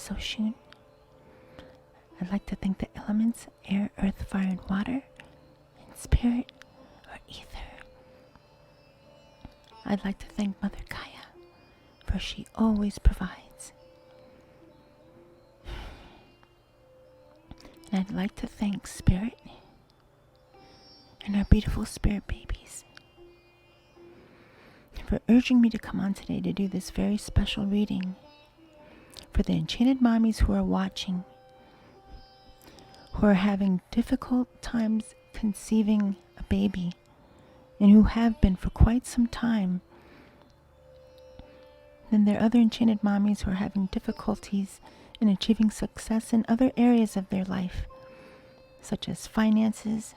so soon. I'd like to thank the elements, air, earth, fire, and water, and spirit or ether. I'd like to thank Mother Gaia, for she always provides. And I'd like to thank Spirit and our beautiful spirit babies for urging me to come on today to do this very special reading for the Enchanted Mommies who are watching, who are having difficult times conceiving a baby, and who have been for quite some time. Then there are other Enchanted Mommies who are having difficulties in achieving success in other areas of their life, such as finances,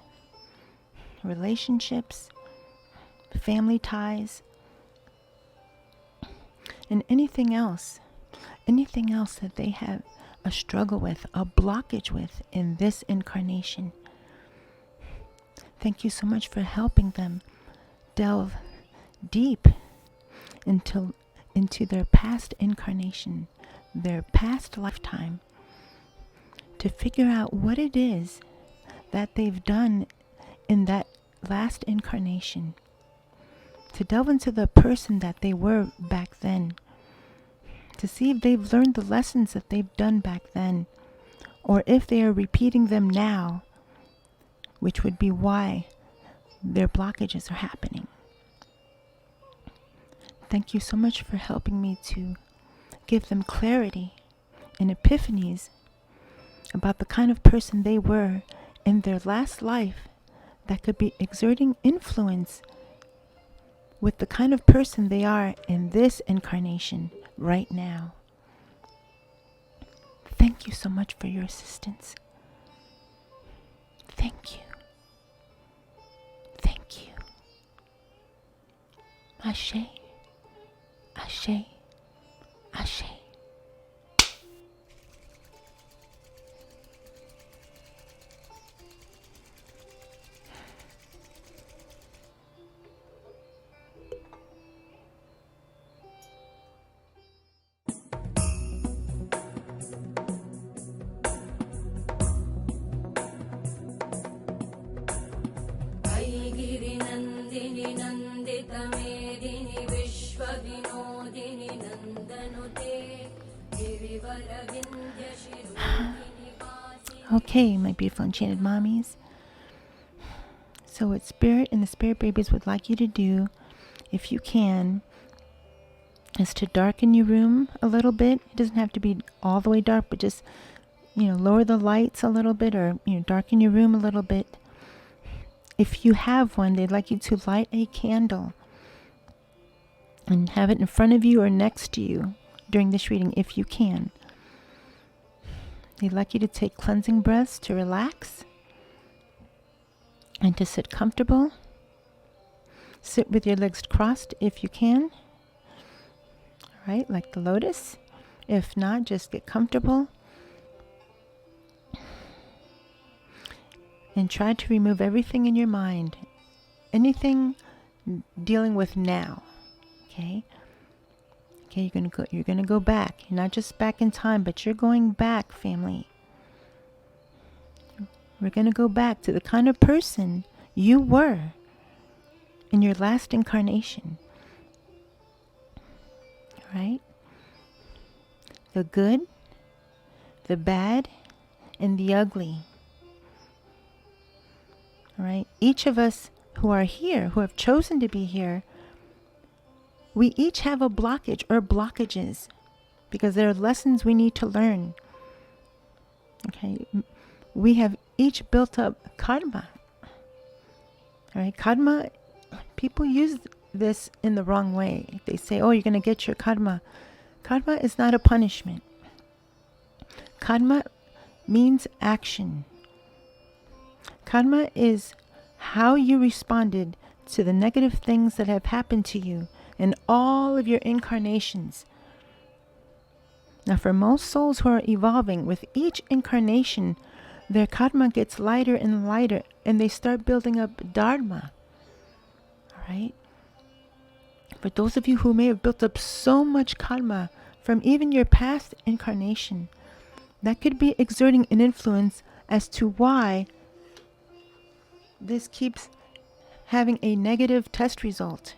relationships, family ties, and anything else that they have a struggle with, a blockage with in this incarnation. Thank you so much for helping them delve deep into their past incarnation, their past lifetime, to figure out what it is that they've done in that last incarnation, to delve into the person that they were back then, to see if they've learned the lessons that they've done back then, or if they are repeating them now, which would be why their blockages are happening. Thank you so much for helping me to give them clarity and epiphanies about the kind of person they were in their last life that could be exerting influence with the kind of person they are in this incarnation right now. Thank you so much for your assistance. Thank you. Thank you. Ashe. Ashe. Ashe. Okay, my beautiful Enchanted Mommies. So what Spirit and the Spirit Babies would like you to do, if you can, is to darken your room a little bit. It doesn't have to be all the way dark, but just, lower the lights a little bit, or, darken your room a little bit. If you have one, they'd like you to light a candle and have it in front of you or next to you during this reading, if you can. They'd like you to take cleansing breaths to relax and to sit comfortable. Sit with your legs crossed if you can. All right, like the lotus. If not, just get comfortable. And try to remove everything in your mind. Anything dealing with now. Okay? Okay, you're gonna go back. You're not just back in time, but you're going back, family. We're gonna go back to the kind of person you were in your last incarnation. All right? The good, the bad, and the ugly. All right? Each of us who are here, who have chosen to be here, we each have a blockage or blockages because there are lessons we need to learn. Okay, we have each built up karma. All right, karma, people use this in the wrong way. They say, oh, you're going to get your karma. Karma is not a punishment. Karma means action. Karma is how you responded to the negative things that have happened to you in all of your incarnations. Now, for most souls who are evolving, with each incarnation, their karma gets lighter and lighter, and they start building up dharma. All right? For those of you who may have built up so much karma from even your past incarnation, that could be exerting an influence as to why this keeps having a negative test result.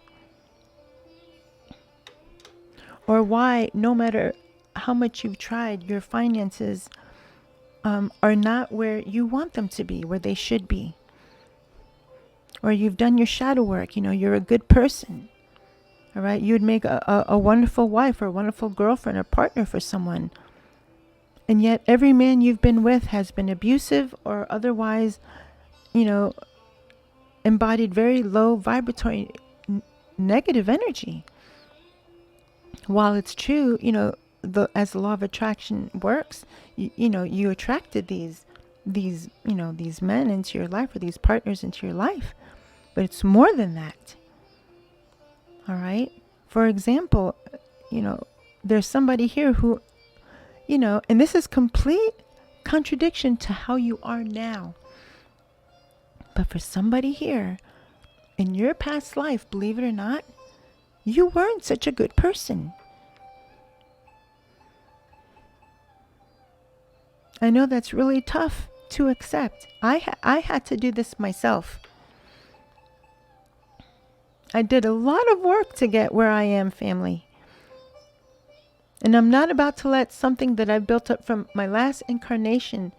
Or why, no matter how much you've tried, your finances are not where you want them to be, where they should be. Or you've done your shadow work, you're a good person. All right, you'd make a wonderful wife or a wonderful girlfriend or partner for someone. And yet every man you've been with has been abusive or otherwise, embodied very low vibratory negative energy. While it's true, as the law of attraction works, you attracted these men into your life, or these partners into your life. But it's more than that. All right. For example, there's somebody here who, and this is complete contradiction to how you are now. But for somebody here, in your past life, believe it or not, you weren't such a good person. I know that's really tough to accept. I had to do this myself. I did a lot of work to get where I am, family. And I'm not about to let something that I've built up from my last incarnation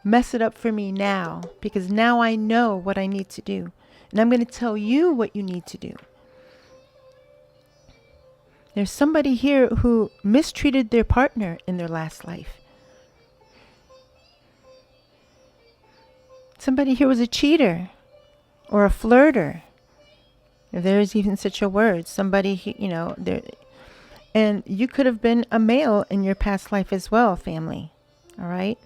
mess it up for me now, because now I know what I need to do. And I'm going to tell you what you need to do. There's somebody here who mistreated their partner in their last life. Somebody here was a cheater or a flirter, if there is even such a word. Somebody, there, and you could have been a male in your past life as well, family. All right.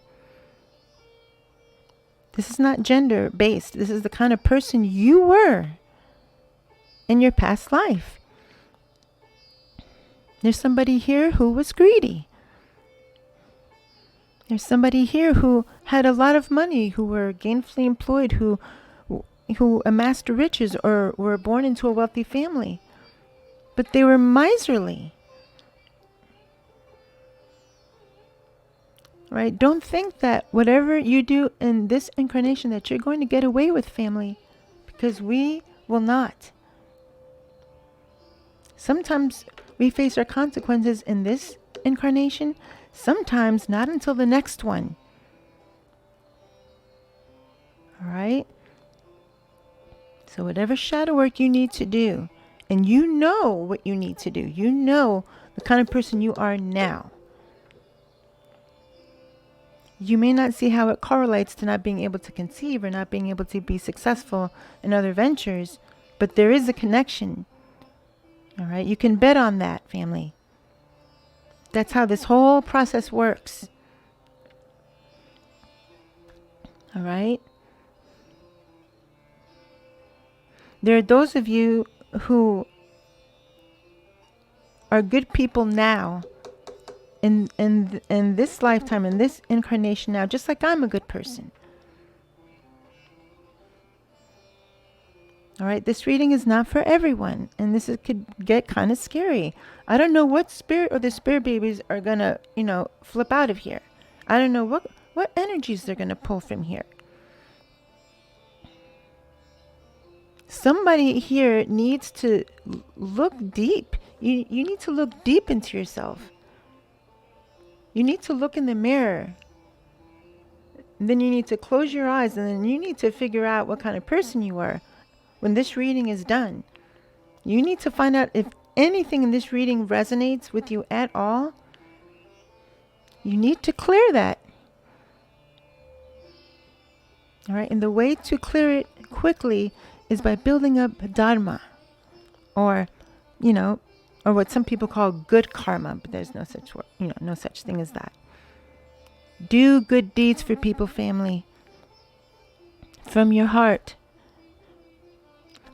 This is not gender based. This is the kind of person you were in your past life. There's somebody here who was greedy. There's somebody here who had a lot of money, who were gainfully employed, who amassed riches or were born into a wealthy family. But they were miserly. Right? Don't think that whatever you do in this incarnation that you're going to get away with, family, because we will not. Sometimes we face our consequences in this incarnation, sometimes not until the next one. All right? So whatever shadow work you need to do, and you know what you need to do, you know the kind of person you are now. You may not see how it correlates to not being able to conceive or not being able to be successful in other ventures, but there is a connection. All right, you can bet on that, family. That's how this whole process works. All right. There are those of you who are good people now, in this lifetime, in this incarnation now, just like I'm a good person. All right, this reading is not for everyone, and could get kind of scary. I don't know what spirit or the spirit babies are gonna, flip out of here. I don't know what energies they're gonna pull from here. Somebody here needs to look deep. You need to look deep into yourself. You need to look in the mirror. And then you need to close your eyes, and then you need to figure out what kind of person you are when this reading is done. You need to find out if anything in this reading resonates with you at all. You need to clear that. All right, and the way to clear it quickly is by building up dharma, or or what some people call good karma, but there's no such word, no such thing as that. Do good deeds for people, family, from your heart.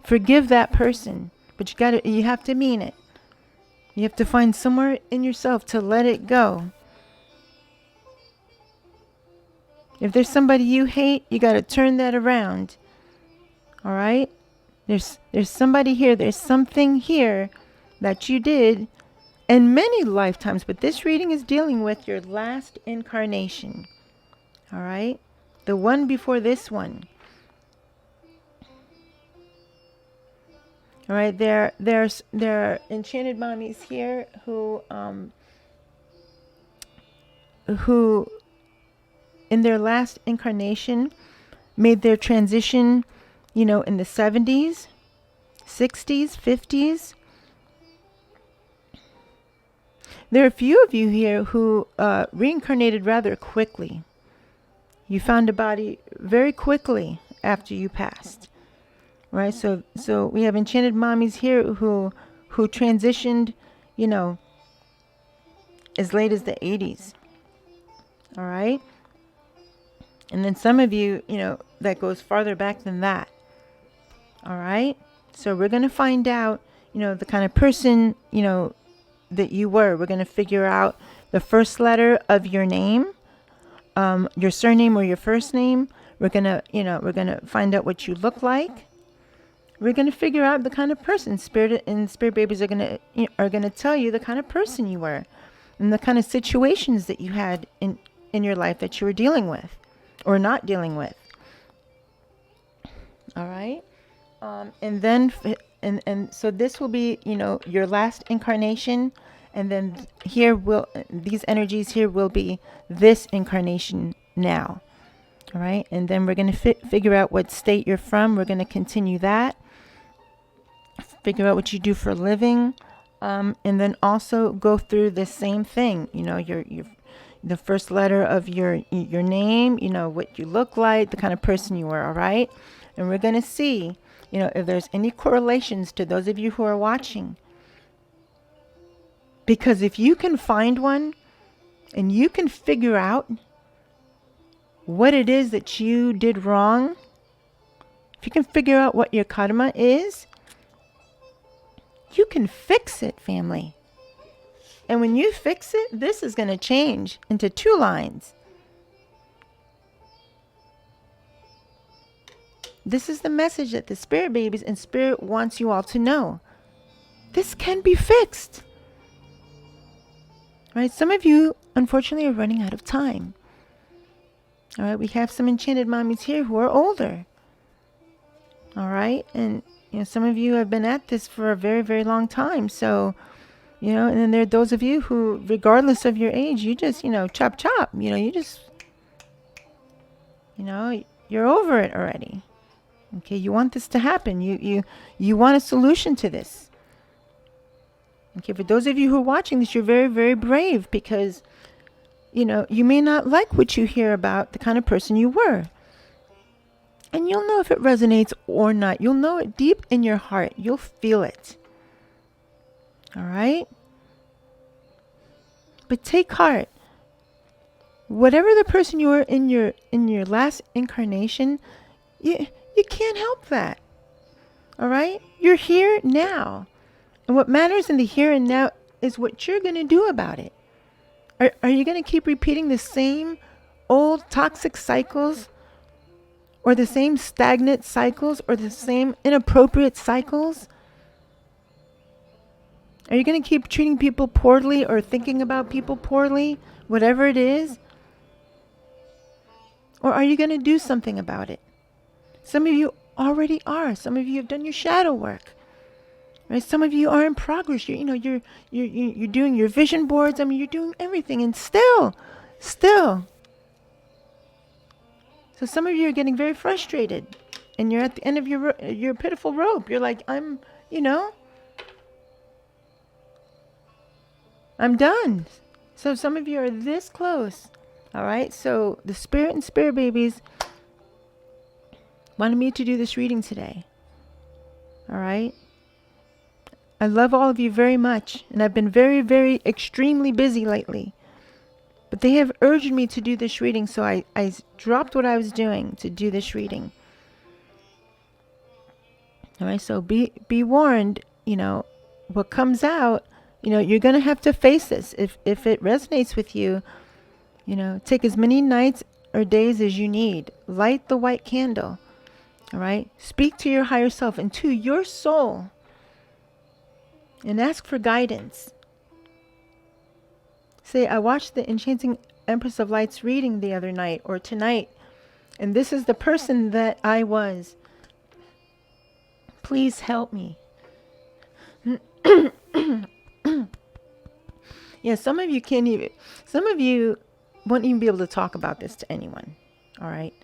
Forgive that person, but you have to mean it. You have to find somewhere in yourself to let it go. If there's somebody you hate, you got to turn that around. All right? There's somebody here, there's something here that you did and many lifetimes, but this reading is dealing with your last incarnation. All right? The one before this one. All right, there are enchanted mommies here who in their last incarnation made their transition, in the 70s, 60s, 50s. There are a few of you here who reincarnated rather quickly. You found a body very quickly after you passed. Right? So we have enchanted mommies here who transitioned, as late as the 80s. All right? And then some of you, that goes farther back than that. All right? So we're going to find out, the kind of person, that you were. We're going to figure out the first letter of your name, your surname or your first name. We're going to find out what you look like. We're going to figure out the kind of person. Spirit babies are going to tell you the kind of person you were and the kind of situations that you had in your life that you were dealing with or not dealing with. All right? And then and so this will be, your last incarnation, and then these energies here will be this incarnation now. All right? And then we're going to figure out what state you're from. We're going to continue that. Figure out what you do for a living, and then also go through the same thing. Your the first letter of your name. What you look like, the kind of person you were. All right, and we're going to see, if there's any correlations to those of you who are watching. Because if you can find one, and you can figure out what it is that you did wrong, if you can figure out what your karma is, you can fix it, family. And when you fix it, this is going to change into 2 lines. This is the message that the spirit babies and spirit wants you all to know. This can be fixed. Right? Some of you, unfortunately, are running out of time. All right? We have some enchanted mommies here who are older. All right? And some of you have been at this for a very, very long time. So, and then there are those of you who, regardless of your age, you just, chop, chop. You just, you're over it already. Okay, you want this to happen. You want a solution to this. Okay, for those of you who are watching this, you're very, very brave because, you may not like what you hear about the kind of person you were. And you'll know if it resonates or not. You'll know it deep in your heart. You'll feel it. All right? But take heart. Whatever the person you were in your last incarnation, you can't help that. All right? You're here now. And what matters in the here and now is what you're going to do about it. Are you going to keep repeating the same old toxic cycles? Or the same stagnant cycles, or the same inappropriate cycles? Are you going to keep treating people poorly or thinking about people poorly, whatever it is? Or are you going to do something about it? Some of you already are. Some of you have done your shadow work. Right? Some of you are in progress. You're doing your vision boards. You're doing everything, and still. So some of you are getting very frustrated, and you're at the end of your pitiful rope. You're like, I'm done. So some of you are this close. All right. So the spirit and spirit babies wanted me to do this reading today. All right. I love all of you very much, and I've been very, very extremely busy lately. But they have urged me to do this reading, so I dropped what I was doing to do this reading. All right, so be warned, what comes out, you're going to have to face this. If it resonates with you, take as many nights or days as you need. Light the white candle. All right, speak to your higher self and to your soul and ask for guidance. Say, I watched the Enchanting Empress of Light's reading the other night or tonight, and this is the person that I was. Please help me. Yeah, some of you can't even, some of you won't even be able to talk about this to anyone. All right.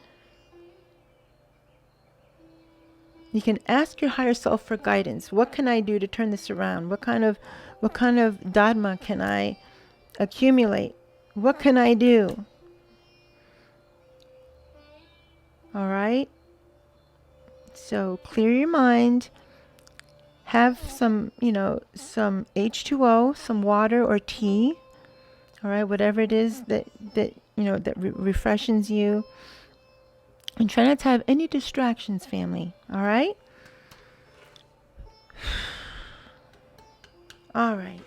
You can ask your higher self for guidance. What can I do to turn this around? What kind of dharma can I accumulate? What can I do? All right. So clear your mind. Have some, some H2O, some water or tea. All right, whatever it is that refreshes you. And try not to have any distractions, family. All right? All right.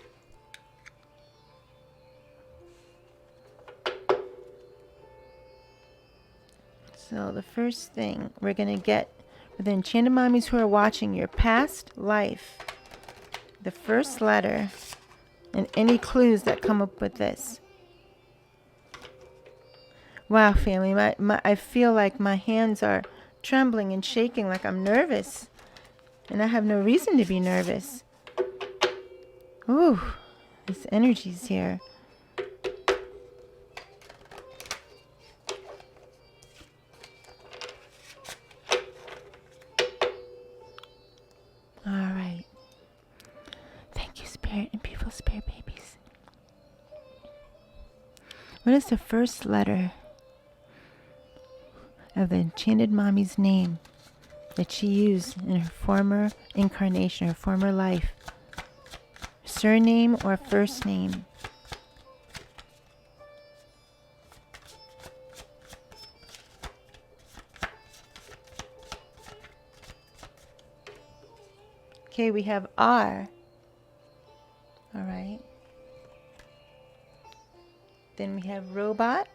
So the first thing we're going to get with the Enchanted Mommies who are watching, your past life, the first letter, and any clues that come up with this. Wow, family, I feel like my hands are trembling and shaking like I'm nervous. And I have no reason to be nervous. Ooh, this energy's here. All right. Thank you, Spirit and beautiful Spirit babies. What is the first letter of the Enchanted Mommy's name that she used in her former incarnation, her former life? Surname or first name? Okay, we have R. All right. Then we have robot.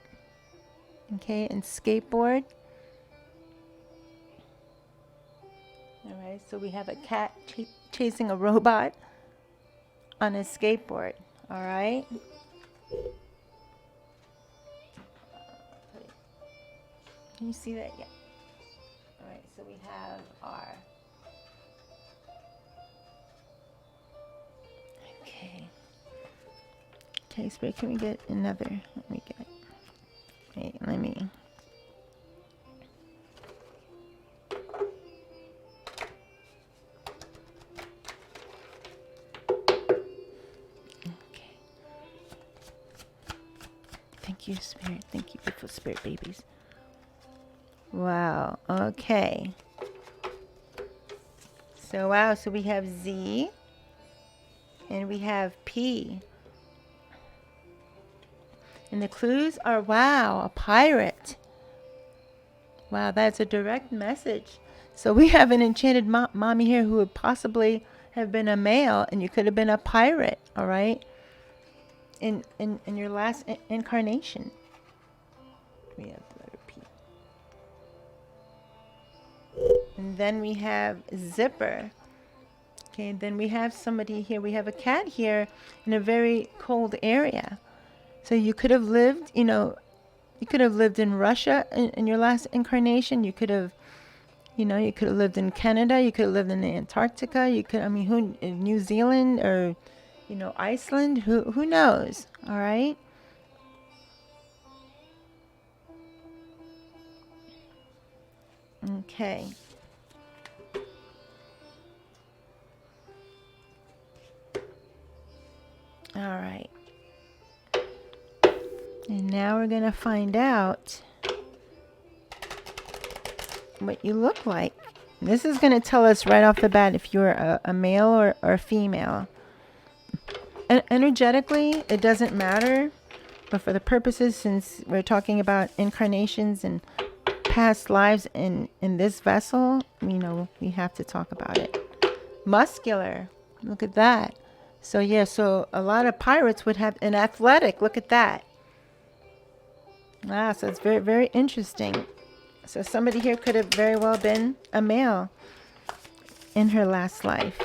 Okay, and skateboard. All right, so we have a cat chasing a robot on a skateboard. All right. Can you see that? Yeah. All right, so we have R. Okay. Okay, Spirit, can we get another? Let me get. Wait, let me. Okay. Thank you, Spirit. Thank you, beautiful Spirit babies. Wow. Okay. So, wow. So we have Z. And we have P. And the clues are, wow, a pirate. Wow, that's a direct message. So we have an enchanted mommy here who would possibly have been a male, and you could have been a pirate, all right? In your last incarnation. We have the letter P. And then we have zipper. Okay, then we have somebody here. We have a cat here in a very cold area. So you could have lived, you could have lived in Russia in your last incarnation. You could have, you could have lived in Canada. You could have lived in Antarctica. You could, New Zealand or, Iceland. Who knows? All right. Okay. All right. And now we're going to find out what you look like. This is going to tell us right off the bat if you're a male or a female. And energetically, it doesn't matter. But for the purposes, since we're talking about incarnations and past lives in this vessel, we have to talk about it. Muscular. Look at that. So yeah, so a lot of pirates would have an athletic. Look at that. Wow, so it's very, very interesting. So somebody here could have very well been a male in her last life.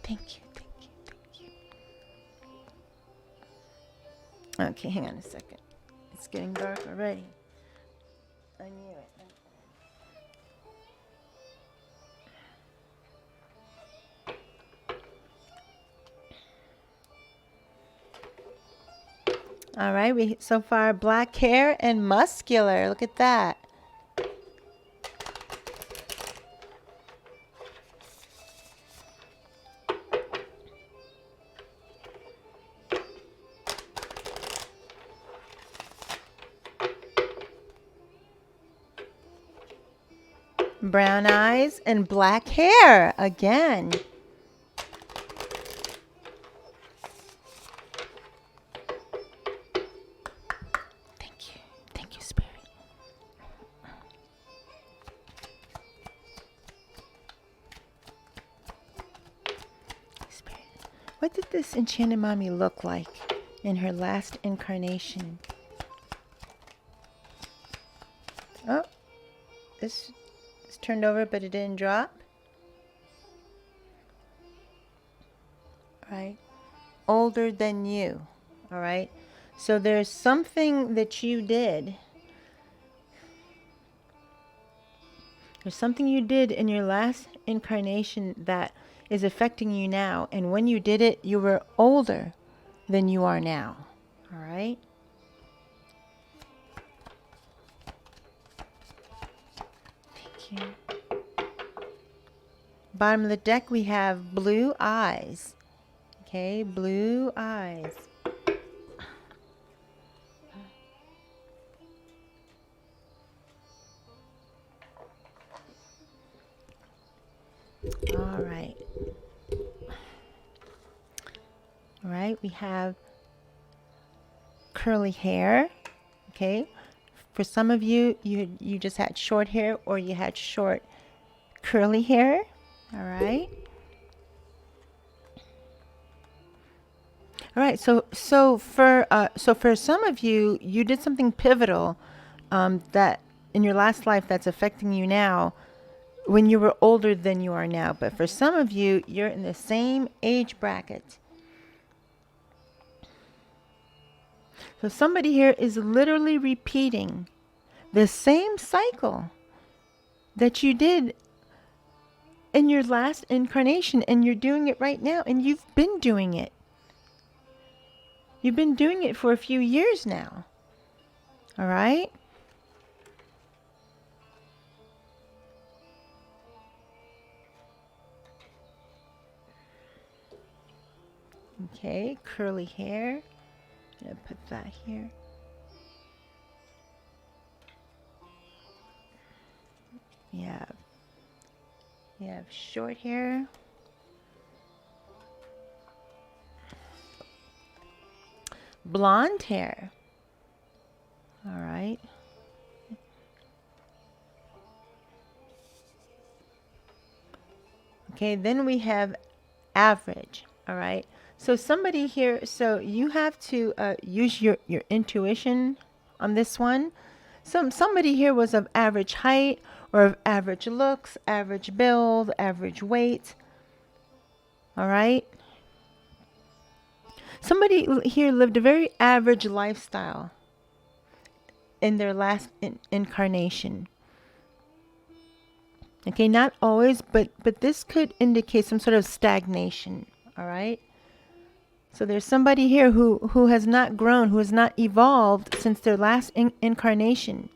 Thank you, thank you, thank you. Okay, hang on a second. It's getting dark already. I knew it. All right, we so far black hair and muscular. Look at that. Brown eyes and black hair again. Thank you. Thank you, Spirit. Spirit. What did this Enchanted Mommy look like in her last incarnation? Oh, this turned over, but it didn't drop. All right. Older than you. All right. So there's something that you did. There's something you did in your last incarnation that is affecting you now. And when you did it, you were older than you are now. All right. Thank you. Bottom of the deck, we have blue eyes. Okay, blue eyes. All right. All right, we have curly hair. Okay. For some of you, you just had short hair, or you had short curly hair. All right. All right. So for some of you, you did something pivotal that in your last life that's affecting you now when you were older than you are now. But for some of you, you're in the same age bracket. So somebody here is literally repeating the same cycle that you did in your last incarnation, and you're doing it right now, and you've been doing it. You've been doing it for a few years now. All right? Okay, curly hair. I'm going to put that here. You have short hair. Blonde hair. All right. Okay, then we have average. All right. So somebody here, so you have to use your intuition on this one. Somebody here was of average height, or of average looks, average build, average weight. All right. Somebody here lived a very average lifestyle in their last incarnation. Okay, not always, but this could indicate some sort of stagnation. All right. So there's somebody here who has not grown, who has not evolved since their last incarnation.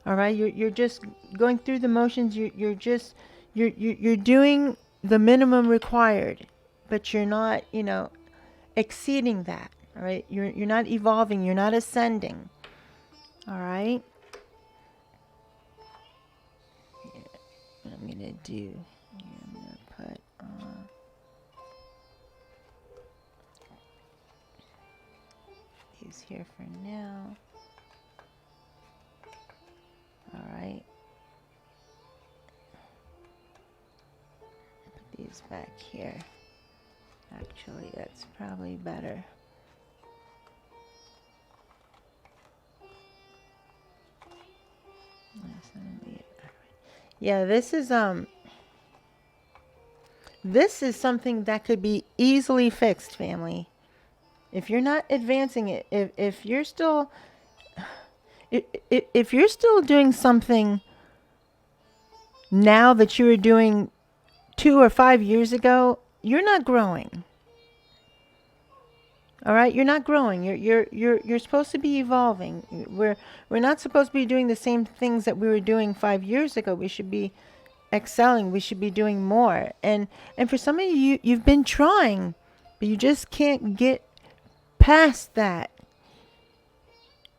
All right, you're just going through the motions. You're doing the minimum required, but you're not, exceeding that. All right, you're not evolving. You're not ascending. All right. What I'm gonna do? I'm gonna put. These here for now. All right. Put these back here. Actually, that's probably better. Yeah, this is something that could be easily fixed, family. If you're not advancing it, if you're still if you're still doing something now that you were doing 2 or 5 years ago, you're not growing. All right, you're not growing. You're supposed to be evolving. We're not supposed to be doing the same things that we were doing 5 years ago. We should be excelling. We should be doing more. And for some of you, you've been trying, but you just can't get past that.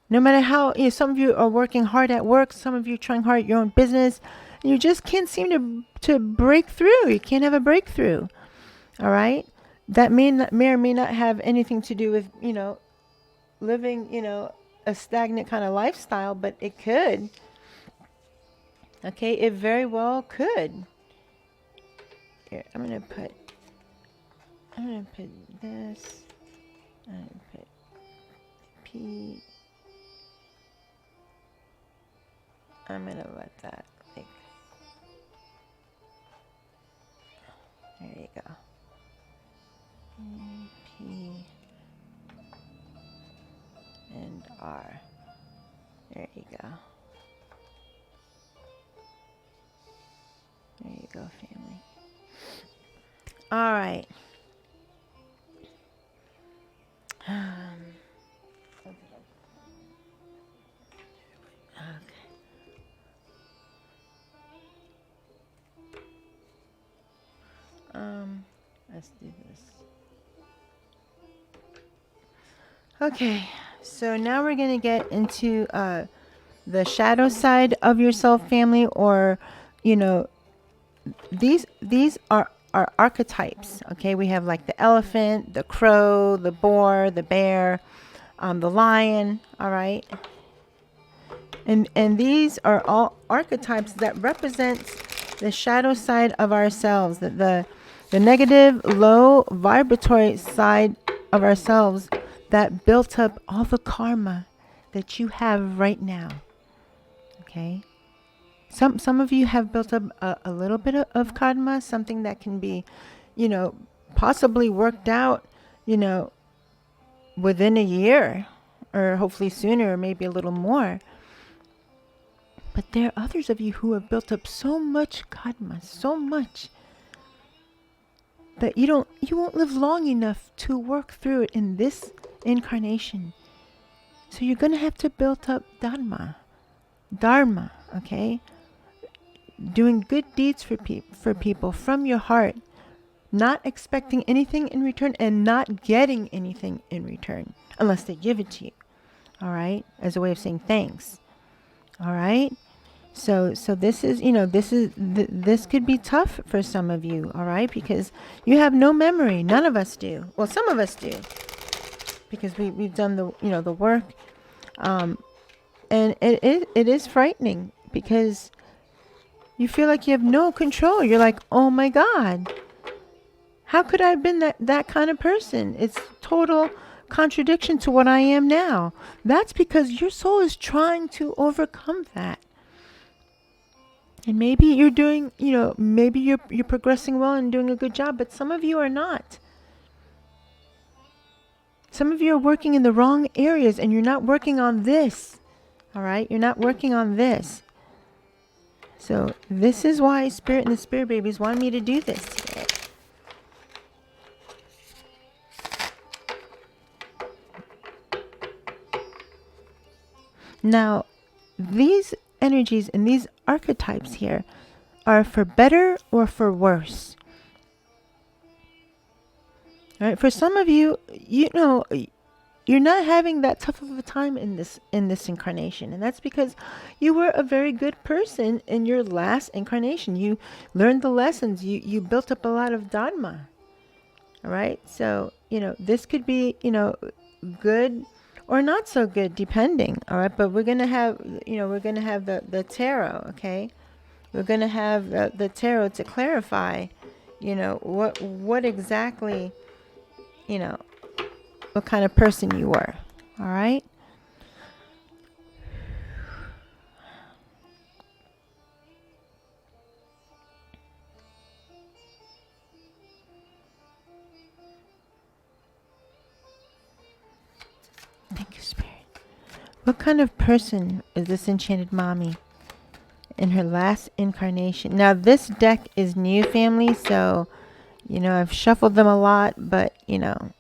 No matter how, some of you are working hard at work, some of you are trying hard at your own business, and you just can't seem to break through. You can't have a breakthrough. All right, that may or may not have anything to do with living a stagnant kind of lifestyle, but it could. Okay, it very well could. Here, I'm gonna put this. I'm gonna put P. I'm gonna let that like. There you go. P and R. There you go. There you go, family. All right. Okay. Let's do this. Okay, so now we're gonna get into the shadow side of yourself, family, or these are archetypes. Okay, we have like the elephant, the crow, the boar, the bear, the lion. All right, and these are all archetypes that represent the shadow side of ourselves, the negative, low vibratory side of ourselves that built up all the karma that you have right now. Okay. Some of you have built up a little bit of karma, something that can be, possibly worked out, within a year, or hopefully sooner, or maybe a little more. But there are others of you who have built up so much karma, so much, that you won't live long enough to work through it in this incarnation. So you're going to have to build up dharma, okay? Doing good deeds for people from your heart, not expecting anything in return and not getting anything in return unless they give it to you. All right? As a way of saying thanks. All right? So this is, this could be tough for some of you, all right? Because you have no memory. None of us do. Well, some of us do, because we've done the work. And it is frightening, because you feel like you have no control. You're like, oh my God, how could I have been that kind of person? It's total contradiction to what I am now. That's because your soul is trying to overcome that. And maybe you're doing, maybe you're progressing well and doing a good job, but some of you are not. Some of you are working in the wrong areas, and you're not working on this. All right? You're not working on this. So this is why Spirit and the Spirit Babies want me to do this today. Now, these energies and these archetypes here are for better or for worse. All right? For some of you, you're not having that tough of a time in this incarnation, and that's because you were a very good person in your last incarnation. You learned the lessons. You built up a lot of dharma. All right? So, this could be, good or not so good, depending. All right? But we're going to have, the tarot, okay? We're going to have the tarot to clarify, what exactly, what kind of person you were. All right? Thank you, Spirit. What kind of person is this enchanted mommy in her last incarnation? Now, this deck is new, family, so, you know, I've shuffled them a lot, but, you know.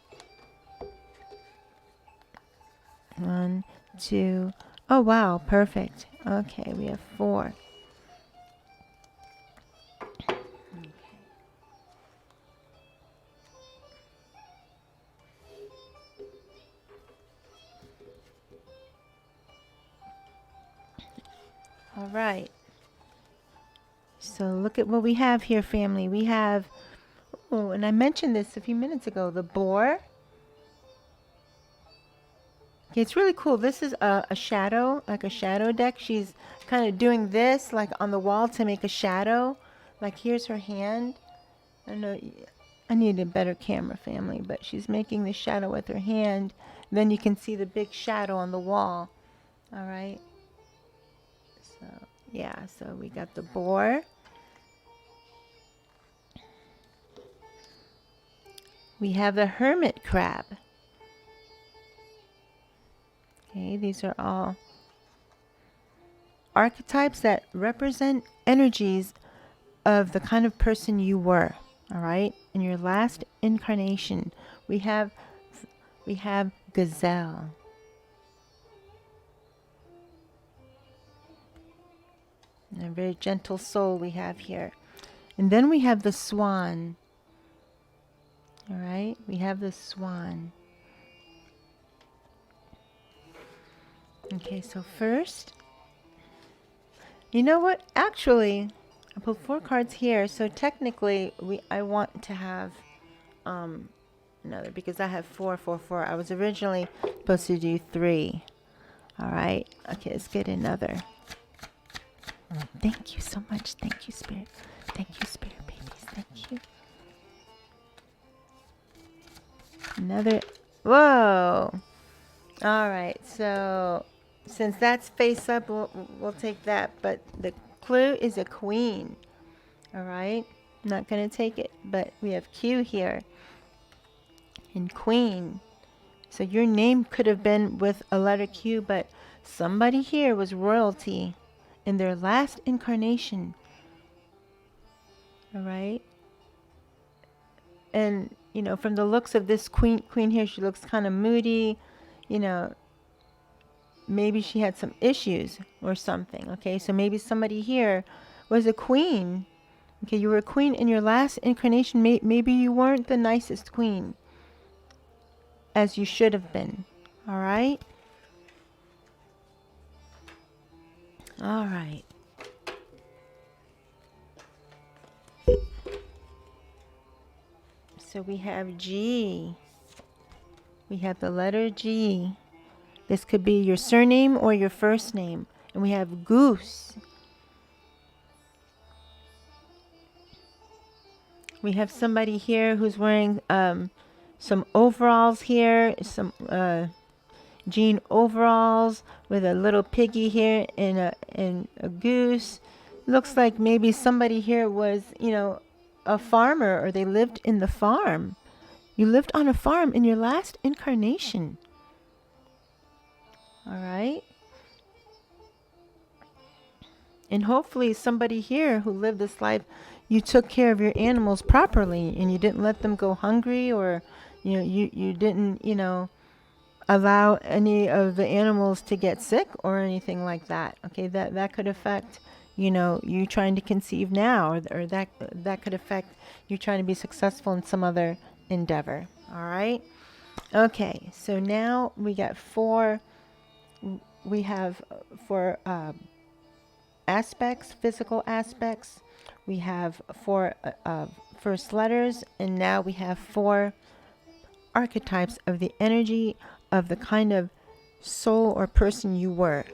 1, 2. Oh, wow. Perfect. Okay, we have 4. All right. So look at what we have here, family. We have, oh, and I mentioned this a few minutes ago, the boar. Okay, it's really cool. This is a shadow, like a shadow deck. She's kind of doing this, like on the wall to make a shadow. Like here's her hand. I don't know, I need a better camera, family, but she's making the shadow with her hand. Then you can see the big shadow on the wall. All right. So, yeah, so we got the boar. We have the hermit crab. Okay, these are all archetypes that represent energies of the kind of person you were. All right, in your last incarnation, we have gazelle. And a very gentle soul we have here. And then we have the swan. All right, we have the swan. Okay, so first, you know what? Actually, I pulled 4 cards here, so technically, I want to have another because I have 4, 4, 4. I was originally supposed to do 3. All right. Okay, let's get another. Thank you so much. Thank you, Spirit. Thank you, Spirit babies. Thank you. Another. Whoa. All right. So since that's face up, we'll take that. But the clue is a queen. All right. I'm not going to take it, but we have Q here. And queen. So your name could have been with a letter Q, but somebody here was royalty in their last incarnation. All right. And, you know, from the looks of this queen here, she looks kind of moody. You know, maybe she had some issues or something. Okay. So maybe somebody here was a queen. Okay. You were a queen in your last incarnation. Maybe you weren't the nicest queen as you should have been. All right. All right. So we have G. We have the letter G. This could be your surname or your first name. And we have goose. We have somebody here who's wearing some overalls here, some jean overalls with a little piggy here and a goose. Looks like maybe somebody here was, you know, a farmer, or they lived in the farm. You lived on a farm in your last incarnation. All right. And hopefully somebody here who lived this life, you took care of your animals properly and you didn't let them go hungry, or, you know, you didn't, you know, allow any of the animals to get sick or anything like that. Okay, that could affect, you know, you trying to conceive now, or that could affect you trying to be successful in some other endeavor. All right. Okay, so now we got 4. We have 4 aspects, physical aspects. We have 4 first letters, and now we have 4 archetypes of the energy of the kind of soul or person you were.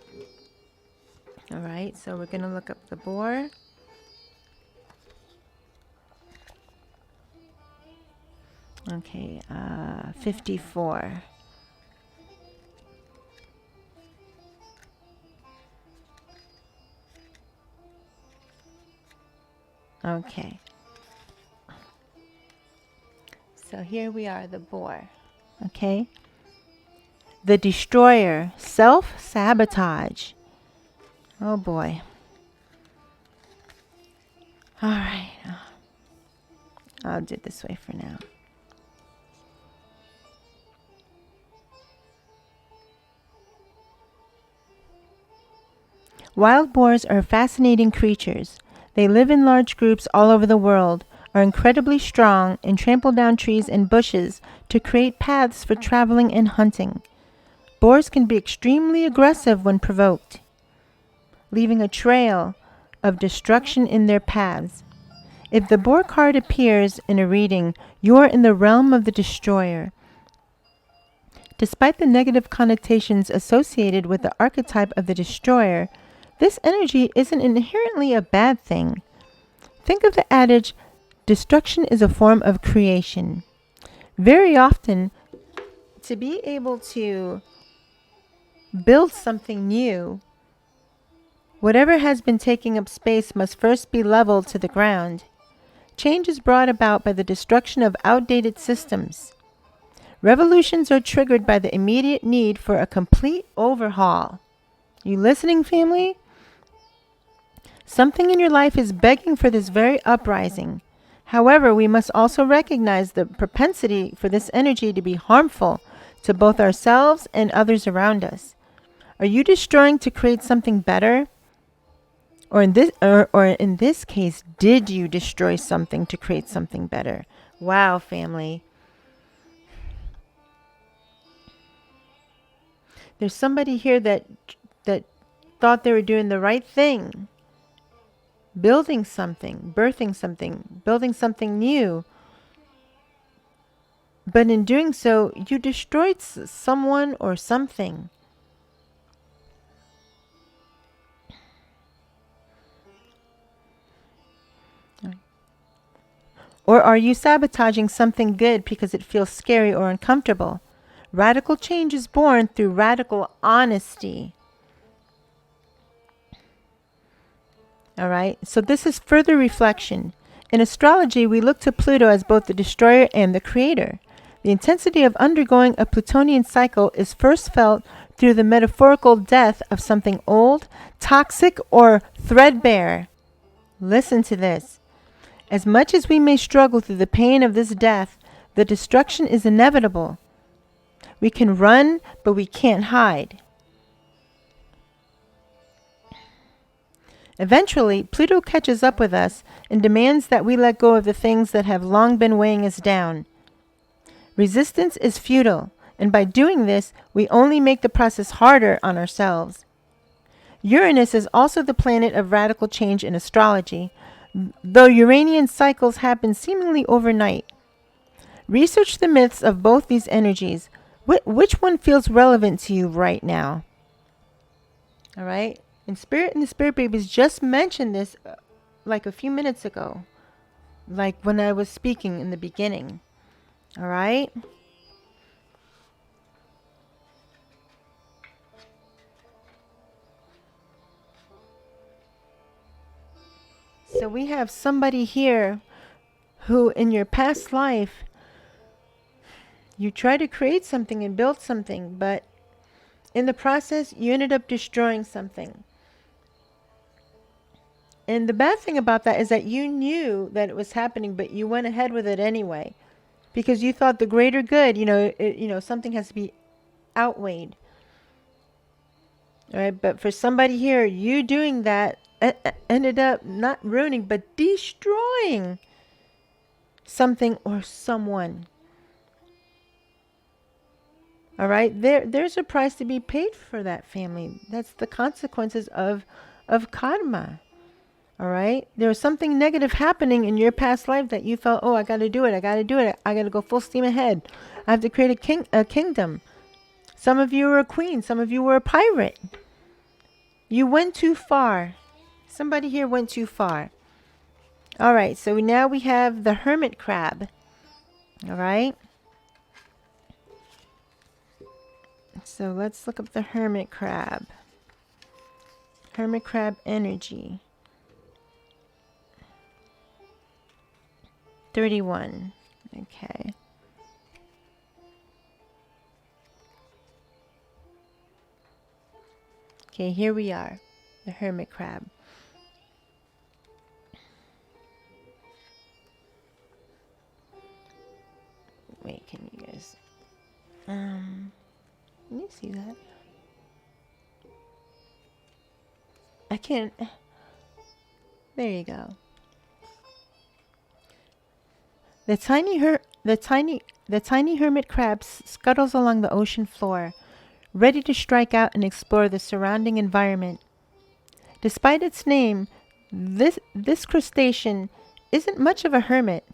All right, so we're going to look up the boar. Okay, 54. Okay. So here we are, the boar. Okay. The Destroyer, self-sabotage. Oh boy. All right. I'll do it this way for now. Wild boars are fascinating creatures. They live in large groups all over the world, are incredibly strong, and trample down trees and bushes to create paths for traveling and hunting. Boars can be extremely aggressive when provoked, leaving a trail of destruction in their paths. If the boar card appears in a reading, you are in the realm of the Destroyer. Despite the negative connotations associated with the archetype of the Destroyer, this energy isn't inherently a bad thing. Think of the adage, destruction is a form of creation. Very often, to be able to build something new, whatever has been taking up space must first be leveled to the ground. Change is brought about by the destruction of outdated systems. Revolutions are triggered by the immediate need for a complete overhaul. You listening, family? Something in your life is begging for this very uprising. However, we must also recognize the propensity for this energy to be harmful to both ourselves and others around us. Are you destroying to create something better? Or in this case, did you destroy something to create something better? Wow, family. There's somebody here that thought they were doing the right thing. Building something, birthing something, building something new. But in doing so, you destroyed someone or something. Or are you sabotaging something good because it feels scary or uncomfortable? Radical change is born through radical honesty. All right, so this is further reflection. In astrology, we look to Pluto as both the destroyer and the creator. The intensity of undergoing a Plutonian cycle is first felt through the metaphorical death of something old, toxic, or threadbare. Listen to this. As much as we may struggle through the pain of this death, the destruction is inevitable. We can run, but we can't hide. Eventually, Pluto catches up with us and demands that we let go of the things that have long been weighing us down. Resistance is futile, and by doing this, we only make the process harder on ourselves. Uranus is also the planet of radical change in astrology, though Uranian cycles happen seemingly overnight. Research the myths of both these energies. Which one feels relevant to you right now? All right? And Spirit and the Spirit Babies just mentioned this like a few minutes ago. Like when I was speaking in the beginning. All right? So we have somebody here who in your past life, you tried to create something and build something, but in the process, you ended up destroying something. And the bad thing about that is that you knew that it was happening, but you went ahead with it anyway. Because you thought the greater good, something has to be outweighed. All right, but for somebody here, you doing that ended up not ruining, but destroying something or someone. All right, there's a price to be paid for that, family. That's the consequences of karma. All right, there was something negative happening in your past life that you felt, oh, I got to do it. I got to do it. I got to go full steam ahead. I have to create a kingdom. Some of you were a queen. Some of you were a pirate. You went too far. Somebody here went too far. All right, so now we have the hermit crab. All right. So let's look up the hermit crab. Hermit crab energy. 31. Okay. Okay, here we are, the hermit crab. Wait, can you guys, can you see that? I can't, there you go. The tiny hermit crab scuttles along the ocean floor, ready to strike out and explore the surrounding environment. Despite its name, this crustacean isn't much of a hermit.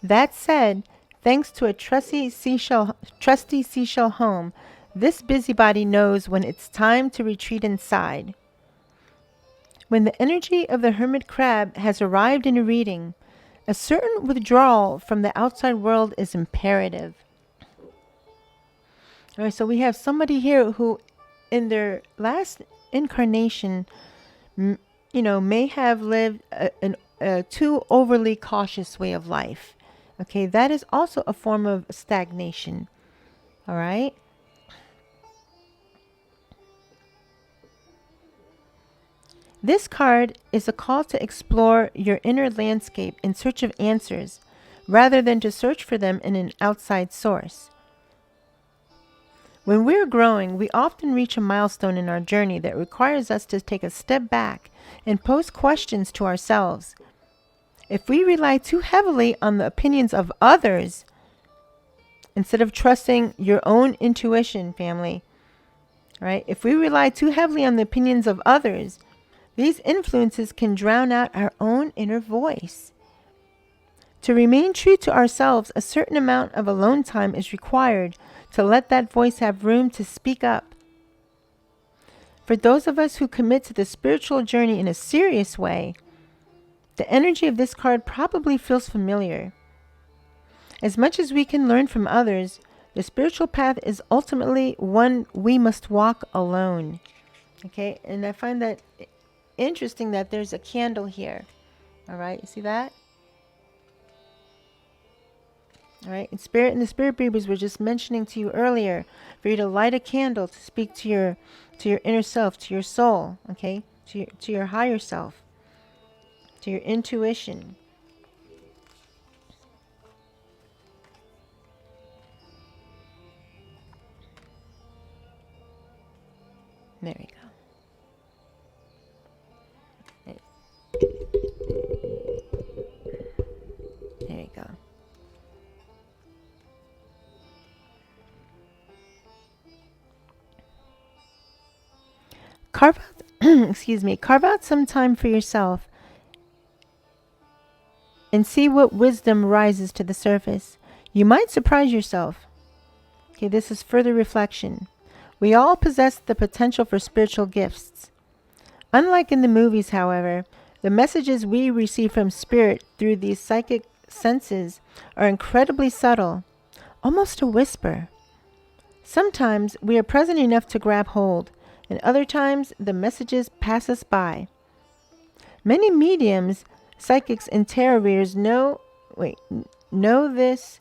That said, thanks to a trusty seashell home, this busybody knows when it's time to retreat inside. When the energy of the hermit crab has arrived in a reading, a certain withdrawal from the outside world is imperative. All right, so we have somebody here who, in their last incarnation, may have lived a too overly cautious way of life. Okay, that is also a form of stagnation. All right. This card is a call to explore your inner landscape in search of answers, rather than to search for them in an outside source. When we're growing, we often reach a milestone in our journey that requires us to take a step back and pose questions to ourselves. If we rely too heavily on the opinions of others, instead of trusting your own intuition, family, right? If we rely too heavily on the opinions of others, these influences can drown out our own inner voice. To remain true to ourselves, a certain amount of alone time is required to let that voice have room to speak up. For those of us who commit to the spiritual journey in a serious way, the energy of this card probably feels familiar. As much as we can learn from others, the spiritual path is ultimately one we must walk alone. Okay, and I find that interesting that there's a candle here. All right, you see that? All right, and the spirit babies were just mentioning to you earlier for you to light a candle to speak to your inner self, to your soul, okay, to your higher self, to your intuition. There we go. There you go. Carve out, carve out some time for yourself and see what wisdom rises to the surface. You might surprise yourself. Okay, this is further reflection. We all possess the potential for spiritual gifts. Unlike in the movies, however, the messages we receive from spirit through these psychic senses are incredibly subtle, almost a whisper. Sometimes we are present enough to grab hold, and other times the messages pass us by. Many mediums, psychics, and tarot readers know this,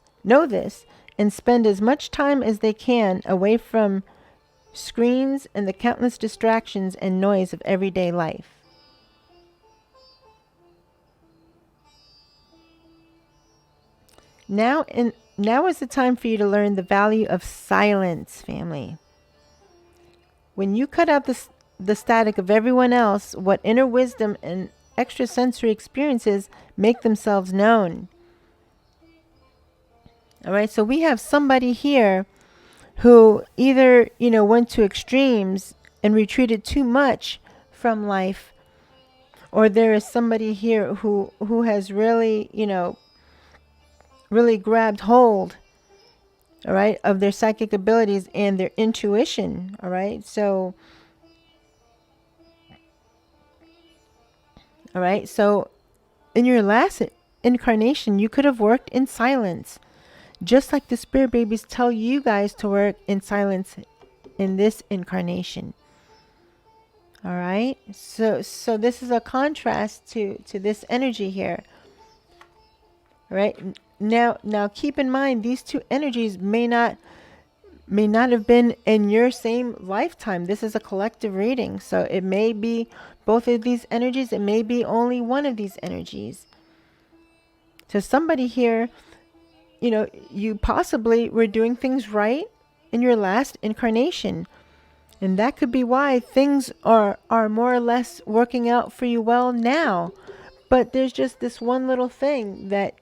and spend as much time as they can away from screens and the countless distractions and noise of everyday life. Now is the time for you to learn the value of silence, family. When you cut out the static of everyone else, what inner wisdom and extrasensory experiences make themselves known. All right, so we have somebody here who either, went to extremes and retreated too much from life, or there is somebody here who has really, really grabbed hold, all right, of their psychic abilities and their intuition, all right? So, all right, so in your last incarnation, you could have worked in silence, just like the spirit babies tell you guys to work in silence in this incarnation. All right, so this is a contrast to this energy here. All right, now keep in mind these two energies may not may not have been in your same lifetime. This is a collective reading. So it may be both of these energies. It may be only one of these energies. So somebody here, you know, you possibly were doing things right in your last incarnation. And that could be why things are more or less working out for you well now. But there's just this one little thing that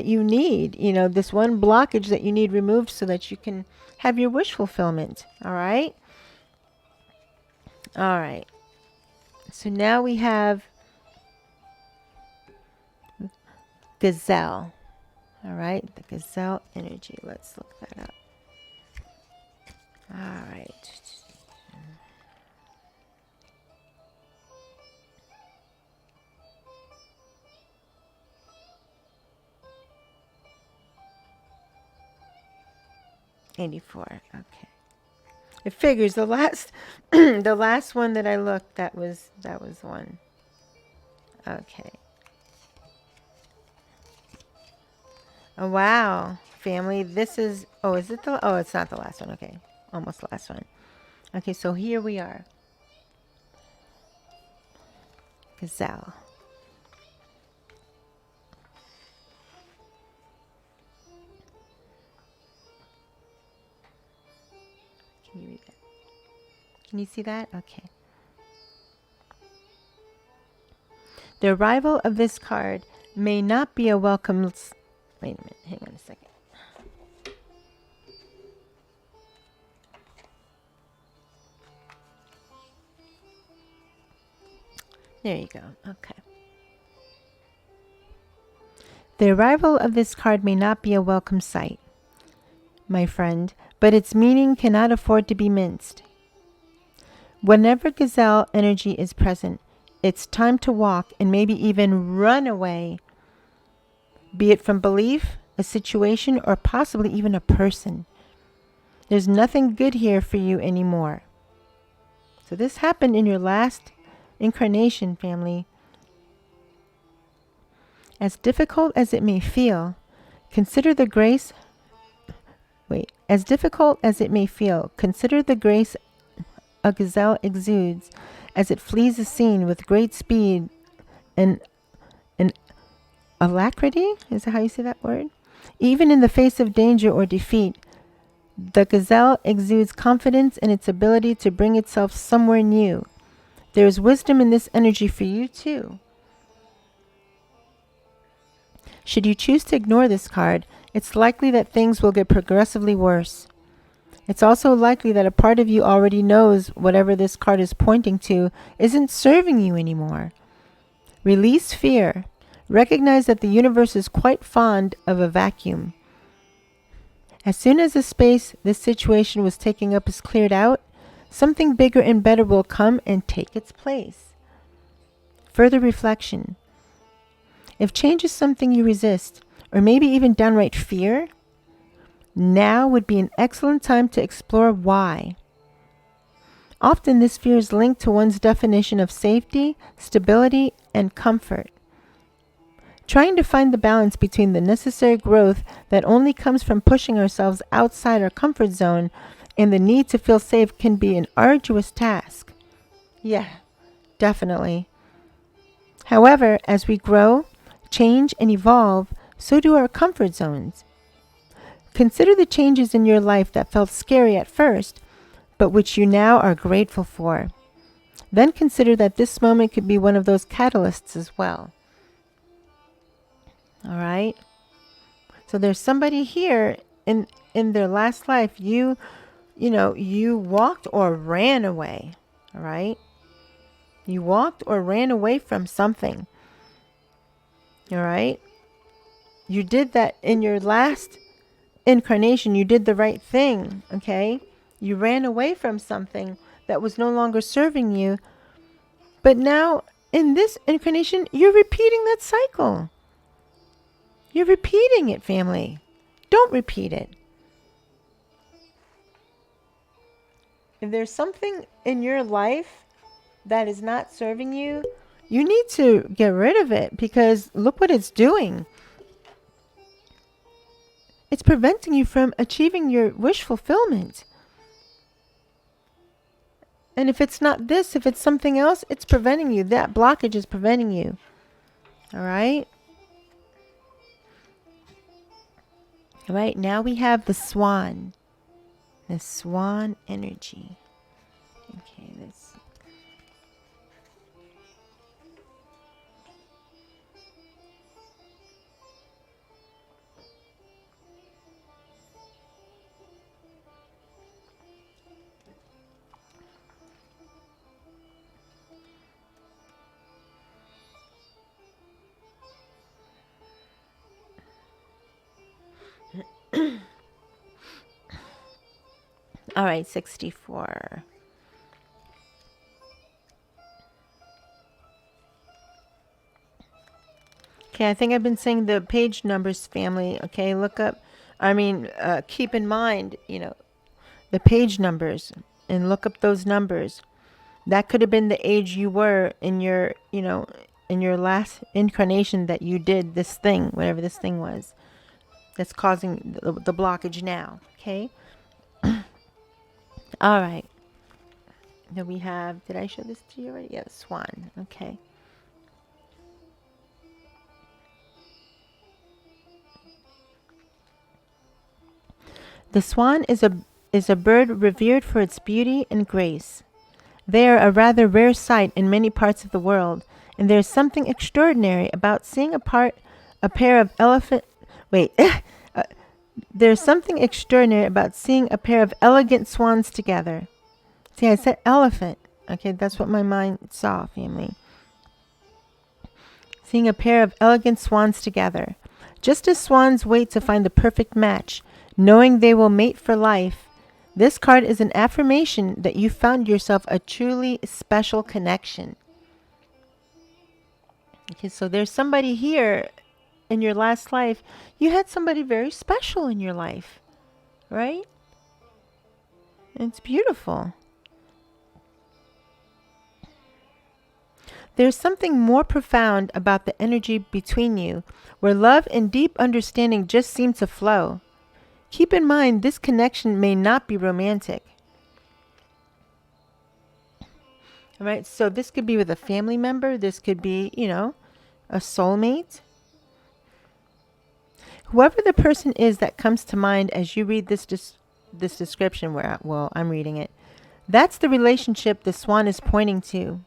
you need, you know, this one blockage that you need removed so that you can have your wish fulfillment. All right. All right. So now we have gazelle. All right. The gazelle energy. Let's look that up. All right. $84. Okay. It figures the last the last one that I looked, that was one. Okay. Oh wow, family. This is, oh, is it the, oh, it's not the last one. Okay. Almost the last one. Okay, so here we are. Gazelle. Can you read that? Can you see that? Okay. The arrival of this card may not be a welcome. Wait a minute. Hang on a second. There you go. Okay. The arrival of this card may not be a welcome sight, my friend, but its meaning cannot afford to be minced. Whenever gazelle energy is present, it's time to walk and maybe even run away, be it from belief, a situation, or possibly even a person. There's nothing good here for you anymore. So this happened in your last incarnation, family. As difficult as it may feel, consider the grace. As difficult as it may feel, consider the grace a gazelle exudes as it flees a scene with great speed and alacrity. Is that how you say that word? Even in the face of danger or defeat, the gazelle exudes confidence in its ability to bring itself somewhere new. There is wisdom in this energy for you too. Should you choose to ignore this card, it's likely that things will get progressively worse. It's also likely that a part of you already knows whatever this card is pointing to isn't serving you anymore. Release fear. Recognize that the universe is quite fond of a vacuum. As soon as the space this situation was taking up is cleared out, something bigger and better will come and take its place. Further reflection. If change is something you resist, or maybe even downright fear, now would be an excellent time to explore why. Often this fear is linked to one's definition of safety, stability, and comfort. Trying to find the balance between the necessary growth that only comes from pushing ourselves outside our comfort zone and the need to feel safe can be an arduous task. Yeah, definitely. However, as we grow, change, and evolve, so do our comfort zones. Consider the changes in your life that felt scary at first, but which you now are grateful for. Then consider that this moment could be one of those catalysts as well. All right? So there's somebody here in their last life, you walked or ran away. All right? You walked or ran away from something. All right? You did that in your last incarnation. You did the right thing, okay? You ran away from something that was no longer serving you. But now, in this incarnation, you're repeating that cycle. You're repeating it, family. Don't repeat it. If there's something in your life that is not serving you, you need to get rid of it, because look what it's doing. It's preventing you from achieving your wish fulfillment. And if it's not this, if it's something else, it's preventing you. That blockage is preventing you. All right? All right, now we have the swan. The swan energy. Okay, let's... All right, 64. Okay, I think I've been saying the page numbers, family. Okay, look up, keep in mind, the page numbers and look up those numbers. That could have been the age you were in your, in your last incarnation that you did this thing, whatever this thing was, that's causing the blockage now. Okay. All right. Then we have, did I show this to you already? Yeah, the swan. Okay. The swan is a bird revered for its beauty and grace. They are a rather rare sight in many parts of the world, and there is something extraordinary about seeing there's something extraordinary about seeing a pair of elegant swans together. See, I said elephant. Okay, that's what my mind saw, family. Seeing a pair of elegant swans together. Just as swans wait to find the perfect match, knowing they will mate for life, this card is an affirmation that you found yourself a truly special connection. Okay, so there's somebody here in your last life. You had somebody very special in your life, right? It's beautiful. There's something more profound about the energy between you, where love and deep understanding just seem to flow. Keep in mind, this connection may not be romantic. All right, so this could be with a family member. This could be, a soulmate. Whoever the person is that comes to mind as you read this description, I'm reading it, that's the relationship the swan is pointing to.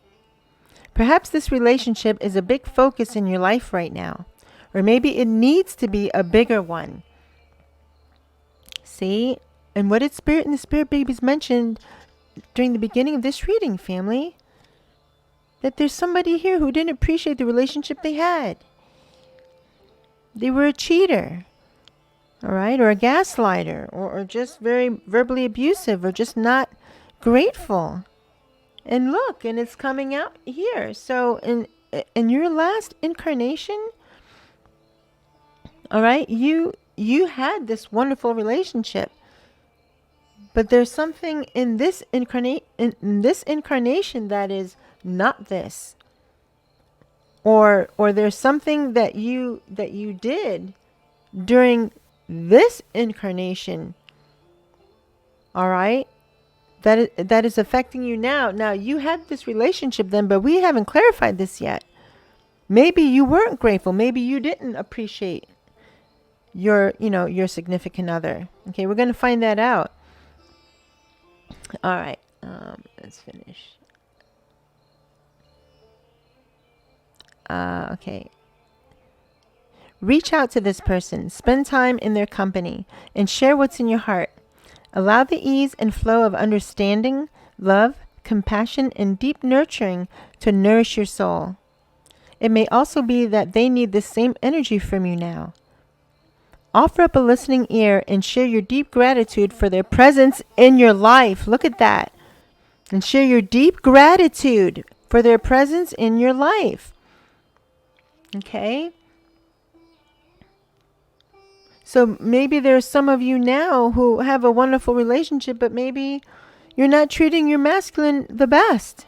Perhaps this relationship is a big focus in your life right now, or maybe it needs to be a bigger one. See? And what did Spirit and the Spirit Babies mentioned during the beginning of this reading, family? That there's somebody here who didn't appreciate the relationship they had. They were a cheater, all right, or a gaslighter, or just very verbally abusive, or just not grateful. And look, and it's coming out here. So in your last incarnation, all right, you had this wonderful relationship. But there's something in this incarnation that is not this. Or there's something that you did during this incarnation. All right? That is affecting you now. Now, you had this relationship then, but we haven't clarified this yet. Maybe you weren't grateful. Maybe you didn't appreciate your significant other. Okay, we're going to find that out. All right, let's finish. Okay. Reach out to this person. Spend time in their company and share what's in your heart. Allow the ease and flow of understanding, love, compassion, and deep nurturing to nourish your soul. It may also be that they need the same energy from you now. Offer up a listening ear and share your deep gratitude for their presence in your life. Look at that. And share your deep gratitude for their presence in your life. Okay? So maybe there's some of you now who have a wonderful relationship, but maybe you're not treating your masculine the best.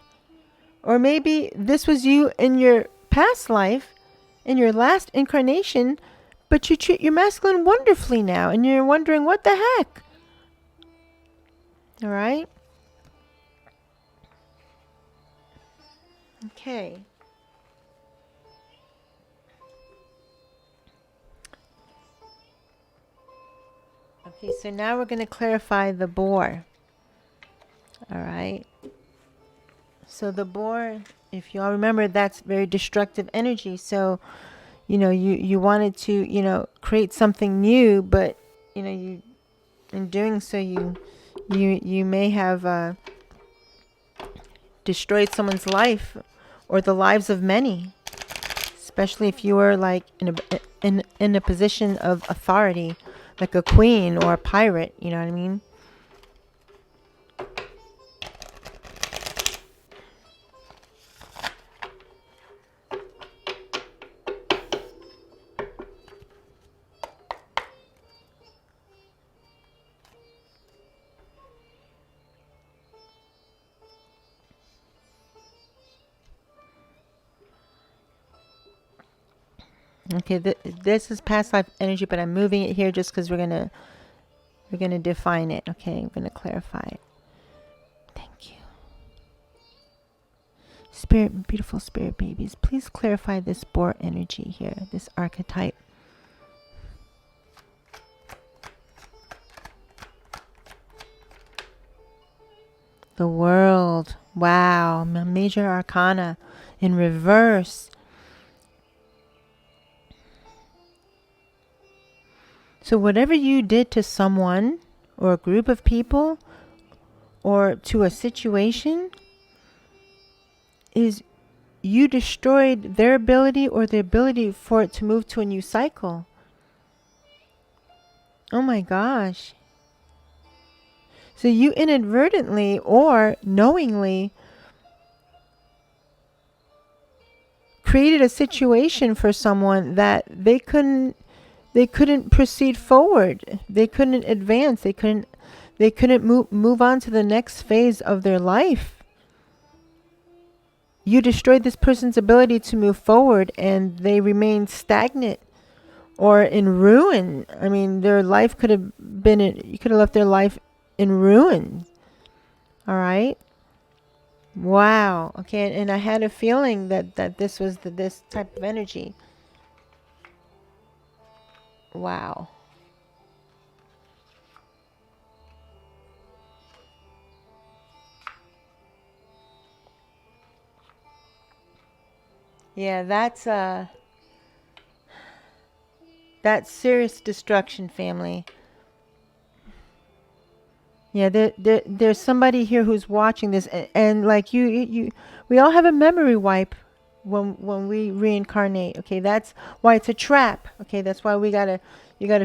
Or maybe this was you in your past life, in your last incarnation, But you treat your masculine wonderfully now, and you're wondering what the heck. All right? Okay. Okay, so now we're going to clarify the boar. All right. So the boar, if you all remember, that's very destructive energy. So, you wanted to, create something new, but, you, in doing so, you may have destroyed someone's life or the lives of many, especially if you were like in a position of authority, like a queen or a pirate, you know what I mean? Okay, this is past life energy, but I'm moving it here just because we're gonna define it. Okay, I'm gonna clarify it. Thank you, spirit, beautiful spirit babies. Please clarify this boar energy here, this archetype. The world. Wow, major arcana in reverse. So whatever you did to someone or a group of people or to a situation is you destroyed their ability or the ability for it to move to a new cycle. Oh my gosh. So you inadvertently or knowingly created a situation for someone that they couldn't proceed forward. They couldn't advance. They couldn't move on to the next phase of their life. You destroyed this person's ability to move forward, and they remained stagnant or in ruin. I mean, their life could have been you could have left their life in ruin. All right? Wow. Okay, and I had a feeling that this was this type of energy. Wow. Yeah, that's serious destruction, family. Yeah, there's somebody here who's watching this, and like we all have a memory wipe when we reincarnate. Okay, that's why it's a trap. Okay, that's why you gotta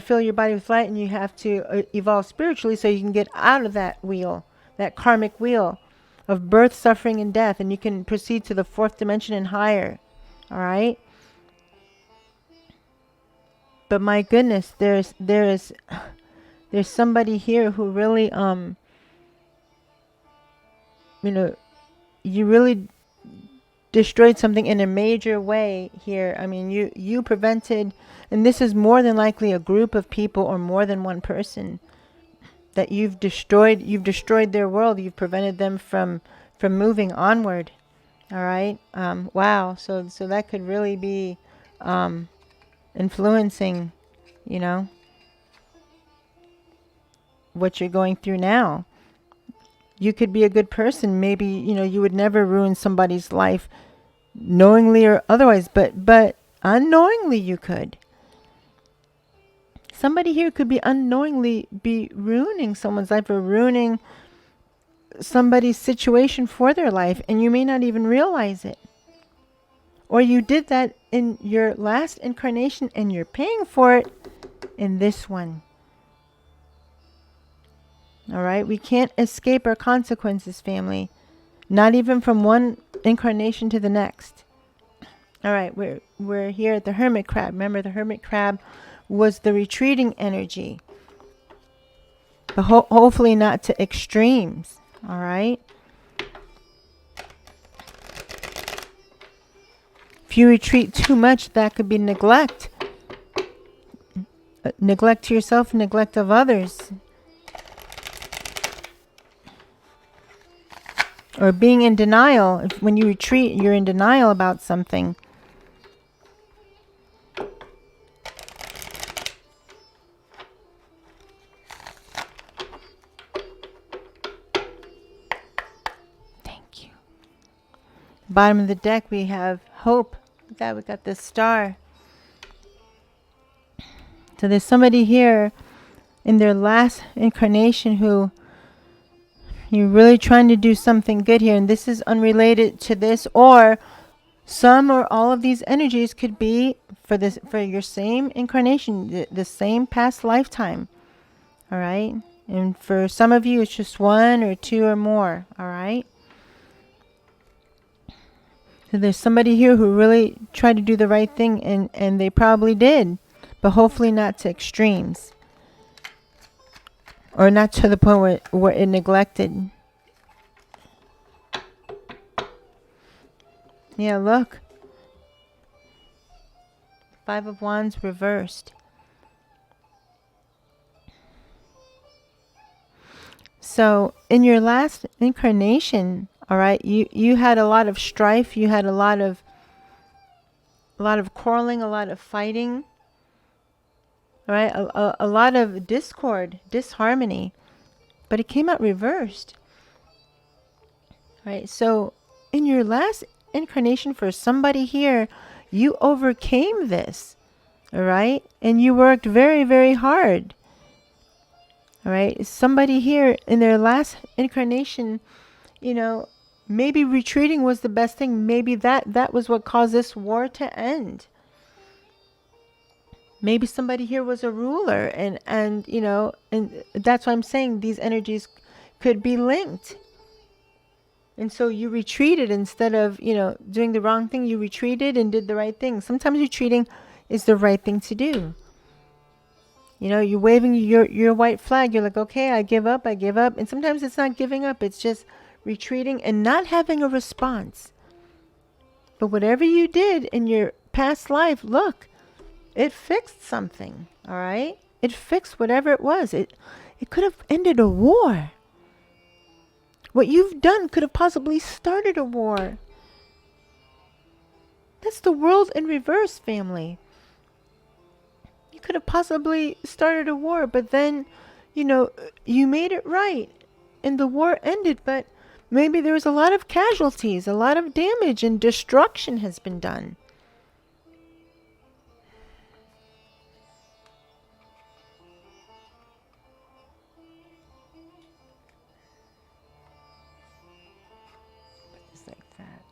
fill your body with light, and you have to evolve spiritually so you can get out of that wheel, that karmic wheel of birth, suffering, and death, and you can proceed to the fourth dimension and higher. All right. But my goodness, there's somebody here who really you really destroyed something in a major way here. I mean, you prevented, and this is more than likely a group of people or more than one person that you've destroyed their world. You've prevented them from moving onward. All right. Wow. So that could really be influencing, what you're going through now. You could be a good person. Maybe, you would never ruin somebody's life knowingly or otherwise, but unknowingly you could. Somebody here could be unknowingly be ruining someone's life or ruining somebody's situation for their life, and you may not even realize it. Or you did that in your last incarnation and you're paying for it in this one. All right? We can't escape our consequences, family. Not even from one incarnation to the next. All right, we're here at the hermit crab. Remember, the hermit crab was the retreating energy. But hopefully not to extremes. All right? If you retreat too much, that could be neglect. neglect to yourself, neglect of others. Or being in denial. When you retreat, you're in denial about something. Thank you. Bottom of the deck, we have hope. God, we got this star. So there's somebody here in their last incarnation who you're really trying to do something good here, and this is unrelated to this, or some or all of these energies could be for your same incarnation, the same past lifetime. All right, and for some of you, it's just one or two or more. All right. So there's somebody here who really tried to do the right thing, and they probably did, but hopefully not to extremes. Or not to the point where it neglected. Yeah, look. Five of Wands reversed. So in your last incarnation, all right, you had a lot of strife. You had a lot of quarreling, a lot of fighting. All right, a lot of discord, disharmony, but it came out reversed. All right, so in your last incarnation, for somebody here, you overcame this. All right, and you worked very, very hard. All right, somebody here in their last incarnation, you know, maybe retreating was the best thing. Maybe that was what caused this war to end. Maybe somebody here was a ruler, and you know, and that's why I'm saying these energies could be linked. And so you retreated instead of, you know, doing the wrong thing. You retreated and did the right thing. Sometimes retreating is the right thing to do. You know, you're waving your white flag. You're like, okay, I give up, I give up. And sometimes it's not giving up. It's just retreating and not having a response. But whatever you did in your past life, look, it fixed something, all right? It fixed whatever it was. It could have ended a war. What you've done could have possibly started a war. That's the world in reverse, family. You could have possibly started a war, but then, you know, you made it right and the war ended, but maybe there was a lot of casualties, a lot of damage and destruction has been done. Just like that.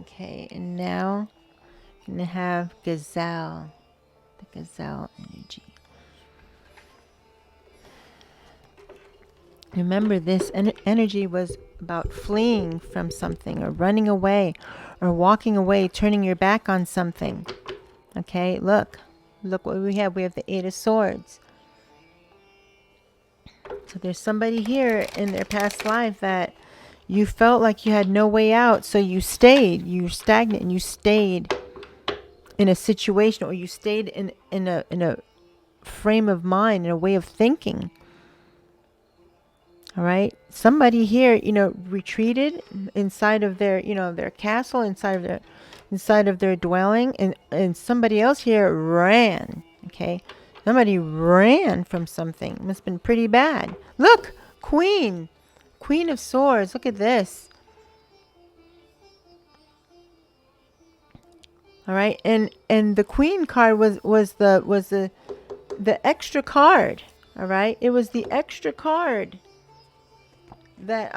Okay, and now I'm going to have Gazelle, the Gazelle energy. Remember, this energy was about fleeing from something or running away or walking away, turning your back on something. Okay, look what we have. We have the Eight of Swords. So there's somebody here in their past life that you felt like you had no way out, so you stayed. You were stagnant and you stayed in a situation, or you stayed in a frame of mind, in a way of thinking. All right. Somebody here, you know, retreated inside of their, you know, their castle, inside of their dwelling, and somebody else here ran. Okay. Somebody ran from something. Must have been pretty bad. Look, Queen of Swords. Look at this. All right, and the Queen card was the extra card. All right, it was the extra card that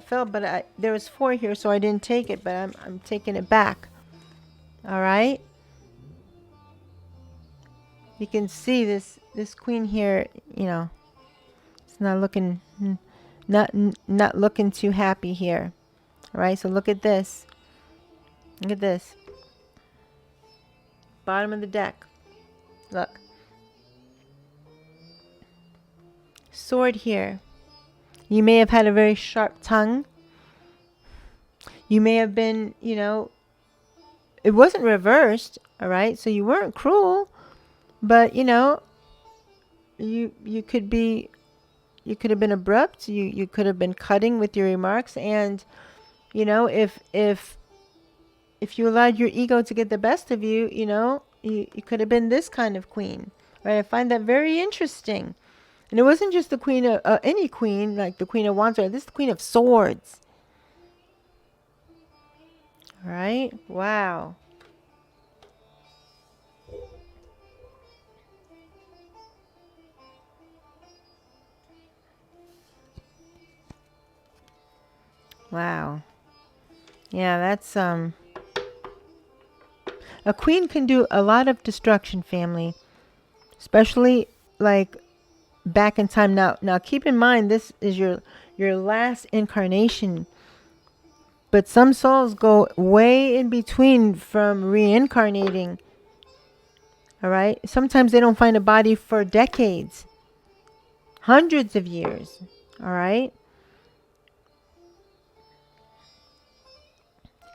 fell, but there was 4 here, so I didn't take it, but I'm taking it back. All right, you can see this Queen here. You know, it's not looking not looking too happy here. All right, so look at this. Look at this. Bottom of the deck. Look. Sword here. You may have had a very sharp tongue. You may have been, it wasn't reversed, all right? So you weren't cruel, but you could be, you could have been abrupt. You could have been cutting with your remarks, and if you allowed your ego to get the best of you, you could have been this kind of queen, right? I find that very interesting. And it wasn't just the queen of any queen, like the Queen of Wands, right? This is the Queen of Swords. All right? Wow. Wow. Yeah, that's a queen can do a lot of destruction, family. Especially like back in time. Now keep in mind this is your last incarnation. But some souls go way in between from reincarnating. All right? Sometimes they don't find a body for decades, hundreds of years. All right?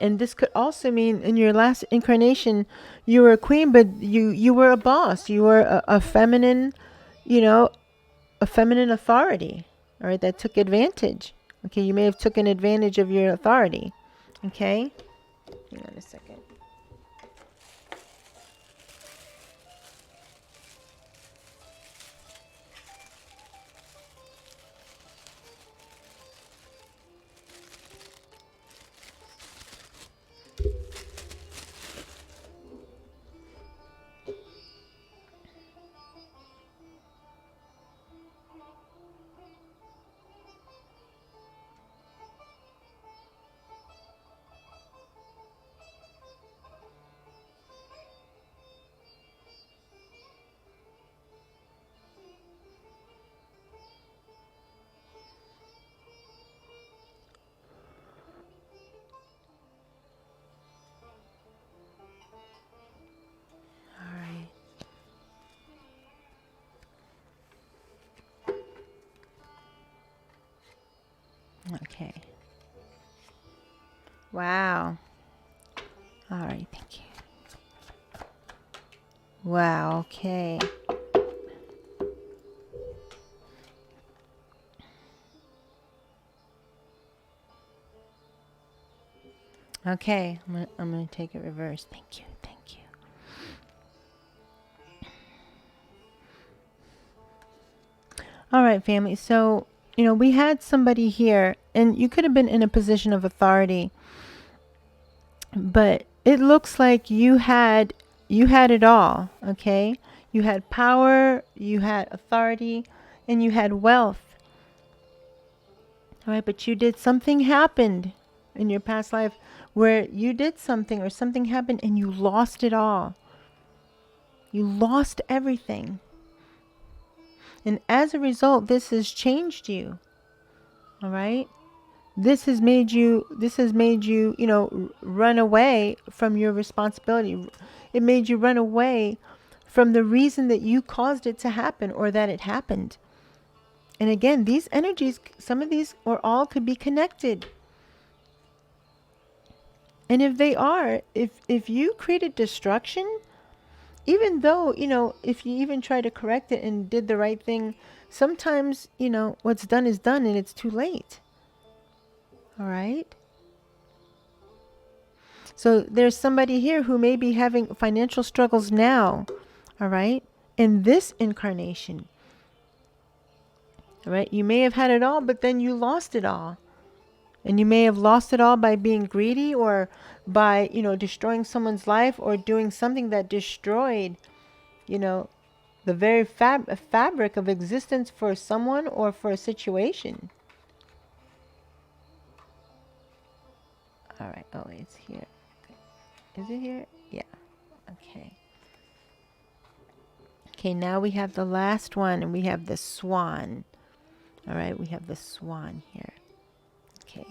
And this could also mean in your last incarnation, you were a queen, but you were a boss. You were a feminine, a feminine authority, all right, that took advantage. Okay, you may have taken advantage of your authority. Okay, hang on a second. All right. Okay. Wow. All right, thank you. Wow, okay. Okay, I'm gonna take it reverse. Thank you, thank you. All right, family. So, we had somebody here, and you could have been in a position of authority, but it looks like you had it all, okay? You had power, you had authority, and you had wealth. All right, but you did something happened in your past life where you did something or something happened and you lost it all. You lost everything. And as a result, this has changed you. All right? This has made you, run away from your responsibility. It made you run away from the reason that you caused it to happen or that it happened. And again, these energies, some of these or all could be connected. And if they are, if you created destruction, even though, if you even try to correct it and did the right thing, sometimes, what's done is done and it's too late. All right? So there's somebody here who may be having financial struggles now, all right, in this incarnation. All right? You may have had it all, but then you lost it all. And you may have lost it all by being greedy or by, destroying someone's life or doing something that destroyed, the very fabric of existence for someone or for a situation. All right. Oh, it's here. Is it here? Yeah. Okay. Okay, now we have the last one, and we have the swan. All right, we have the swan here. Okay.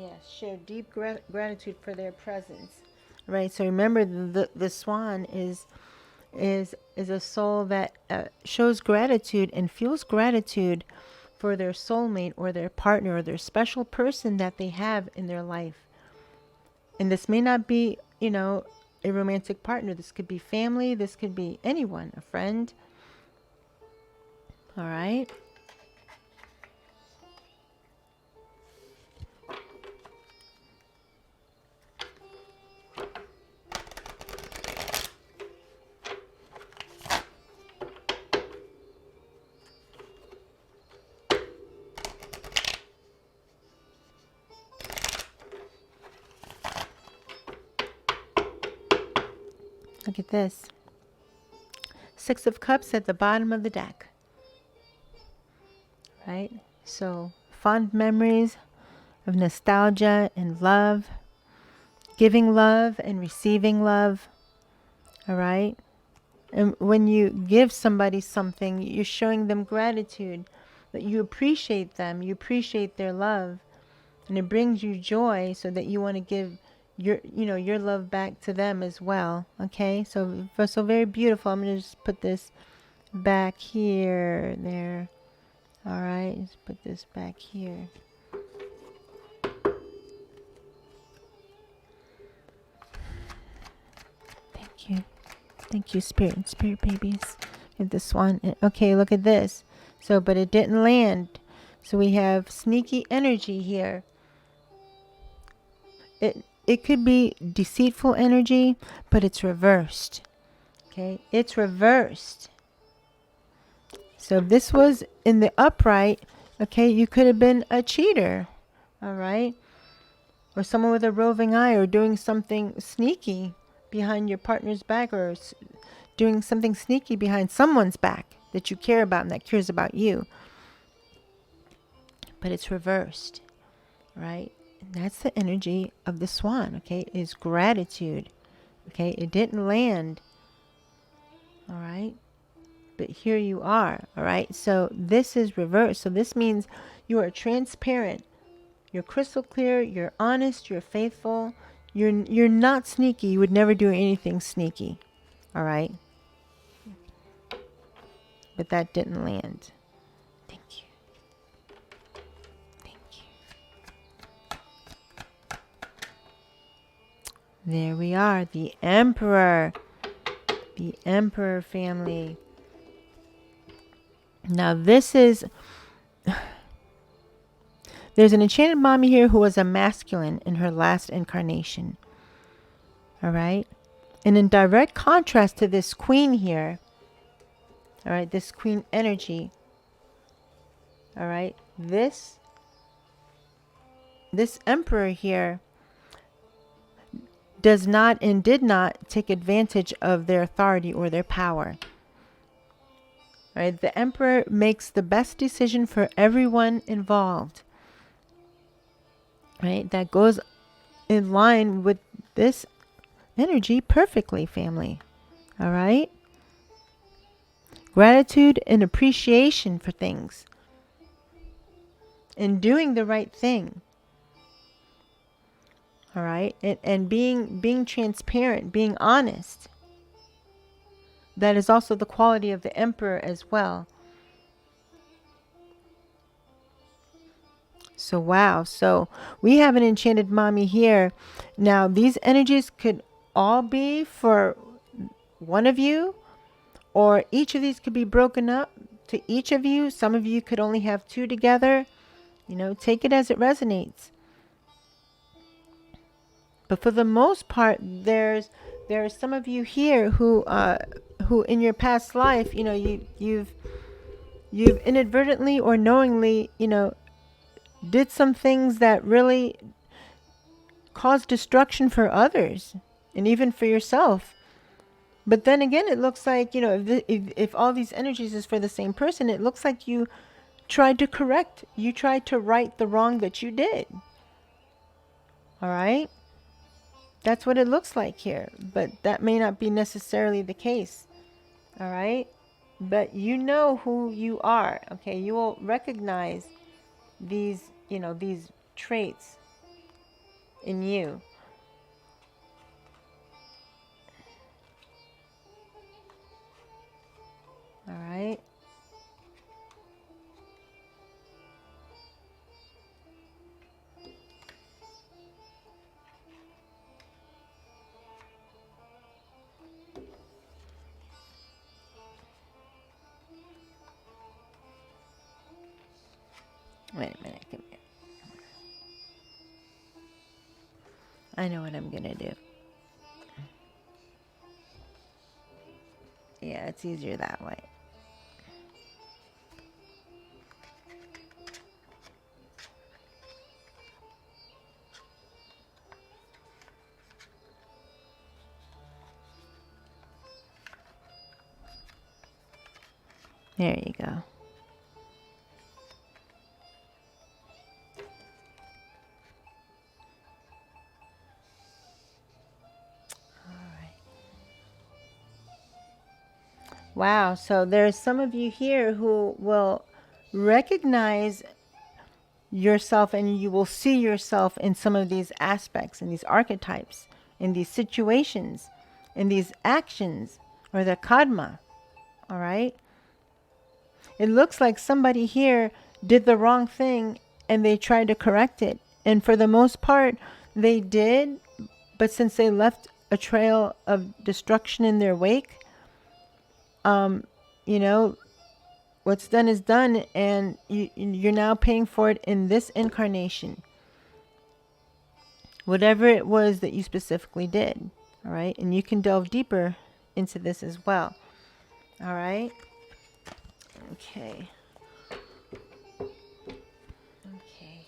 Yes, share deep gratitude for their presence. Right. So remember, the swan is a soul that shows gratitude and feels gratitude for their soulmate or their partner or their special person that they have in their life. And this may not be, a romantic partner. This could be family. This could be anyone, a friend. All right. Look at this. Six of Cups at the bottom of the deck. Right? So, fond memories of nostalgia and love, giving love and receiving love. All right? And when you give somebody something, you're showing them gratitude, that you appreciate them, you appreciate their love, and it brings you joy so that you want to give your love back to them as well. Okay? So very beautiful. I'm going to just put this back here, there. All right, let's put this back here. Thank you. Thank you, Spirit babies. And this one. Okay, look at this. So, but it didn't land. So we have sneaky energy here. It could be deceitful energy, but it's reversed. Okay, it's reversed. So if this was in the upright, okay, you could have been a cheater. All right. Or someone with a roving eye, or doing something sneaky behind your partner's back, or doing something sneaky behind someone's back that you care about and that cares about you. But it's reversed, right? And that's the energy of the swan, okay? Is gratitude, okay? It didn't land, all right? But here you are, all right? So this is reversed. So this means you are transparent. You're crystal clear, you're honest, you're faithful, you're not sneaky. You would never do anything sneaky. All right? But that didn't land. Thank you. Thank you. There we are, the Emperor. The Emperor family. Now this is... There's an enchanted mommy here who was a masculine in her last incarnation. All right? And in direct contrast to this queen here, all right, this queen energy, all right, this emperor here does not and did not take advantage of their authority or their power. All right? The emperor makes the best decision for everyone involved. Right? That goes in line with this energy perfectly, family. All right? Gratitude and appreciation for things. And doing the right thing. All right? And being transparent, being honest. That is also the quality of the emperor as well. So wow, so we have an enchanted mommy here. Now these energies could all be for one of you, or each of these could be broken up to each of you. Some of you could only have two together. Take it as it resonates. But for the most part, there are some of you here who in your past life, you've inadvertently or knowingly, did some things that really caused destruction for others and even for yourself. But then again, it looks like, if all these energies is for the same person, it looks like you tried to correct, you tried to right the wrong that you did. All right? That's what it looks like here, but that may not be necessarily the case. All right? But you know who you are, okay? You will recognize these traits, in you. All right. Wait a minute. Come here. I know what I'm going to do. Yeah, it's easier that way. There you go. Wow, so there's some of you here who will recognize yourself, and you will see yourself in some of these aspects, in these archetypes, in these situations, in these actions, or the karma. All right? It looks like somebody here did the wrong thing and they tried to correct it. And for the most part, they did, but since they left a trail of destruction in their wake, you know, what's done is done, and you're now paying for it in this incarnation. Whatever it was that you specifically did. All right. And you can delve deeper into this as well. All right. Okay. Okay.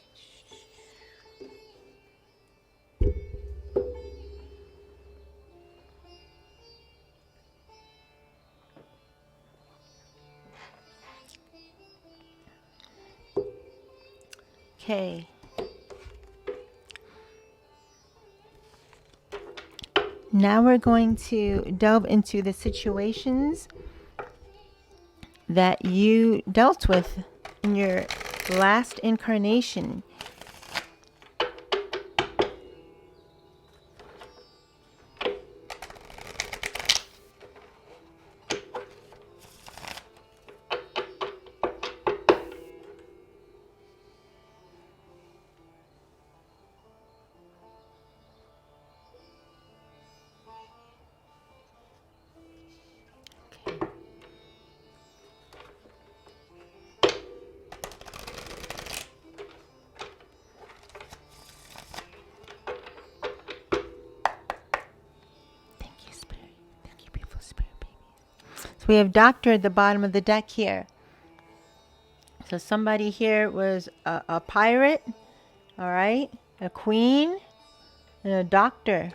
Okay. Now we're going to delve into the situations that you dealt with in your last incarnation. So we have Doctor at the bottom of the deck here. So somebody here was a pirate, all right, a queen, and a doctor.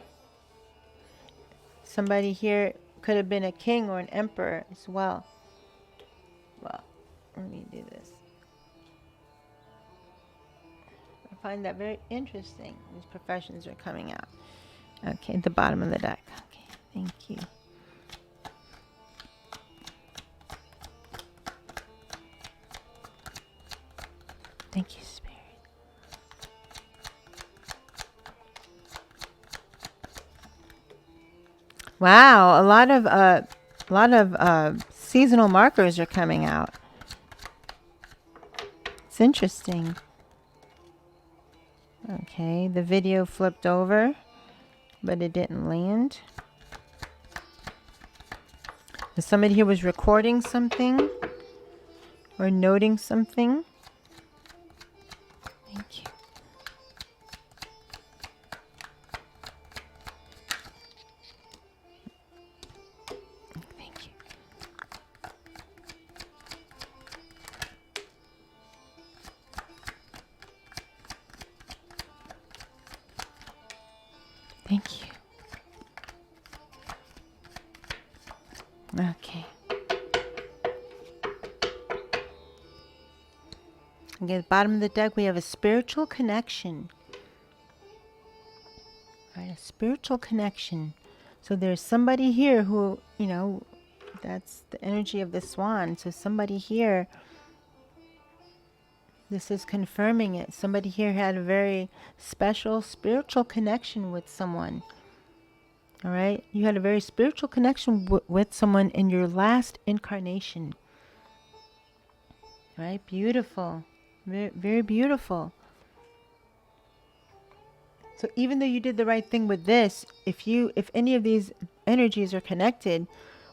Somebody here could have been a king or an emperor as well. Well, let me do this. I find that very interesting. These professions are coming out. Okay, at the bottom of the deck. Okay, thank you. Thank you, Spirit. Wow, a lot of seasonal markers are coming out. It's interesting. Okay, the video flipped over, but it didn't land. Somebody here was recording something or noting something. Thank you. Thank you. Thank you. Okay. Again, at the bottom of the deck, we have a spiritual connection. All right, a spiritual connection. So there's somebody here who, you know, that's the energy of the swan. So somebody here This is confirming it. Somebody here had a very special spiritual connection with someone. All right. You had a very spiritual connection with someone in your last incarnation. Right. Beautiful. Very, very beautiful. So even though you did the right thing with this, if any of these energies are connected,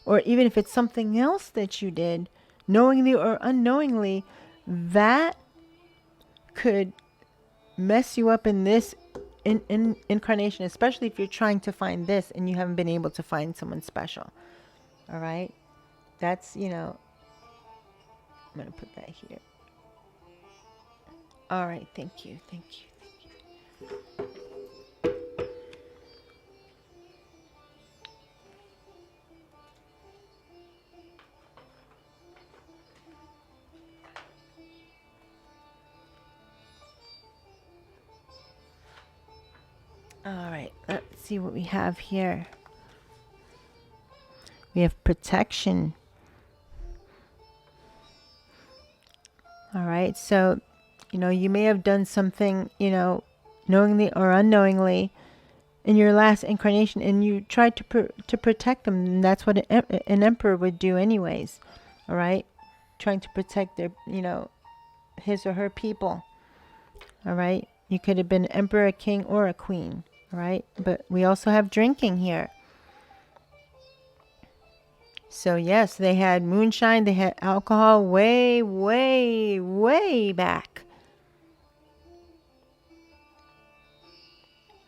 or even if it's something else that you did, knowingly or unknowingly, that could mess you up in this incarnation, especially if you're trying to find this and you haven't been able to find someone special. All right. That's, I'm going to put that here. All right. Thank you. Thank you. All right, let's see what we have here. We have protection. All right, so, you may have done something, knowingly or unknowingly in your last incarnation, and you tried to protect them. And that's what an emperor would do anyways. All right, trying to protect their, his or her people. All right, you could have been an emperor, a king, or a queen. Right? But we also have drinking here. So yes, they had moonshine, they had alcohol way, way, way back.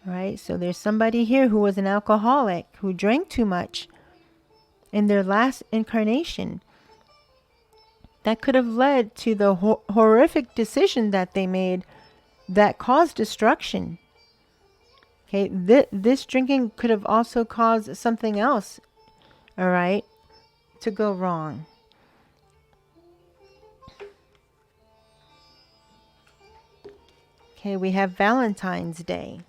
Right? So there's somebody here who was an alcoholic, who drank too much in their last incarnation. That could have led to the horrific decision that they made that caused destruction. Okay, this drinking could have also caused something else, all right, to go wrong. Okay, we have Valentine's Day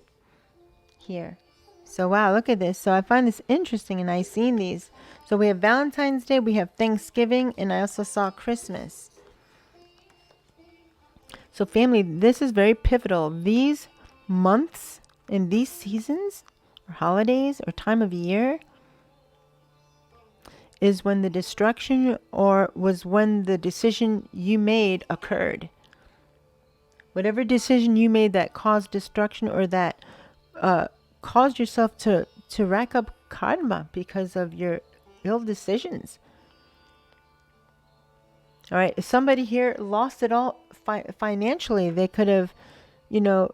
here. So, wow, look at this. So I find this interesting, and I've seen these. So we have Valentine's Day, we have Thanksgiving, and I also saw Christmas. So family, this is very pivotal. These months in these seasons or holidays or time of year is when the destruction or was when the decision you made occurred. Whatever decision you made that caused destruction or that caused yourself to rack up karma because of your ill decisions. All right, if somebody here lost it all financially, they could have, really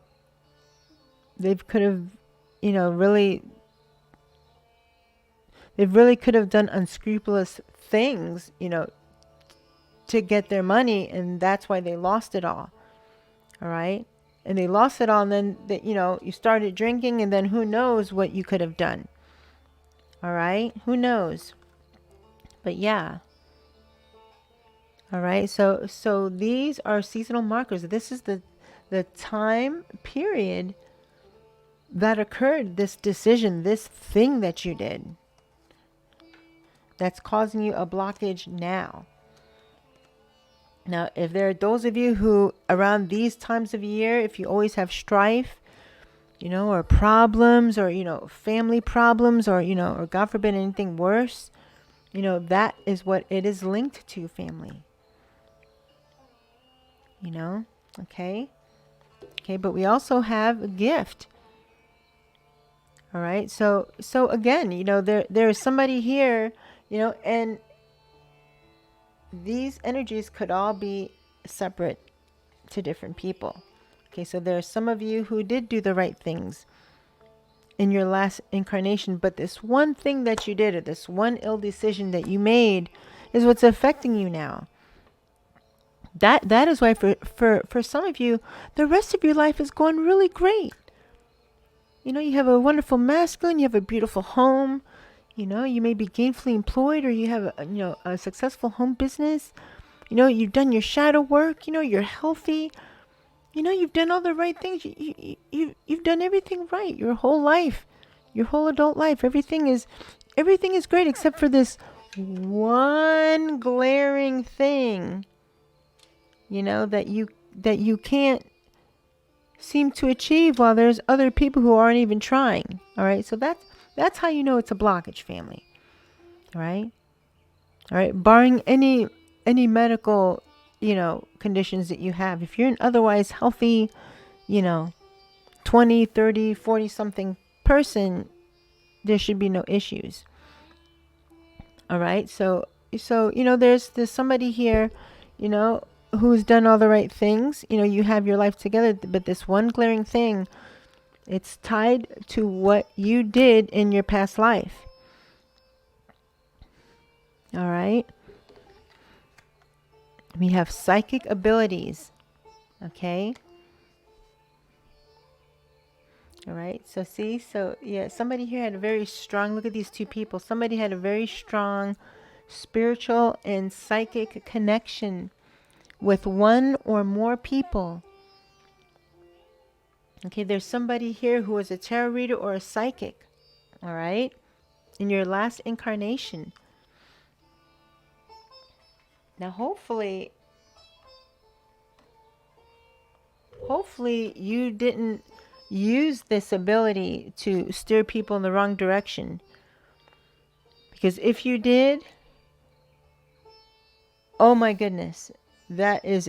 could have done unscrupulous things, to get their money, and that's why they lost it all. All right. And they lost it all, and then you started drinking, and then who knows what you could have done. All right. Who knows? But yeah. All right. So these are seasonal markers. This is the time period that occurred, this decision, this thing that you did that's causing you a blockage now. Now, if there are those of you who around these times of year, if you always have strife, or problems, or, family problems, or God forbid anything worse, that is what it is linked to, family. Okay. Okay. But we also have a gift. All right. So again, there is somebody here, and these energies could all be separate to different people. Okay. So there are some of you who did do the right things in your last incarnation, but this one thing that you did, or this one ill decision that you made, is what's affecting you now. That is why for some of you, the rest of your life is going really great. You have a wonderful masculine, you have a beautiful home, you may be gainfully employed, or you have a successful home business. You've done your shadow work, you're healthy. You've done all the right things. You've done everything right your whole life, your whole adult life. Everything is great except for this one glaring thing, you can't seem to achieve, while there's other people who aren't even trying. All right, so that's how you know it's a blockage, family. All right, barring any medical, conditions that you have. If you're an otherwise healthy, 20, 30, 40 something person, there should be no issues. All right, so there's somebody here, who's done all the right things. You have your life together, but this one glaring thing, it's tied to what you did in your past life. All right. We have psychic abilities. Okay. All right. So see, yeah, somebody here had a very strong, look at these two people. Somebody had a very strong spiritual and psychic connection with one or more people. Okay, there's somebody here who is a tarot reader or a psychic. All right. In your last incarnation. Now, hopefully you didn't use this ability to steer people in the wrong direction. Because if you did, oh my goodness, that is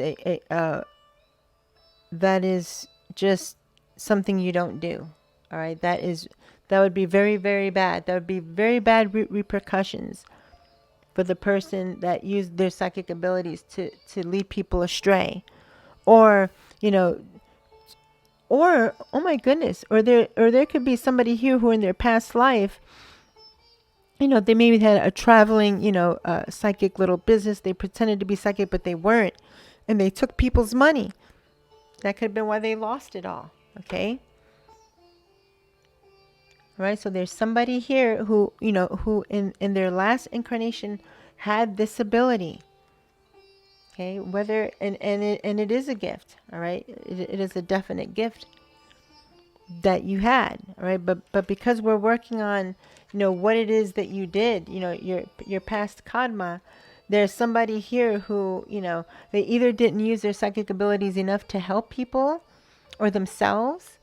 that is just something you don't do. All right, that would be very, very bad. That would be very bad repercussions for the person that used their psychic abilities to lead people astray. Or, or oh my goodness, or there could be somebody here who in their past life, they maybe had a traveling, psychic little business. They pretended to be psychic, but they weren't, and they took people's money. That could have been why they lost it all. Okay. All right. So there's somebody here who, who in their last incarnation had this ability. Okay. Whether, and it is a gift. All right. It is a definite gift that you had. All right. But because we're working on, what it is that you did, your past karma, there's somebody here who, they either didn't use their psychic abilities enough to help people or themselves,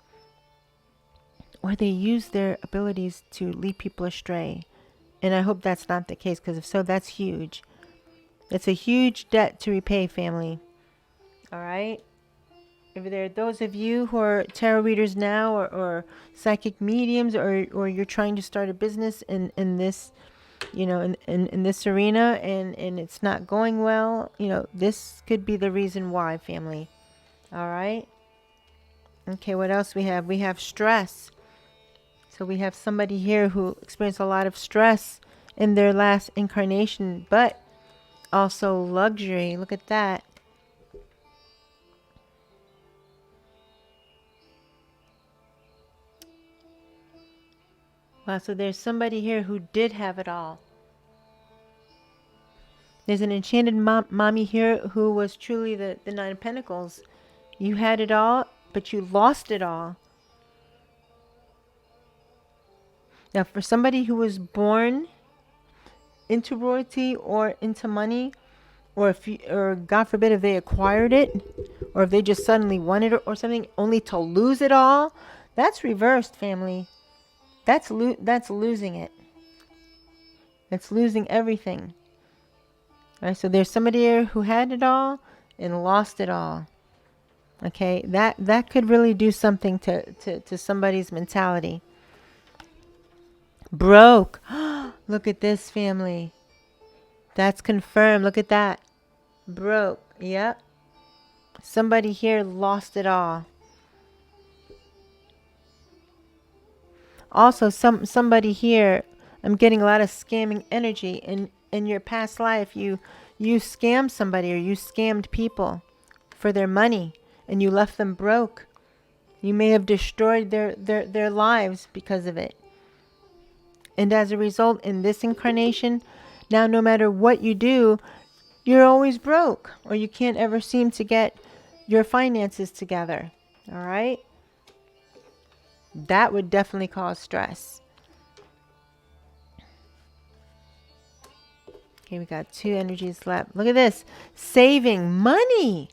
or they use their abilities to lead people astray. And I hope that's not the case, because if so, that's huge. It's a huge debt to repay, family. All right. If there are those of you who are tarot readers now, or psychic mediums, or you're trying to start a business in this, in this arena, and it's not going well, this could be the reason why, family. All right. Okay, what else we have? We have stress. So we have somebody here who experienced a lot of stress in their last incarnation, but also luxury. Look at that. Wow, so there's somebody here who did have it all. There's an enchanted mommy here who was truly the Nine of Pentacles. You had it all, but you lost it all. Now, for somebody who was born into royalty or into money, or or God forbid if they acquired it, or if they just suddenly wanted it or something, only to lose it all, that's reversed, family. That's losing it. That's losing everything. All right, so there's somebody here who had it all and lost it all. Okay, that could really do something to somebody's mentality. Broke. Look at this, family. That's confirmed. Look at that. Broke. Yep. Somebody here lost it all. Also, somebody here, I'm getting a lot of scamming energy. In your past life, you scammed somebody, or you scammed people for their money, and you left them broke. You may have destroyed their lives because of it. And as a result, in this incarnation, now no matter what you do, you're always broke, or you can't ever seem to get your finances together. All right? That would definitely cause stress. Okay, we got 2 energies left. Look at this. Saving money.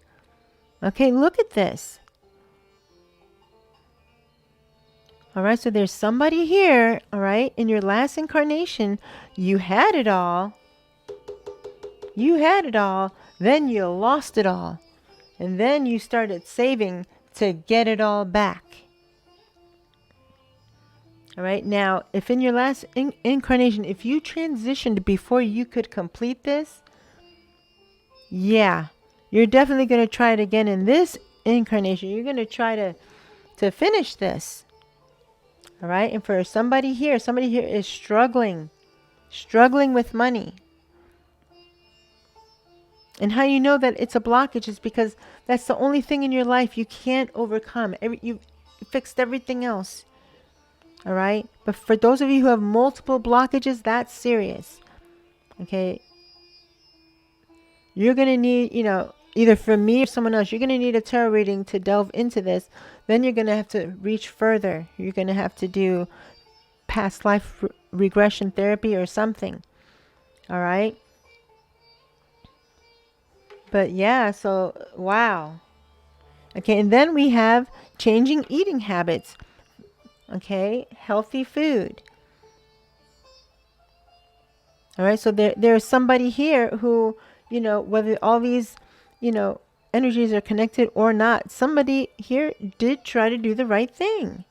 Okay, look at this. All right, so there's somebody here, all right, in your last incarnation, you had it all. You had it all, then you lost it all. And then you started saving to get it all back. All right, now, if in your last incarnation, if you transitioned before you could complete this, yeah, you're definitely going to try it again in this incarnation. You're going to try to finish this. All right, and for somebody here is struggling with money. And how you know that it's a blockage is because that's the only thing in your life you can't overcome. You've fixed everything else. All right. But for those of you who have multiple blockages, that's serious. Okay. You're going to need, either from me or someone else, you're going to need a tarot reading to delve into this. Then you're going to have to reach further. You're going to have to do past life regression therapy or something. All right. But yeah, so wow. Okay, and then we have changing eating habits. Okay, healthy food. All right, so there's somebody here who, whether all these, energies are connected or not, somebody here did try to do the right thing.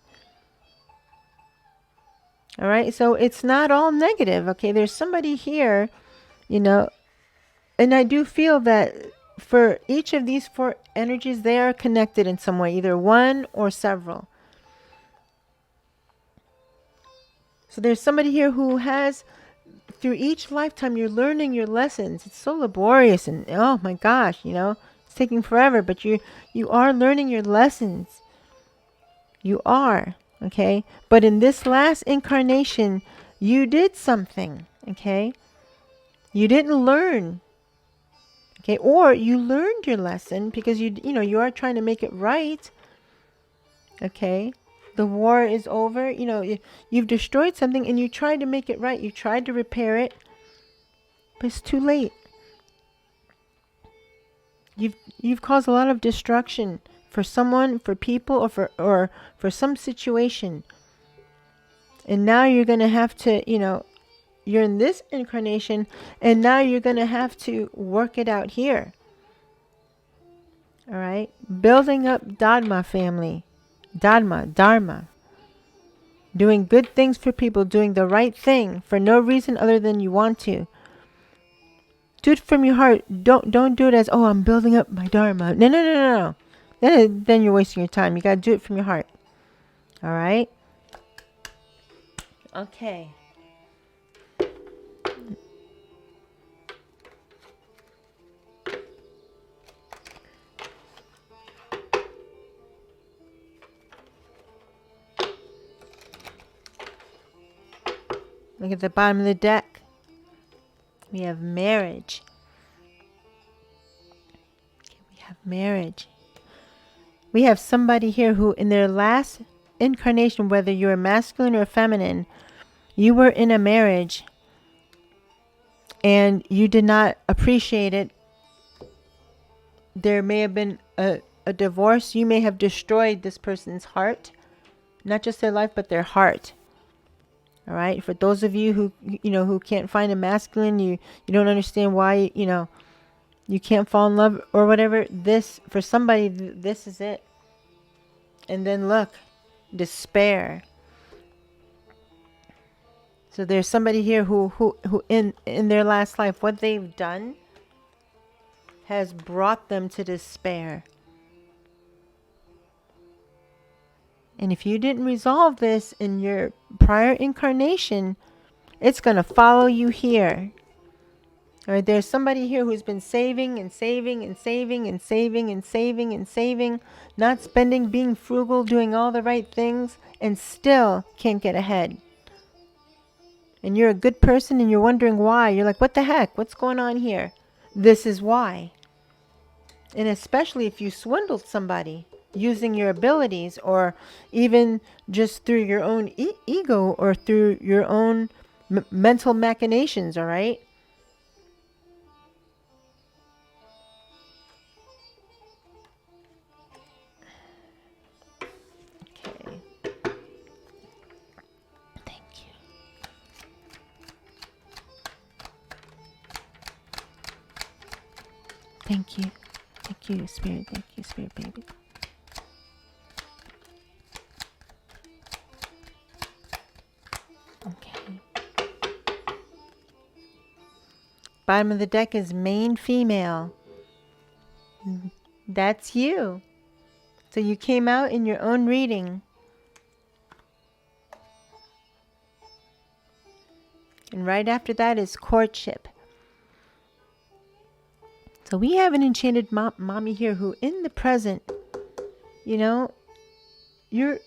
All right, so it's not all negative. Okay, there's somebody here, and I do feel that for each of these 4 energies, they are connected in some way, either one or several. So there's somebody here who has, through each lifetime, you're learning your lessons. It's so laborious and, oh my gosh, it's taking forever, but you are learning your lessons. You are, okay? But in this last incarnation, you did something, okay? You didn't learn. Okay, or you learned your lesson because you are trying to make it right. Okay, the war is over. You've destroyed something and you tried to make it right. You tried to repair it, but it's too late. You've caused a lot of destruction for someone, for people, or for some situation. And now you're gonna have to, you're in this incarnation, and now you're gonna have to work it out here. All right, building up Dharma family, Dharma. Doing good things for people, doing the right thing for no reason other than you want to. Do it from your heart. Don't do it as, oh, I'm building up my Dharma. No. Then you're wasting your time. You got to do it from your heart. All right? Okay. Look at the bottom of the deck. We have marriage. Okay, we have marriage. We have somebody here who in their last incarnation, whether you're masculine or feminine, you were in a marriage and you did not appreciate it. There may have been a divorce. You may have destroyed this person's heart, not just their life, but their heart. All right. For those of you who, who can't find a masculine, you don't understand why, you can't fall in love or whatever. This, for somebody, this is it. And then look, despair. So there's somebody here who in their last life, what they've done has brought them to despair. And if you didn't resolve this in your prior incarnation, it's going to follow you here. All right, there's somebody here who's been saving and saving and saving and saving and saving and saving, not spending, being frugal, doing all the right things, and still can't get ahead. And you're a good person and you're wondering why. You're like, what the heck? What's going on here? This is why. And especially if you swindled somebody using your abilities, or even just through your own ego or through your own mental machinations, all right? . Thank you. Thank you, Spirit. Thank you, Spirit baby. Okay. Bottom of the deck is main female. That's you. So you came out in your own reading. And right after that is courtship. So we have an enchanted mommy here who in the present, you know, you're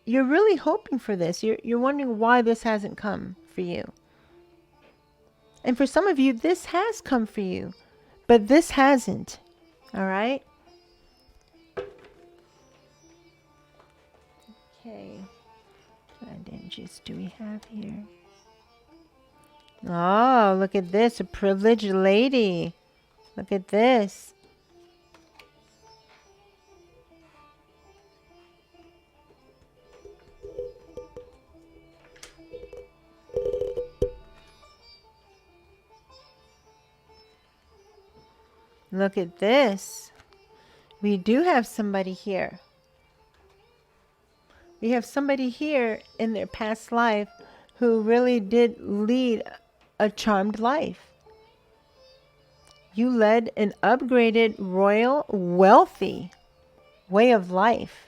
really hoping for this. You're wondering why this hasn't come for you. And for some of you, this has come for you, but this hasn't. All right? Okay. What energies do we have here? Oh, look at this. A privileged lady. Look at this. Look at this. We do have somebody here. We have somebody here in their past life who really did lead a charmed life. You led an upgraded, royal, wealthy way of life.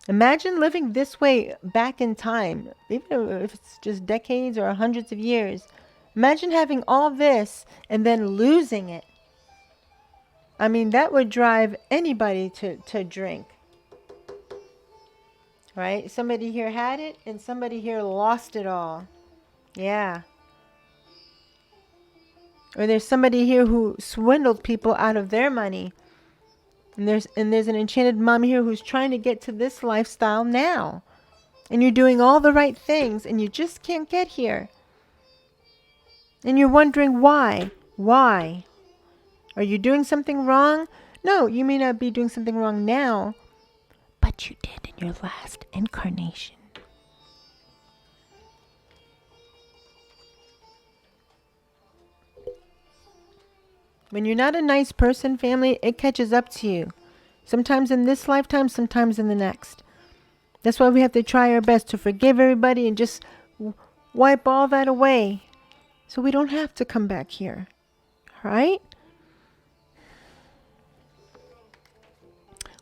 Imagine living this way back in time, even if it's just decades or hundreds of years. Imagine having all this and then losing it. I mean, that would drive anybody to drink. Right? Somebody here had it and somebody here lost it all. Yeah. Or there's somebody here who swindled people out of their money. And there's an enchanted mom here who's trying to get to this lifestyle now. And you're doing all the right things and you just can't get here. And you're wondering why. Why? Are you doing something wrong? No, you may not be doing something wrong now, but you did in your last incarnation. When you're not a nice person, family, it catches up to you. Sometimes in this lifetime, sometimes in the next. That's why we have to try our best to forgive everybody and just wipe all that away so we don't have to come back here. All right?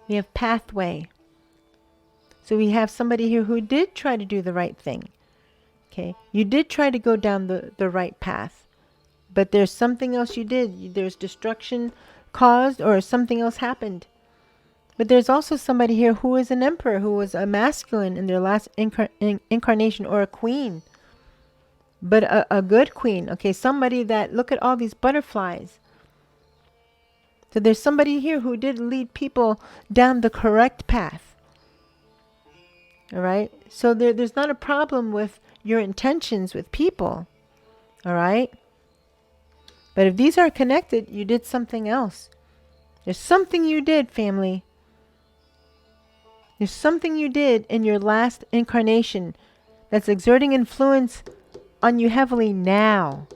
We have pathway. So we have somebody here who did try to do the right thing. Okay? You did try to go down the right path. But there's something else you did. There's destruction caused or something else happened. But there's also somebody here who is an emperor, who was a masculine in their last incarnation, or a queen. But a good queen. Okay, somebody that, look at all these butterflies. So there's somebody here who did lead people down the correct path. All right? So there's not a problem with your intentions with people. All right? But if these are connected, you did something else. There's something you did, family. There's something you did in your last incarnation that's exerting influence on you heavily now.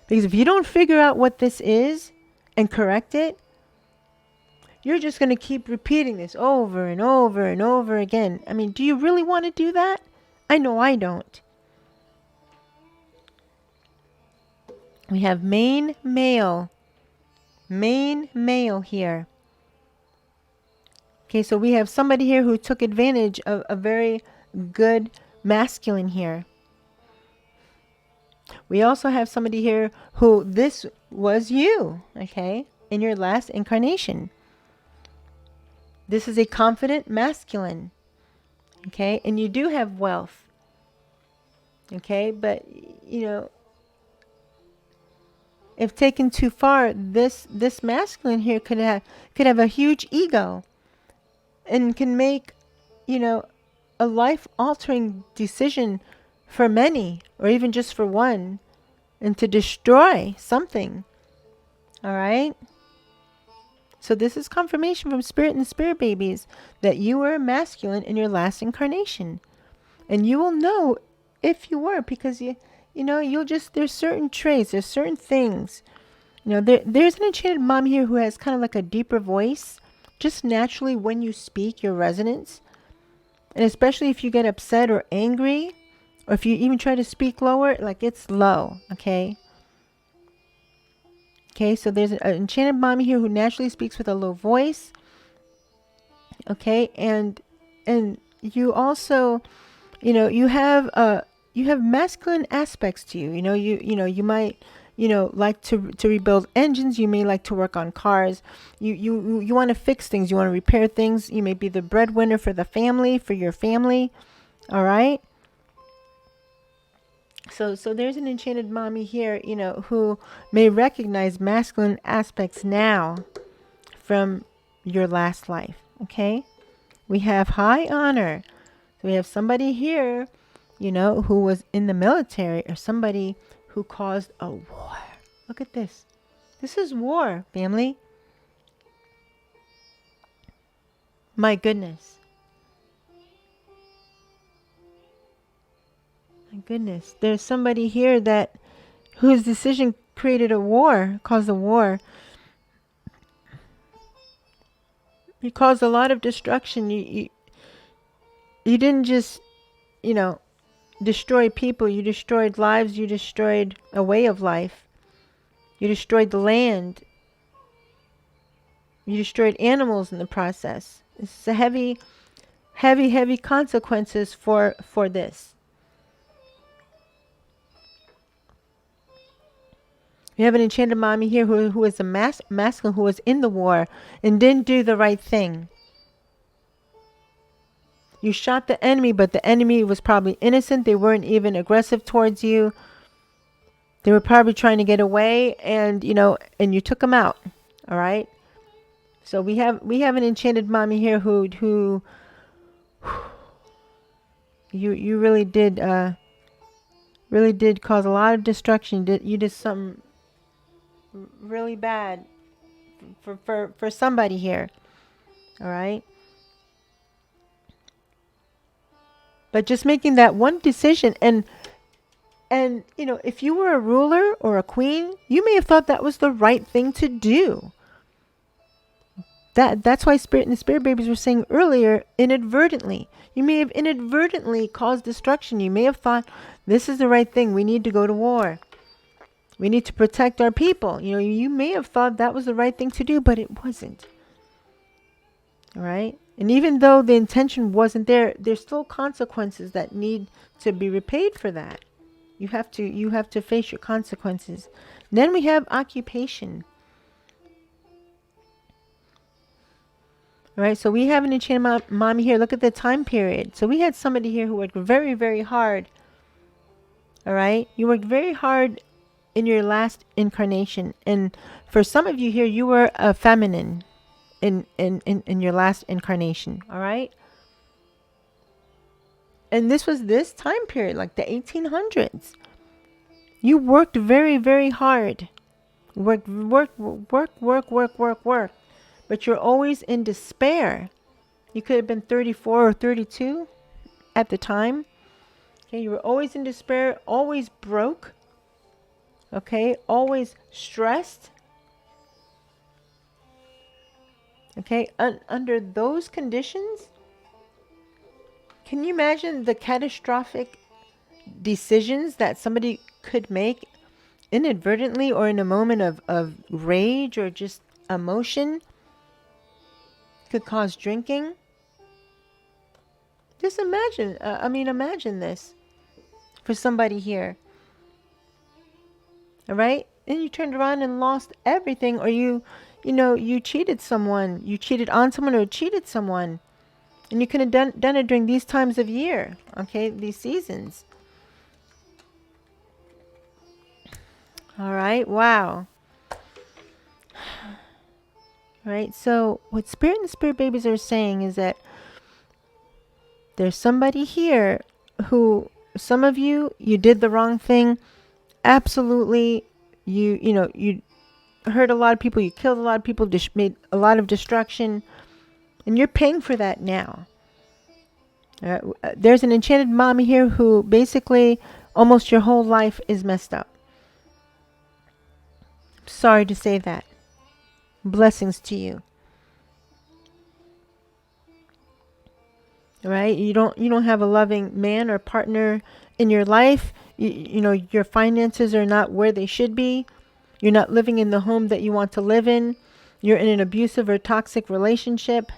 Because if you don't figure out what this is and correct it, you're just going to keep repeating this over and over and over again. I mean, do you really want to do that? I know I don't. We have main male. Main male here. Okay, so we have somebody here who took advantage of a very good masculine here. We also have somebody here who this was you, okay, in your last incarnation. This is a confident masculine, okay, and you do have wealth, okay, but, you know, if taken too far, this masculine here could have a huge ego and can make, you know, a life-altering decision for many, or even just for one, and to destroy something. All right? So this is confirmation from Spirit and Spirit babies that you were masculine in your last incarnation. And you will know if you were, because you there's certain traits, there's certain things. There's an enchanted mom here who has kind of like a deeper voice, just naturally when you speak, your resonance. And especially if you get upset or angry, or if you even try to speak lower, like it's low, okay? Okay, so there's an enchanted mommy here who naturally speaks with a low voice. Okay, and you also, you have masculine aspects to you. You might, like to rebuild engines. You may like to work on cars. You want to fix things. You want to repair things. You may be the breadwinner for the family, for your family. All right. So there's an enchanted mommy here, who may recognize masculine aspects now from your last life. Okay. We have high honor. So we have somebody here, who was in the military, or somebody who caused a war. Look at this. This is war, family. My goodness. My goodness. There's somebody here whose decision created a war, caused a war. You caused a lot of destruction. You didn't just, destroy people. You destroyed lives. You destroyed a way of life. You destroyed the land. You destroyed animals in the process. This is a heavy, heavy, heavy consequences for this. You have an enchanted mommy here who is a masculine, who was in the war and didn't do the right thing. You shot the enemy, but the enemy was probably innocent. They weren't even aggressive towards you. They were probably trying to get away, and and you took them out. All right. So we have an enchanted mommy here who you really did cause a lot of destruction. You did something really bad for somebody here. All right. But just making that one decision, and if you were a ruler or a queen, you may have thought that was the right thing to do. That's why Spirit and the Spirit Babies were saying earlier, inadvertently. You may have inadvertently caused destruction. You may have thought, this is the right thing. We need to go to war. We need to protect our people. You may have thought that was the right thing to do, but it wasn't. All right? And even though the intention wasn't there, there's still consequences that need to be repaid for that. You have to face your consequences. Then we have occupation. All right, so we have an enchanted mommy here. Look at the time period. So we had somebody here who worked very, very hard. All right, you worked very hard in your last incarnation, and for some of you here, you were a feminine in your last incarnation. All right, and this was this time period, like the 1800s. You worked very, very hard. Work, but you're always in despair. You could have been 34 or 32 at the time. Okay, you were always in despair, always broke. Okay, always stressed. Okay, under those conditions, can you imagine the catastrophic decisions that somebody could make inadvertently, or in a moment of rage or just emotion? Could cause drinking. Just imagine, imagine this for somebody here. All right? And you turned around and lost everything, or you cheated someone. You cheated on someone or cheated someone. And you could have done it during these times of year, okay? These seasons. All right? Wow. Right? So what Spirit and the Spirit Babies are saying is that there's somebody here who, some of you did the wrong thing. Absolutely. You hurt a lot of people. You killed a lot of people, made a lot of destruction. And you're paying for that now. There's an enchanted mommy here who basically Almost your whole life is messed up. Sorry to say that. Blessings to you. Right? You don't have a loving man or partner in your life. You know, your finances are not where they should be. You're not living in the home that you want to live in. You're in an abusive or toxic relationship.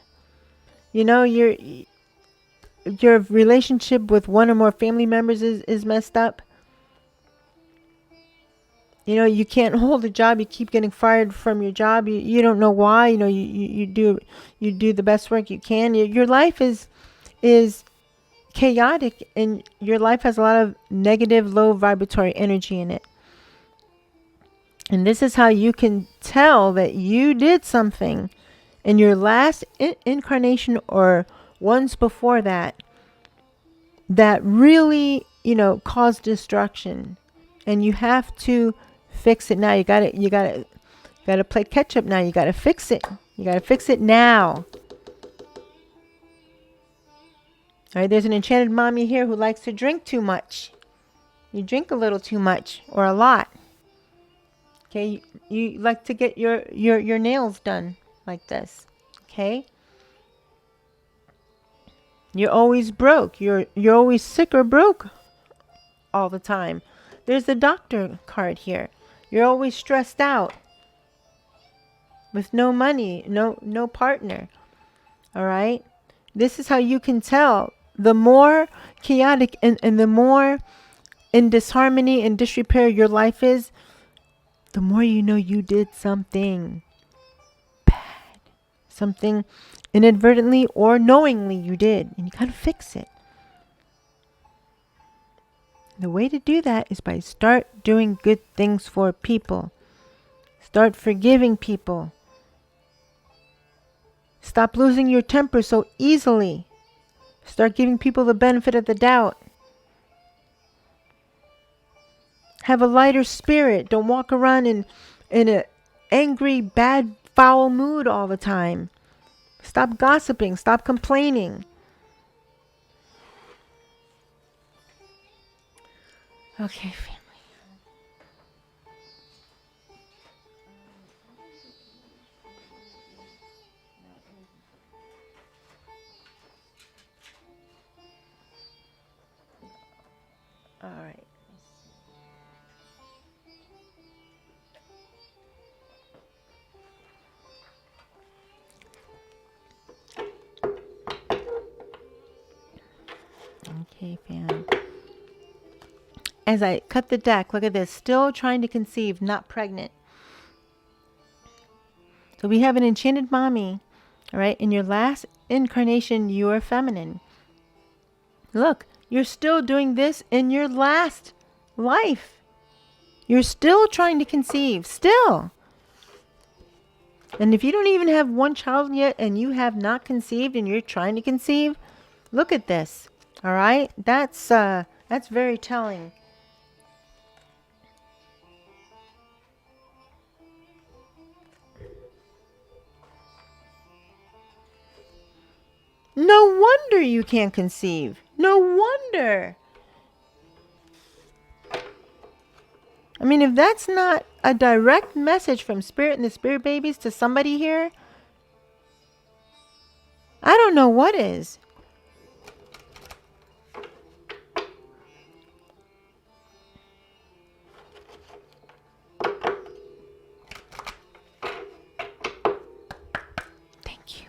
You know, your relationship with one or more family members is messed up. You know, you can't hold a job. You keep getting fired from your job. You don't know why. You know, you do the best work you can. Your life is chaotic, and your life has a lot of negative, low vibratory energy in it. And this is how you can tell that you did something in your last incarnation or ones before that really, you know, caused destruction. And you have to fix it now. You gotta play catch up now. You gotta fix it. You gotta fix it now. All right, there's an enchanted mommy here who likes to drink too much. You drink a little too much or a lot. Okay, you like to get your nails done like this. Okay? You're always broke. You're always sick or broke all the time. There's the doctor card here. You're always stressed out with no money, no partner. All right? This is how you can tell. The more chaotic and the more in disharmony and disrepair your life is, the more you know you did something bad. Something inadvertently or knowingly you did. And you gotta fix it. The way to do that is by start doing good things for people. Start forgiving people. Stop losing your temper so easily. Start giving people the benefit of the doubt. Have a lighter spirit. Don't walk around in an angry, bad, foul mood all the time. Stop gossiping. Stop complaining. Okay, family. All right. Okay, fam. As I cut the deck, look at this. Still trying to conceive, not pregnant. So we have an enchanted mommy. All right. In your last incarnation, you are feminine. Look, you're still doing this in your last life. You're still trying to conceive. Still. And if you don't even have one child yet and you have not conceived and you're trying to conceive, look at this. All right. That's very telling. No wonder you can't conceive. No wonder. I mean, if that's not a direct message from Spirit and the Spirit babies to somebody here, I don't know what is. Thank you.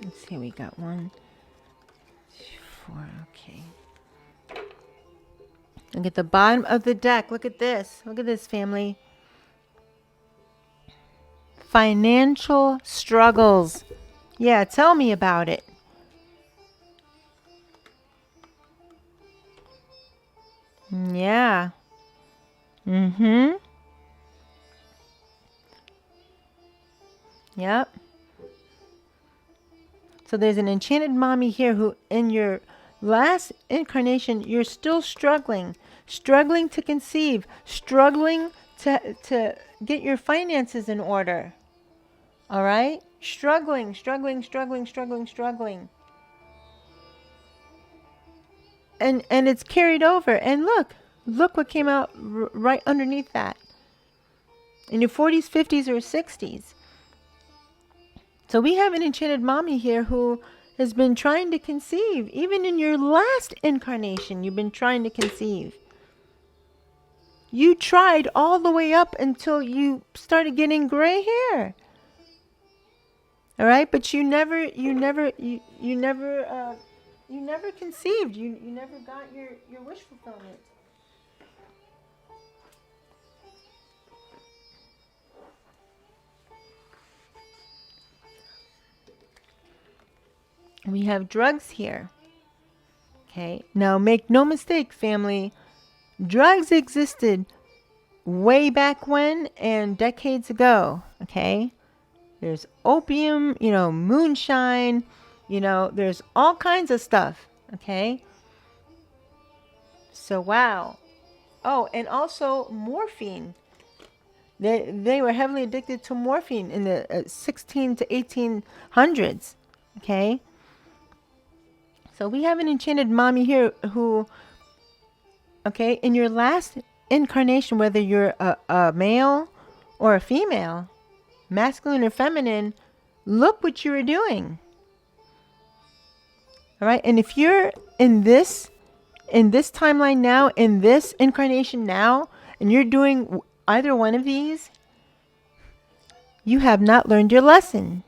Let's see, we got 1, 4, okay. Look at the bottom of the deck. Look at this. Look at this, family. Financial struggles. Yeah, tell me about it. Yeah. Mm-hmm. Yep. So there's an enchanted mommy here who in your last incarnation, you're still struggling to conceive, struggling to get your finances in order. All right? Struggling. And it's carried over. And look what came out right underneath that. In your 40s, 50s, or 60s. So we have an enchanted mommy here who has been trying to conceive. Even in your last incarnation, you've been trying to conceive. You tried all the way up until you started getting gray hair. All right, but you never conceived. You never got your wish fulfillment. We have drugs here. Okay, now make no mistake, family. Drugs existed way back when and decades ago. Okay, there's opium, moonshine, there's all kinds of stuff. Okay, so wow. Oh, and also morphine. They were heavily addicted to morphine in the 16 to 1800s. Okay. So we have an enchanted mommy here who, okay, in your last incarnation, whether you're a male or a female, masculine or feminine, look what you were doing. All right. And if you're in this timeline now, in this incarnation now, and you're doing either one of these, you have not learned your lesson.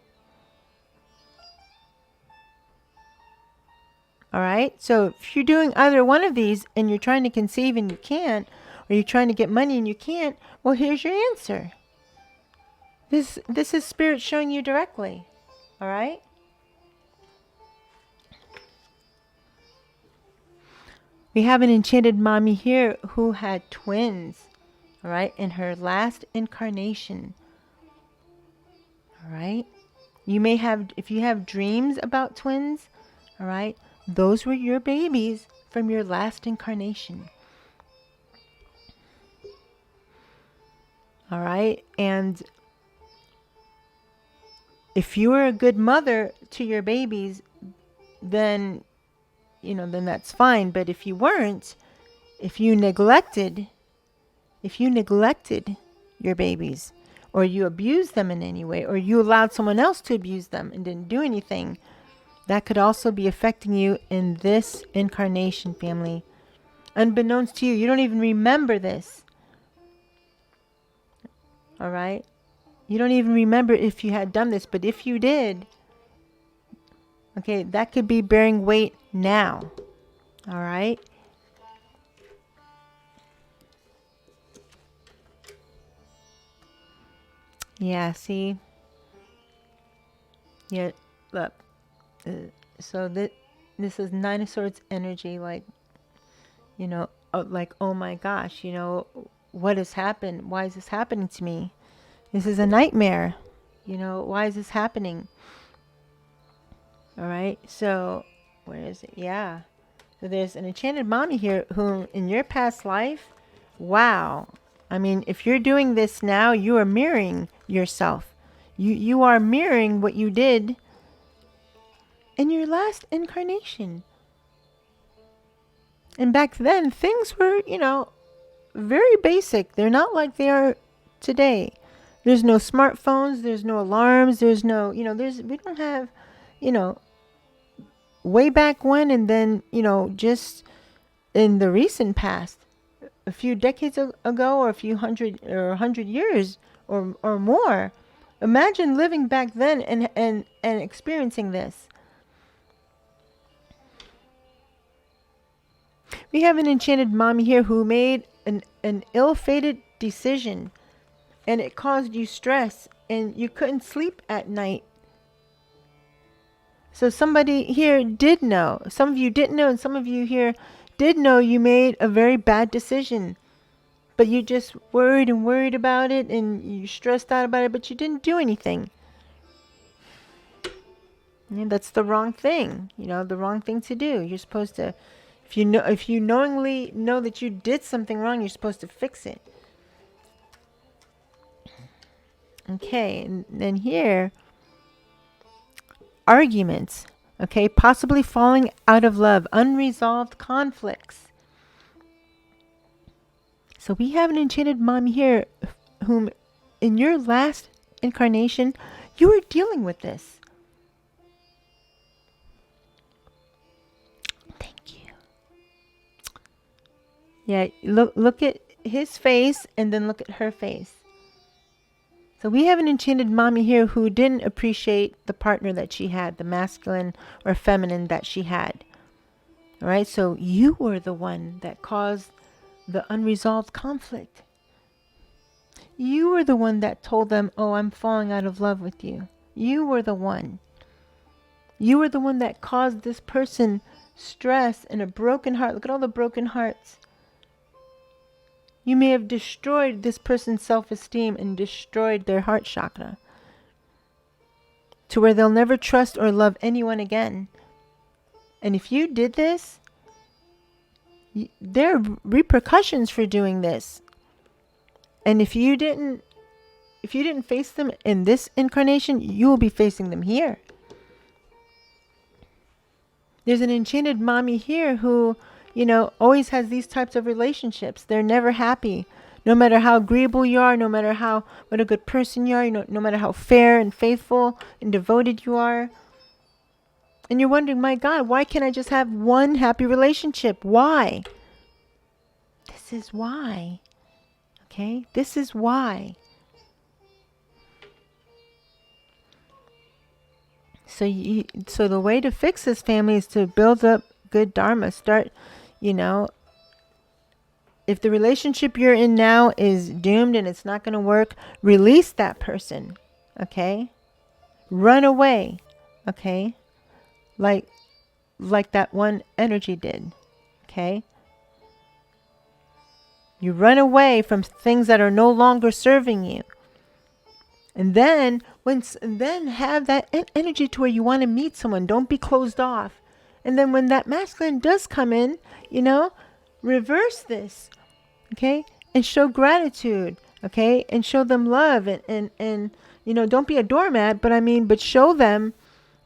All right. So if you're doing either one of these and you're trying to conceive and you can't, or you're trying to get money and you can't, well, here's your answer. This is spirit showing you directly. All right. We have an enchanted mommy here who had twins. All right. In her last incarnation. All right. You may have, if you have dreams about twins, all right, those were your babies from your last incarnation. All right. And if you were a good mother to your babies, then, then that's fine. But if you weren't, if you neglected your babies, or you abused them in any way, or you allowed someone else to abuse them and didn't do anything, that could also be affecting you in this incarnation, family. Unbeknownst to you, you don't even remember this. All right? You don't even remember if you had done this, but if you did, okay, that could be bearing weight now. All right? Yeah, see? Yeah, look. So this is Nine of Swords energy, like, like, oh my gosh, what has happened? Why is this happening to me? This is a nightmare. Why is this happening? All right. So where is it? Yeah. So there's an enchanted mommy here who in your past life, wow. I mean, if you're doing this now, you are mirroring yourself. You are mirroring what you did in your last incarnation. And back then, things were, very basic. They're not like they are today. There's no smartphones. There's no alarms. There's no, we don't have, way back when, and then, just in the recent past, a few decades ago, or a few hundred or 100 years or more. Imagine living back then and experiencing this. We have an enchanted mommy here who made an ill-fated decision, and it caused you stress, and you couldn't sleep at night. So somebody here did know. Some of you didn't know, and some of you here did know you made a very bad decision. But you just worried about it, and you stressed out about it, but you didn't do anything. Yeah, that's the wrong thing. You know, the wrong thing to do. You're supposed to, if you knowingly know that you did something wrong, you're supposed to fix it. Okay, and then here, arguments. Okay, possibly falling out of love, unresolved conflicts. So we have an enchanted mom here whom in your last incarnation, you were dealing with this. Thank you. Yeah, look at his face and then look at her face. So we have an enchanted mommy here who didn't appreciate the partner that she had, the masculine or feminine that she had. All right, so you were the one that caused the unresolved conflict. You were the one that told them, oh, I'm falling out of love with you. You were the one. You were the one that caused this person stress and a broken heart. Look at all the broken hearts. You may have destroyed this person's self-esteem and destroyed their heart chakra to where they'll never trust or love anyone again. And if you did this, there are repercussions for doing this. And if you didn't face them in this incarnation, you will be facing them here. There's an enchanted mommy here who, you know, always has these types of relationships. They're never happy. No matter how agreeable you are, no matter what a good person you are, no matter how fair and faithful and devoted you are. And you're wondering, my God, why can't I just have one happy relationship? Why? This is why. Okay? This is why. So the way to fix this, family, is to build up good dharma. Start, you know, if the relationship you're in now is doomed and it's not going to work, release that person. Okay? Run away. Okay? Like that one energy did. Okay? You run away from things that are no longer serving you. And then have that energy to where you want to meet someone. Don't be closed off. And then when that masculine does come in, you know, reverse this. Okay? And show gratitude. Okay? And show them love. And you know, don't be a doormat, but show them,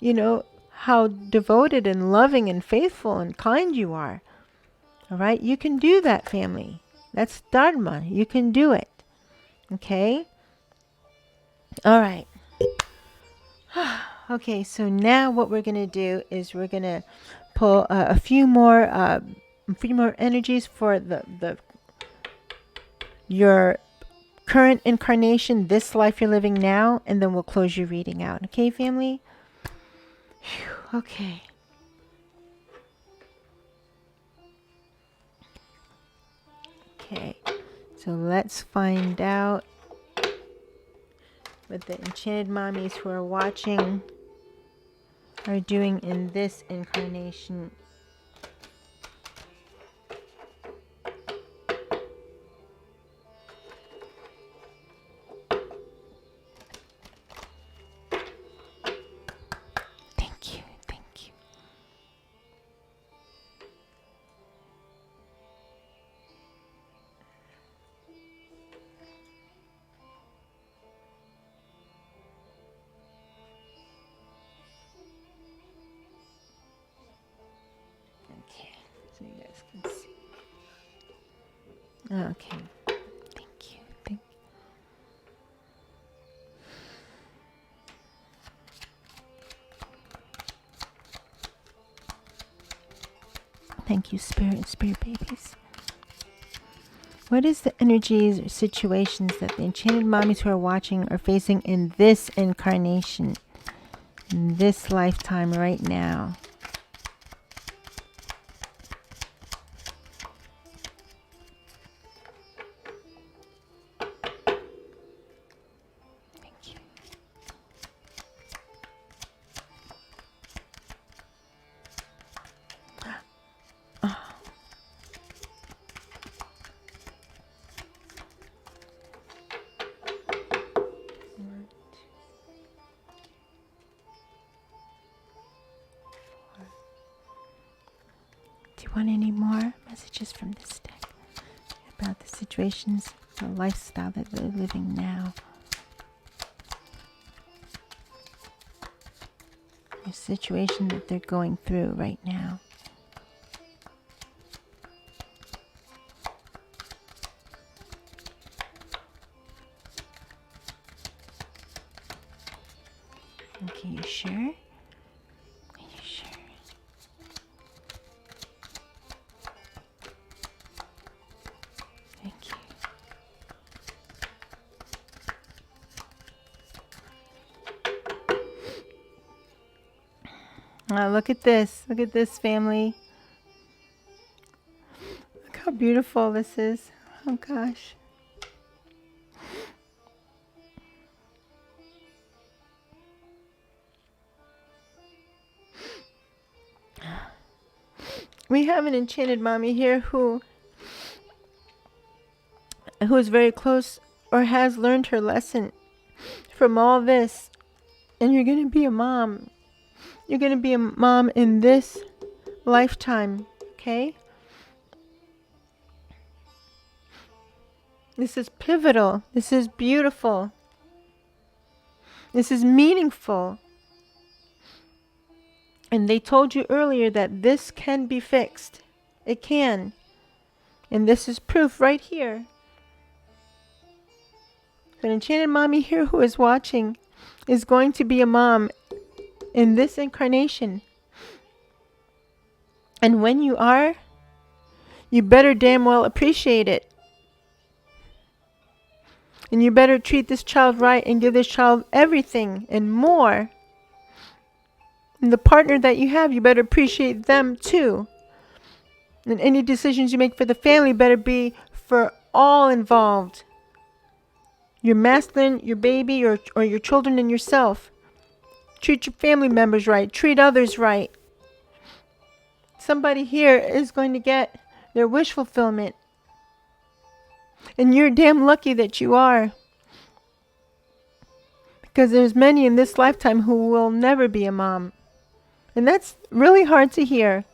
you know, how devoted and loving and faithful and kind you are. All right? You can do that, family. That's Dharma. You can do it. Okay? All right. Okay, so now what we're going to do is we're going to pull a few more energies for your current incarnation, this life you're living now, and then we'll close your reading out. Okay, family? Whew, okay. Okay, so let's find out what the enchanted mommies who are watching are doing in this incarnation. Thank you. Okay, so you guys can see. Okay, thank you. Thank you, spirit babies. What is the energies or situations that the enchanted mommies who are watching are facing in this incarnation, in this lifetime right now? want any more messages from this deck about the situations, the lifestyle that they're living now? The situation that they're going through right now. Okay, you sure? Are you sure? Thank you. Look at this. Look at this, family. Look how beautiful this is. Oh, gosh. We have an enchanted mommy here who is very close or has learned her lesson from all this. And you're going to be a mom. You're going to be a mom in this lifetime, okay? This is pivotal. This is beautiful. This is meaningful. And they told you earlier that this can be fixed. It can. And this is proof right here. An enchanted mommy here who is watching is going to be a mom in this incarnation. And when you are, you better damn well appreciate it. And you better treat this child right and give this child everything and more. And the partner that you have, you better appreciate them too. And any decisions you make for the family better be for all involved. Your masculine, your baby, or your children and yourself. Treat your family members right. Treat others right. Somebody here is going to get their wish fulfillment. And you're damn lucky that you are. Because there's many in this lifetime who will never be a mom. And that's really hard to hear.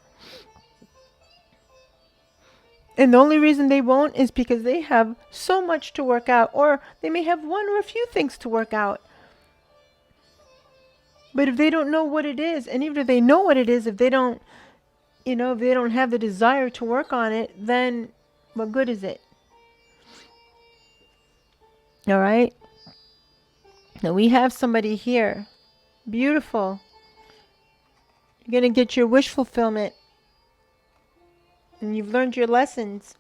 And the only reason they won't is because they have so much to work out. Or they may have one or a few things to work out. But if they don't know what it is, and even if they know what it is, if they don't, if they don't have the desire to work on it, then what good is it? All right? Now we have somebody here. Beautiful. You're going to get your wish fulfillment. And you've learned your lessons.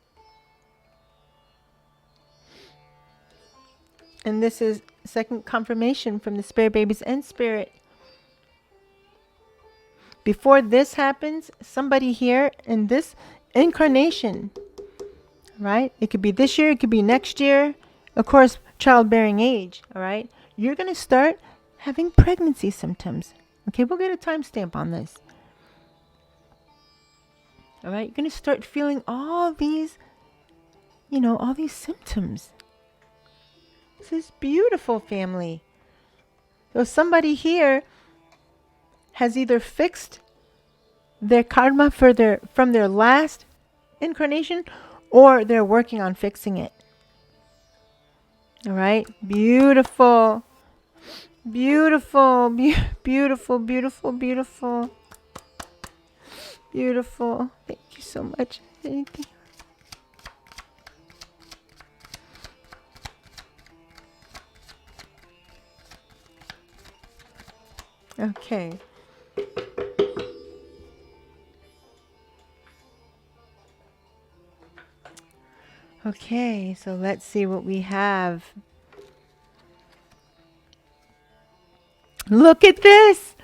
And this is second confirmation from the spirit babies and spirit. Before this happens, somebody here in this incarnation, right? It could be this year, it could be next year. Of course, childbearing age, all right? You're going to start having pregnancy symptoms. Okay, we'll get a timestamp on this. All right, you're going to start feeling all these, all these symptoms. This is beautiful, family. So somebody here has either fixed their karma from their last incarnation, or they're working on fixing it. All right, beautiful, beautiful, beautiful, beautiful, beautiful, beautiful. Thank you so much. Anything? Okay. Okay, so let's see what we have. Look at this.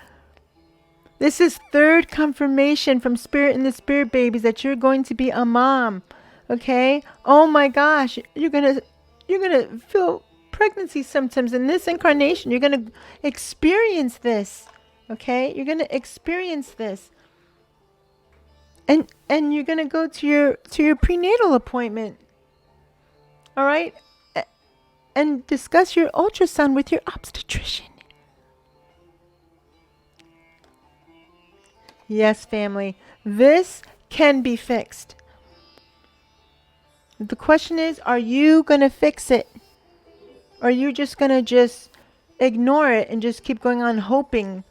This is third confirmation from Spirit and the Spirit babies that you're going to be a mom. Okay? Oh my gosh, you're going to feel pregnancy symptoms in this incarnation. You're going to experience this. Okay? You're going to experience this. And you're going to go to your prenatal appointment. All right? And discuss your ultrasound with your obstetrician. Yes, family. This can be fixed. The question is, are you going to fix it? Or are you just going to just ignore it and just keep going on hoping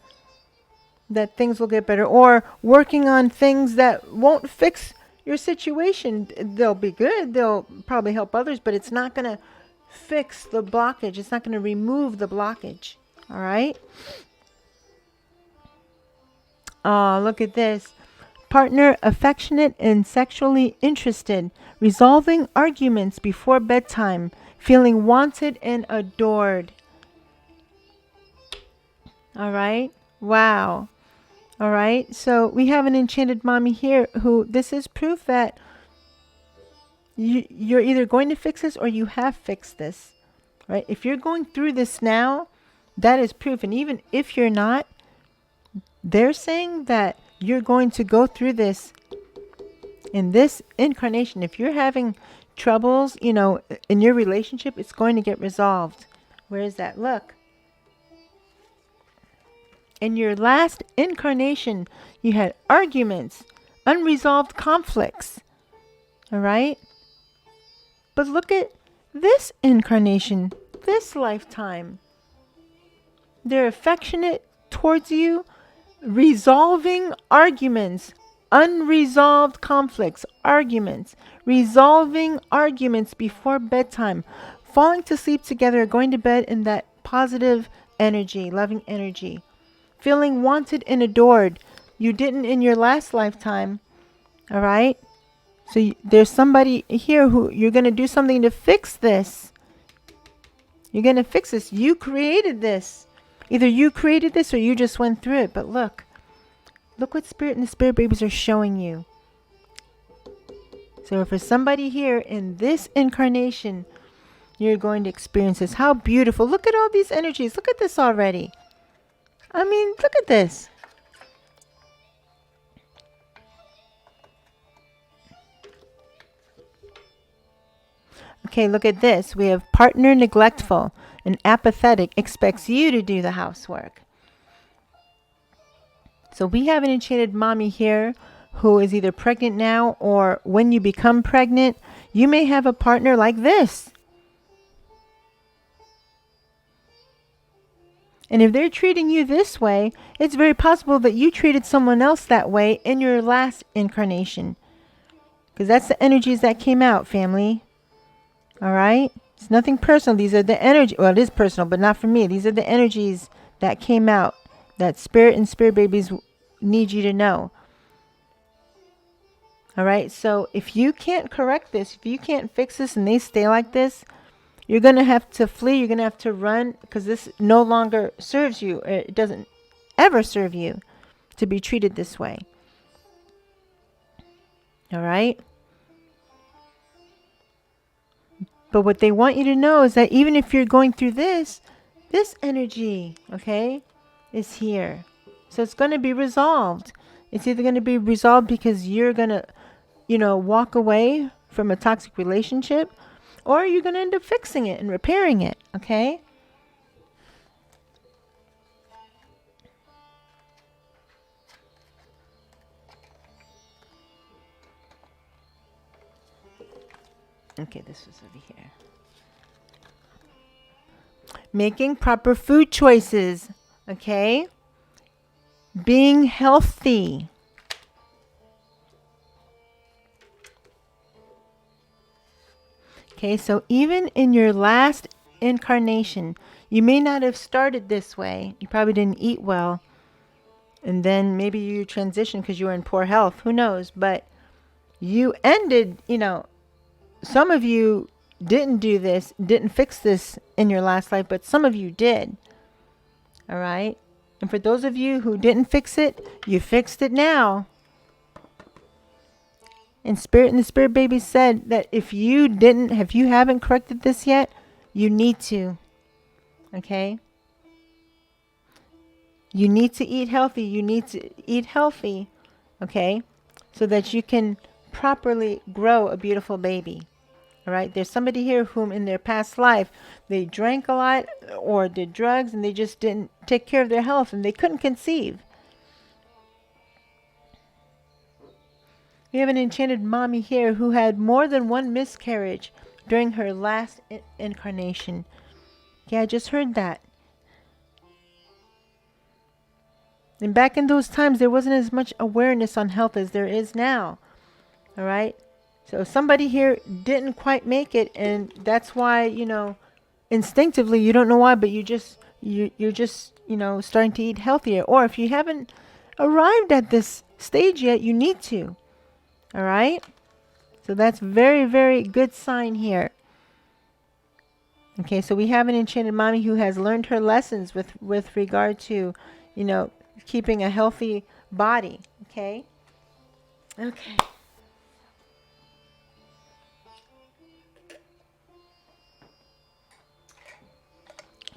that things will get better, or working on things that won't fix your situation? They'll be good. They'll probably help others, but it's not going to fix the blockage. It's not going to remove the blockage. All right. Oh, look at this. Partner affectionate and sexually interested, resolving arguments before bedtime, feeling wanted and adored. All right. Wow. All right. So we have an enchanted mommy here who, this is proof that you're either going to fix this or you have fixed this. Right. If you're going through this now, that is proof. And even if you're not, they're saying that you're going to go through this in this incarnation. If you're having troubles, you know, in your relationship, it's going to get resolved. Where is that? Look. In your last incarnation, you had arguments, unresolved conflicts. All right? But look at this incarnation, this lifetime. They're affectionate towards you, resolving arguments, unresolved conflicts, arguments, resolving arguments before bedtime, falling to sleep together, going to bed in that positive energy, loving energy, feeling wanted and adored. You didn't in your last lifetime. All right? So there's somebody here who you're going to do something to fix this. You're going to fix this. You created this. Either you created this or you just went through it. But look what Spirit and the Spirit babies are showing you. So for somebody here in this incarnation, you're going to experience this. How beautiful. Look at all these energies. Look at this already. I mean, look at this. Okay, look at this. We have partner neglectful and apathetic, expects you to do the housework. So we have an enchanted mommy here who is either pregnant now, or when you become pregnant, you may have a partner like this. And if they're treating you this way, it's very possible that you treated someone else that way in your last incarnation. Because that's the energies that came out, family. All right? It's nothing personal. These are the energy. Well, it is personal, but not for me. These are the energies that came out that Spirit and Spirit babies need you to know. All right? So if you can't correct this, if you can't fix this and they stay like this, you're going to have to flee. You're going to have to run, because this no longer serves you. It doesn't ever serve you to be treated this way. All right? But what they want you to know is that even if you're going through this energy, okay, is here. So it's going to be resolved. It's either going to be resolved because you're going to, walk away from a toxic relationship, or you're going to end up fixing it and repairing it, okay? Okay, this was over here. Making proper food choices, okay? Being healthy. Okay, so even in your last incarnation, you may not have started this way. You probably didn't eat well. And then maybe you transitioned because you were in poor health. Who knows? But you ended, some of you didn't do this, didn't fix this in your last life, but some of you did. All right? And for those of you who didn't fix it, you fixed it now. And Spirit and the Spirit baby said that if you haven't corrected this yet, you need to. Okay? You need to eat healthy. You need to eat healthy. Okay? So that you can properly grow a beautiful baby. All right? There's somebody here whom in their past life, they drank a lot or did drugs and they just didn't take care of their health and they couldn't conceive. We have an enchanted mommy here who had more than one miscarriage during her last incarnation. Yeah, I just heard that. And back in those times, there wasn't as much awareness on health as there is now. All right. So somebody here didn't quite make it, and that's why, instinctively you don't know why, but you're just starting to eat healthier. Or if you haven't arrived at this stage yet, you need to. All right. So that's very, very good sign here. Okay, so we have an enchanted mommy who has learned her lessons with regard to, keeping a healthy body. Okay. Okay.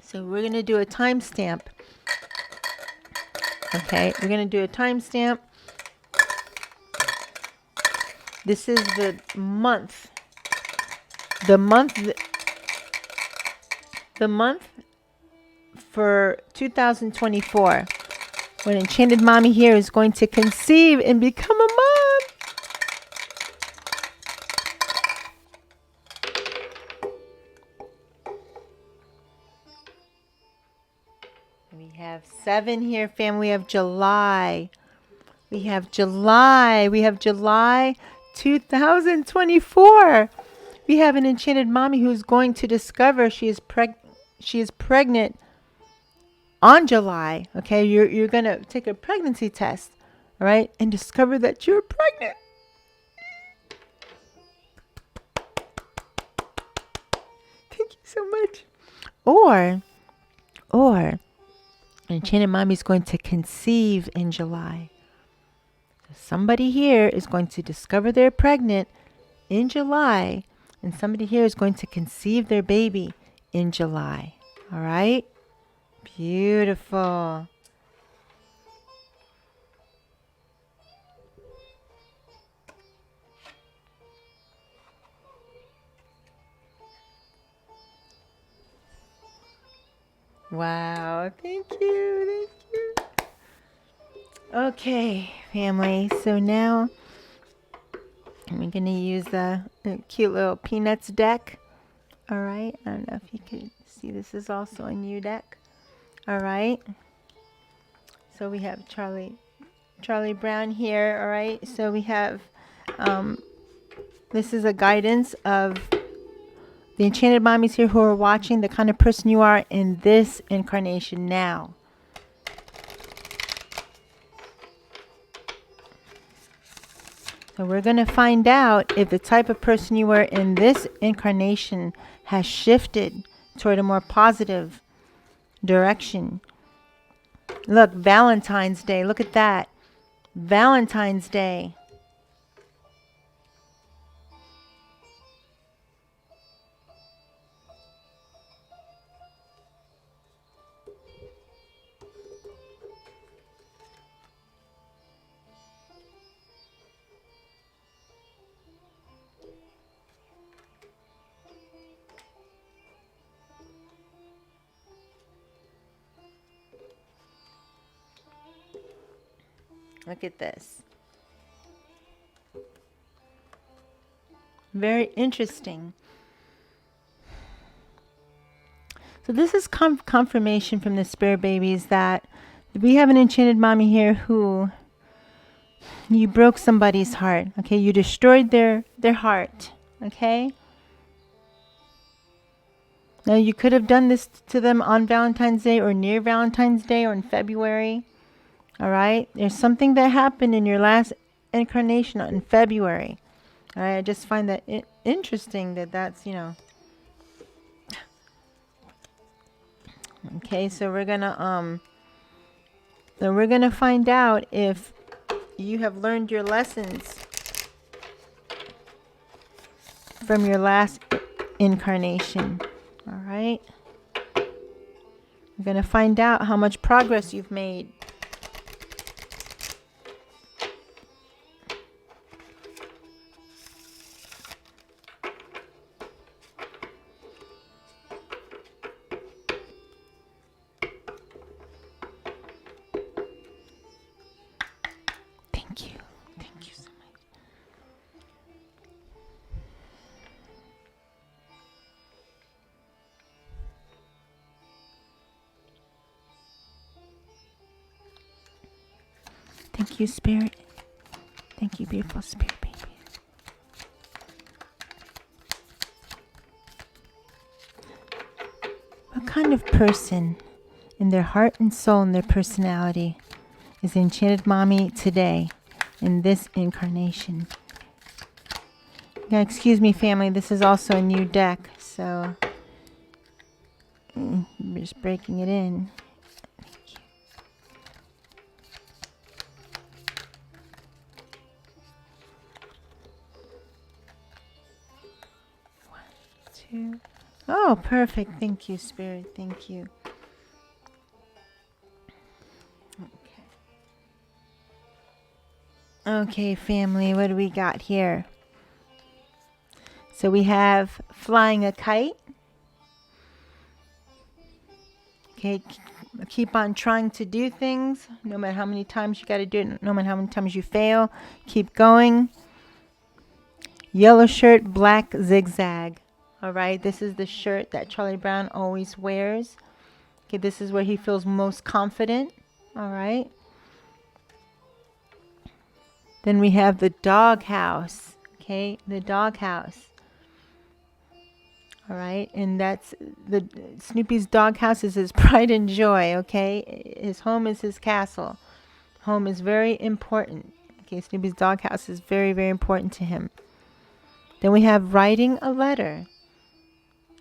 So we're going to do a timestamp. Okay, we're going to do a timestamp. This is the month. The month for 2024. When Enchanted Mommy here is going to conceive and become a mom. We have 7 here, fam. We have July. We have July 2024. We have an enchanted mommy who's going to discover she is pregnant on July. Okay, you're going to take a pregnancy test, all right, and discover that you're pregnant. Thank you so much. Or enchanted mommy is going to conceive in July. So somebody here is going to discover they're pregnant in July, and somebody here is going to conceive their baby in July. All right? Beautiful. Wow. Thank you. Okay, family. So now I'm going to use the cute little Peanuts deck. All right. I don't know if you can see, this is also a new deck. All right. So we have Charlie Brown here. All right. So we have, this is a guidance of the enchanted mommies here who are watching, the kind of person you are in this incarnation now. So we're going to find out if the type of person you were in this incarnation has shifted toward a more positive direction. Look, Valentine's Day. Look at that. Valentine's Day. Look at this. Very interesting. So this is confirmation from the spirit babies that we have an enchanted mommy here who, you broke somebody's heart. Okay, you destroyed their heart. Okay. Now you could have done this to them on Valentine's Day or near Valentine's Day or in February. All right. There's something that happened in your last incarnation in February. All right. I just find that interesting that's, Okay, so we're gonna find out if you have learned your lessons from your last incarnation. All right. We're gonna find out how much progress you've made. Thank you so much. Thank you, Spirit. Thank you, beautiful Spirit baby. What kind of person in their heart and soul and their personality is Enchanted Mommy today in this incarnation? Now, excuse me, family, this is also a new deck, so I'm just breaking it in. Thank you. One, two. Oh, perfect. Thank you, Spirit. Thank you. Okay, family, what do we got here? So we have flying a kite. Okay, keep on trying to do things, no matter how many times you got to do it, no matter how many times you fail. Keep going. Yellow shirt, black zigzag. All right, this is the shirt that Charlie Brown always wears. Okay, this is where he feels most confident. All right. Then we have the doghouse. Okay, the doghouse. All right, and that's the Snoopy's doghouse is his pride and joy. Okay, his home is his castle. Home is very important. Okay, Snoopy's doghouse is very, very important to him. Then we have writing a letter.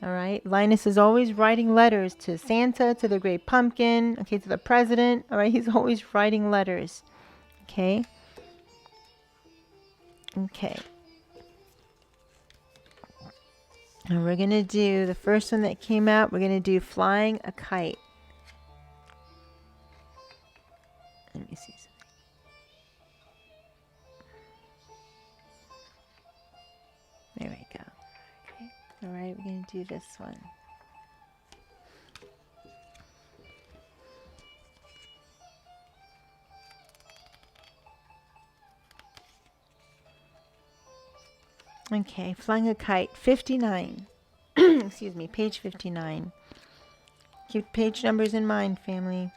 All right, Linus is always writing letters to Santa, to the Great Pumpkin, okay, to the president. All right, he's always writing letters. Okay. Okay. And we're going to do the first one that came out. We're going to do flying a kite. Let me see something. There we go. Okay. All right, we're going to do this one. Okay, flying a kite, 59. Excuse me, page 59. Keep page numbers in mind, family.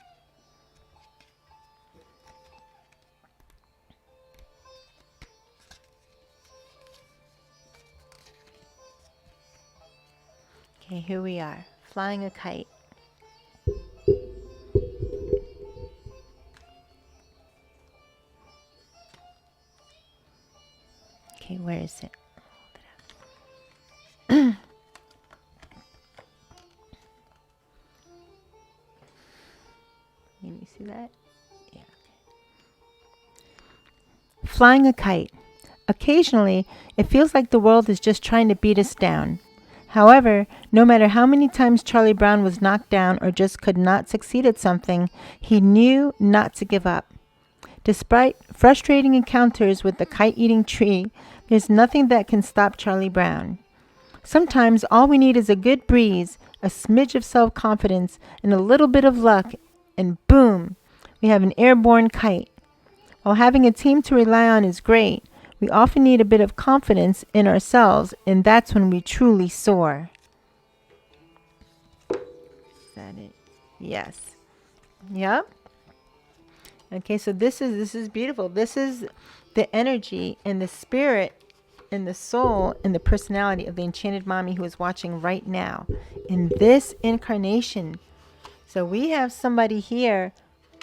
Okay, here we are, flying a kite. Okay, where is it? Can you see that? Yeah. Flying a kite. Occasionally, it feels like the world is just trying to beat us down. However, no matter how many times Charlie Brown was knocked down or just could not succeed at something, he knew not to give up. Despite frustrating encounters with the kite-eating tree, there's nothing that can stop Charlie Brown. Sometimes all we need is a good breeze, a smidge of self-confidence, and a little bit of luck, and boom, we have an airborne kite. While having a team to rely on is great, we often need a bit of confidence in ourselves, and that's when we truly soar. Is that it? Yes. Yep. Okay, so this is beautiful. This is the energy and the spirit and the soul and the personality of the Enchanted Mommy who is watching right now in this incarnation. So we have somebody here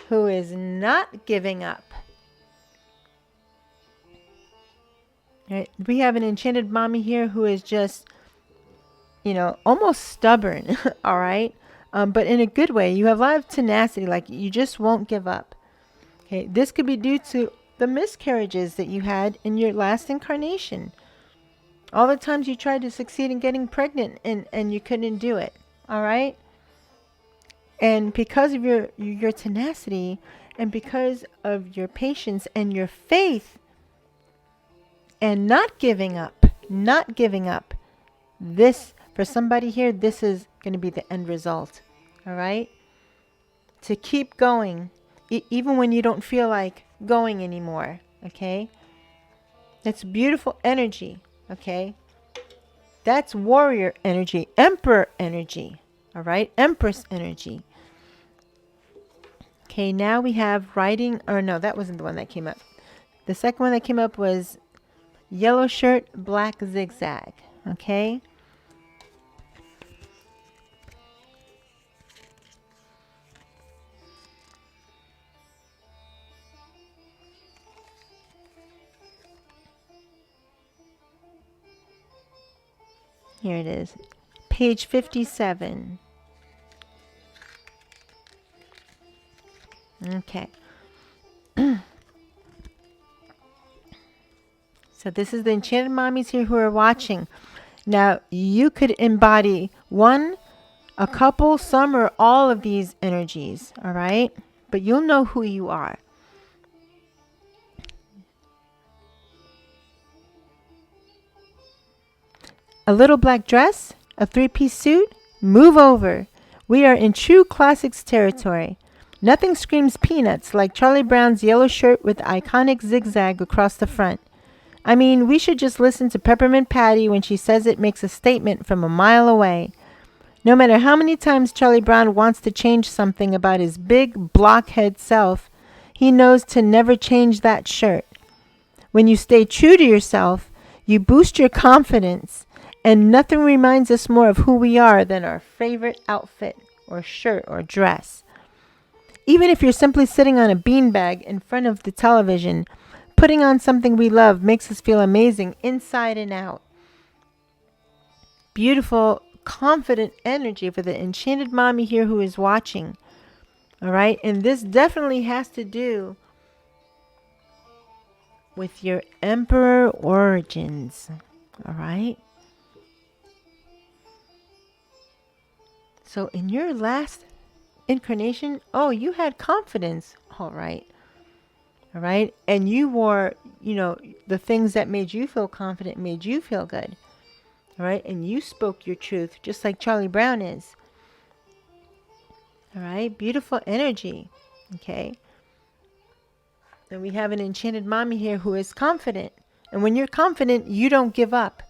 who is not giving up. Right? We have an Enchanted Mommy here who is just, almost stubborn. All right. But in a good way. You have a lot of tenacity. Like you just won't give up. Okay. This could be due to the miscarriages that you had in your last incarnation. All the times you tried to succeed in getting pregnant and you couldn't do it. All right. And because of your tenacity and because of your patience and your faith and not giving up, this, for somebody here, this is going to be the end result. All right. To keep going, even when you don't feel like going anymore. Okay. That's beautiful energy. Okay. That's warrior energy, emperor energy. All right. Empress energy. Okay, now we have writing, or no, that wasn't the one that came up. The second one that came up was yellow shirt, black zigzag. Okay. Here it is. Page 57. Okay. So this is the Enchanted Mommies here who are watching. Now, you could embody one, a couple, some, or all of these energies, all right? But you'll know who you are. A little black dress, a three-piece suit, move over. We are in true classics territory. Nothing screams peanuts like Charlie Brown's yellow shirt with the iconic zigzag across the front. I mean, we should just listen to Peppermint Patty when she says it makes a statement from a mile away. No matter how many times Charlie Brown wants to change something about his big blockhead self, he knows to never change that shirt. When you stay true to yourself, you boost your confidence, and nothing reminds us more of who we are than our favorite outfit or shirt or dress. Even if you're simply sitting on a beanbag in front of the television, putting on something we love makes us feel amazing inside and out. Beautiful, confident energy for the Enchanted Mommy here who is watching. All right. And this definitely has to do with your Emperor origins. All right. So in your last incarnation, oh, you had confidence. All right. All right. And you wore, the things that made you feel confident, made you feel good. All right. And you spoke your truth, just like Charlie Brown is. All right. Beautiful energy. Okay. And we have an Enchanted Mommy here who is confident. And when you're confident, you don't give up.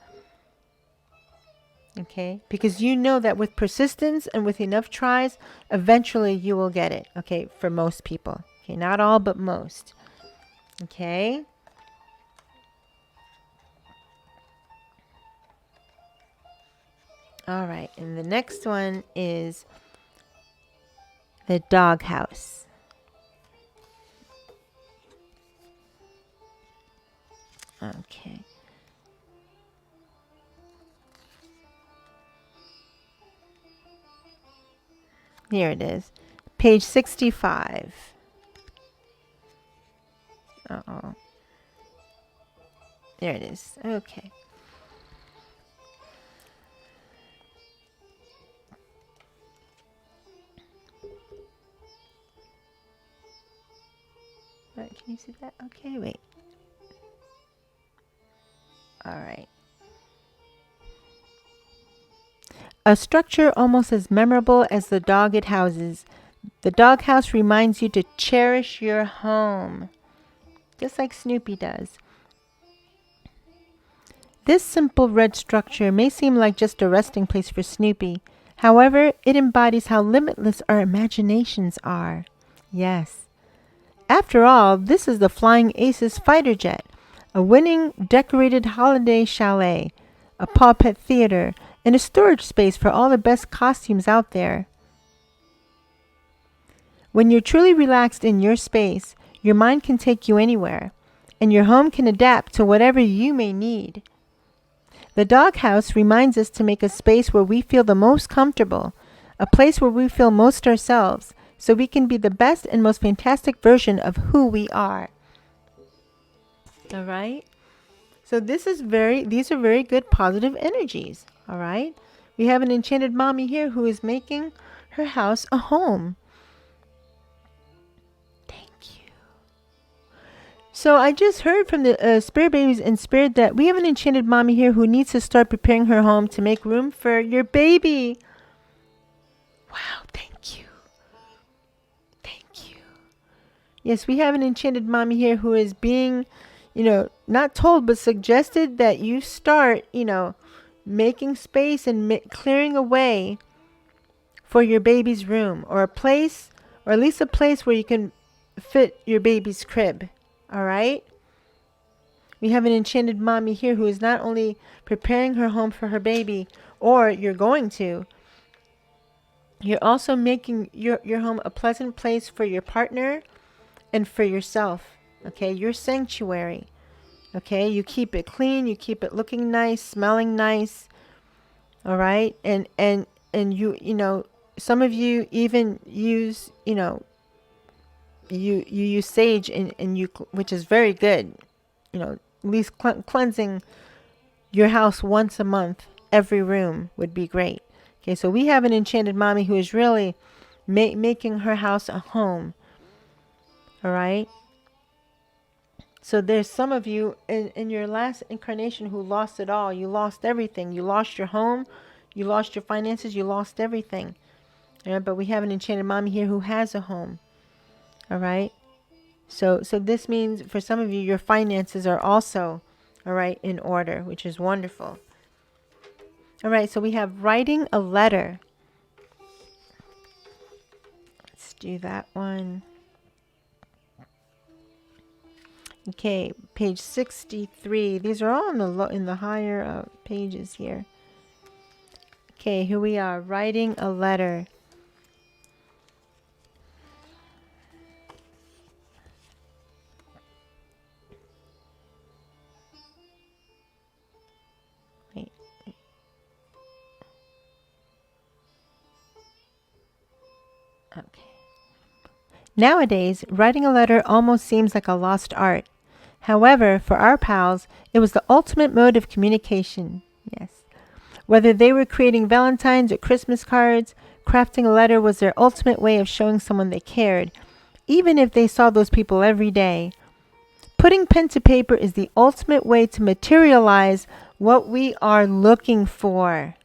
Okay. Because you know that with persistence and with enough tries, eventually you will get it. Okay. For most people. Okay. Not all, but most. Okay. All right. And the next one is the doghouse. Okay. Here it is. Page 65. Uh-oh. There it is. Okay. All right, can you see that? Okay, wait. All right. A structure almost as memorable as the dog it houses. The doghouse reminds you to cherish your home, just like Snoopy does. This simple red structure may seem like just a resting place for Snoopy. However, it embodies how limitless our imaginations are. Yes. After all, this is the Flying Aces fighter jet, a winning decorated holiday chalet, a paw pet theater, and a storage space for all the best costumes out there. When you're truly relaxed in your space, your mind can take you anywhere, and your home can adapt to whatever you may need. The doghouse reminds us to make a space where we feel the most comfortable, a place where we feel most ourselves, so we can be the best and most fantastic version of who we are. All right? So these are very good positive energies. All right? We have an Enchanted Mommy here who is making her house a home. So I just heard from the Spirit Babies in Spirit that we have an Enchanted Mommy here who needs to start preparing her home to make room for your baby. Wow, thank you. Thank you. Yes, we have an Enchanted Mommy here who is being, not told, but suggested that you start, making space and clearing a way for your baby's room, or a place or at least a place where you can fit your baby's crib. All right. We have an enchanted mommy here who is not only preparing her home for her baby, or you're going to, you're also making your home a pleasant place for your partner and for yourself. Okay, your sanctuary. Okay, you keep it clean, you keep it looking nice, smelling nice. All right, and you know, some of you even use, you know, you use sage, and you, which is very good. You know, at least cleansing your house once a month, every room would be great. Okay, so we have an enchanted mommy who is really making her house a home. All right. So there's some of you in your last incarnation who lost it all. You lost everything. You lost your home. You lost your finances. You lost everything. All right, but we have an enchanted mommy here who has a home. All right. So this means for some of you, your finances are also, all right, in order, which is wonderful. All right, so we have writing a letter. Let's do that one. Okay, page 63. These are all in the higher pages here. Okay, here we are, writing a letter. Wait. Okay. Nowadays, writing a letter almost seems like a lost art. However, for our pals, it was the ultimate mode of communication. Yes. Whether they were creating Valentine's or Christmas cards, crafting a letter was their ultimate way of showing someone they cared, even if they saw those people every day. Putting pen to paper is the ultimate way to materialize what we are looking for.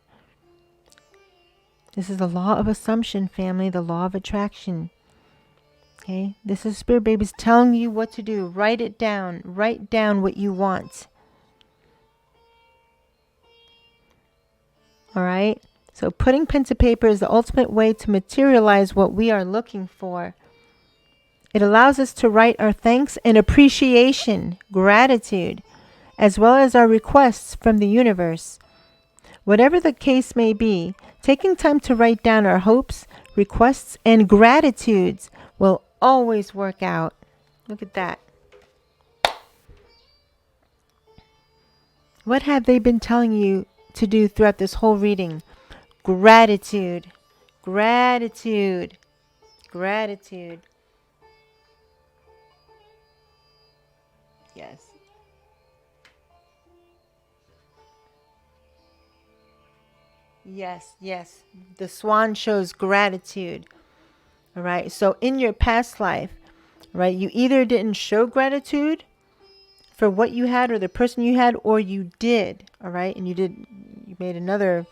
This is the law of assumption, family, the law of attraction. Okay, this is Spirit Babies telling you what to do. Write it down. Write down what you want. All right. So putting pen to paper is the ultimate way to materialize what we are looking for. It allows us to write our thanks and appreciation, gratitude, as well as our requests from the universe. Whatever the case may be, taking time to write down our hopes, requests, and gratitudes will always work out. Look at that. What have they been telling you to do throughout this whole reading? Gratitude, gratitude, gratitude. Yes. Yes, yes. The swan shows gratitude. All right. So in your past life, right, you either didn't show gratitude for what you had or the person you had, or you did. All right. And you made another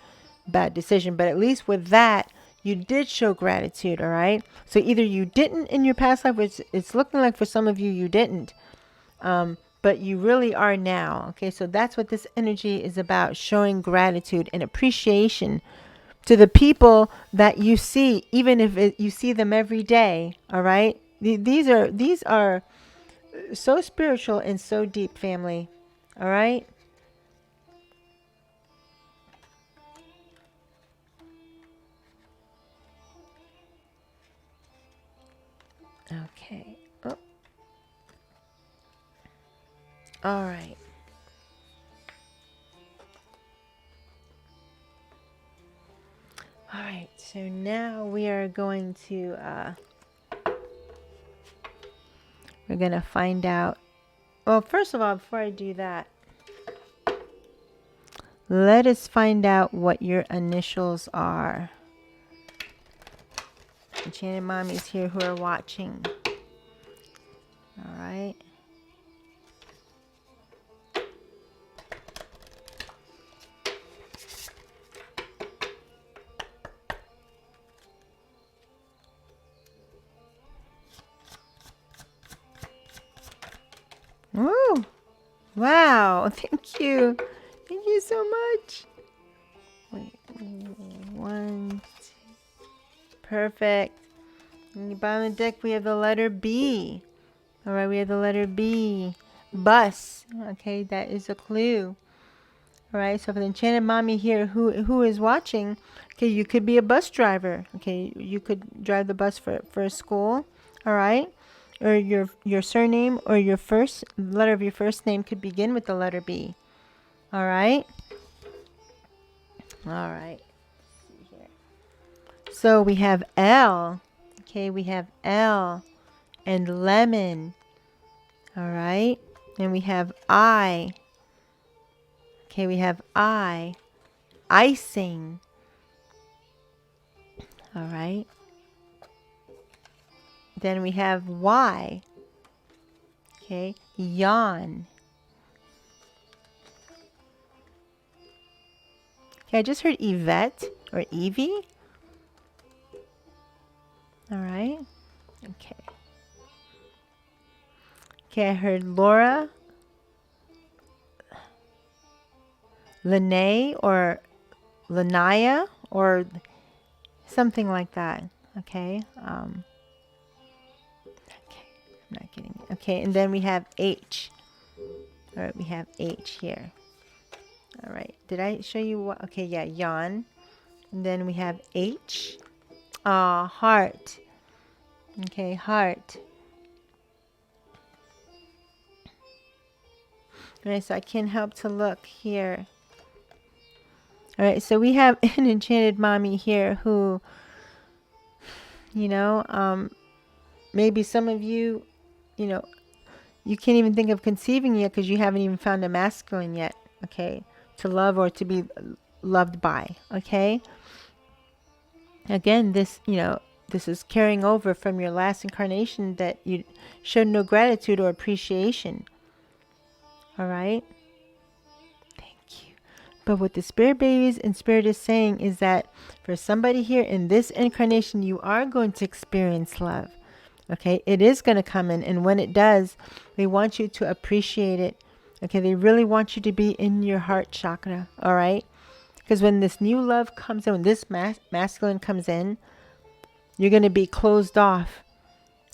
bad decision. But at least with that, you did show gratitude. All right. So either you didn't in your past life, which it's looking like for some of you, you didn't. But you really are now. Okay, so that's what this energy is about, showing gratitude and appreciation to the people that you see, even if you see them every day. All right, these are so spiritual and so deep, family. All right. Okay. Oh. All right. All right, so now we are going to we're going to find out. Well, first of all, before I do that, let us find out what your initials are. Enchanted Mommies here who are watching. All right. Woo! Wow! Thank you. Thank you so much. Wait, 1, 2. Perfect. In the bottom of the deck, we have the letter B. All right, we have the letter B. Bus. Okay, that is a clue. All right, so for the Enchanted Mommy here who is watching, okay, you could be a bus driver. Okay, you could drive the bus for school. All right, or your surname or your first letter of your first name could begin with the letter B. All right. All right. Let's see here. So we have L. Okay, we have L and lemon. All right, and we have I. Okay, we have I. Icing. All right. Then we have Y. Okay, yawn. Okay, I just heard Yvette or Evie. All right. Okay. Okay, I heard Laura, Lene or Lanaya or something like that. Okay. Okay, I'm not getting it. Okay, and then we have H. All right, we have H here. All right, did I show you what? Okay, yeah, yawn. And then we have H. Heart. Okay, heart. All right, so I can't help to look here. All right, so we have an Enchanted Mommy here who, you know, maybe some of you, you know, you can't even think of conceiving yet because you haven't even found a masculine yet, okay, to love or to be loved by, okay? Again, this, you know, this is carrying over from your last incarnation that you showed no gratitude or appreciation, all right? Thank you. But what the spirit babies and spirit is saying is that for somebody here in this incarnation, you are going to experience love. Okay, it is going to come in, and when it does, they want you to appreciate it. Okay, they really want you to be in your heart chakra, all right? Because when this new love comes in, when this masculine comes in, you're going to be closed off,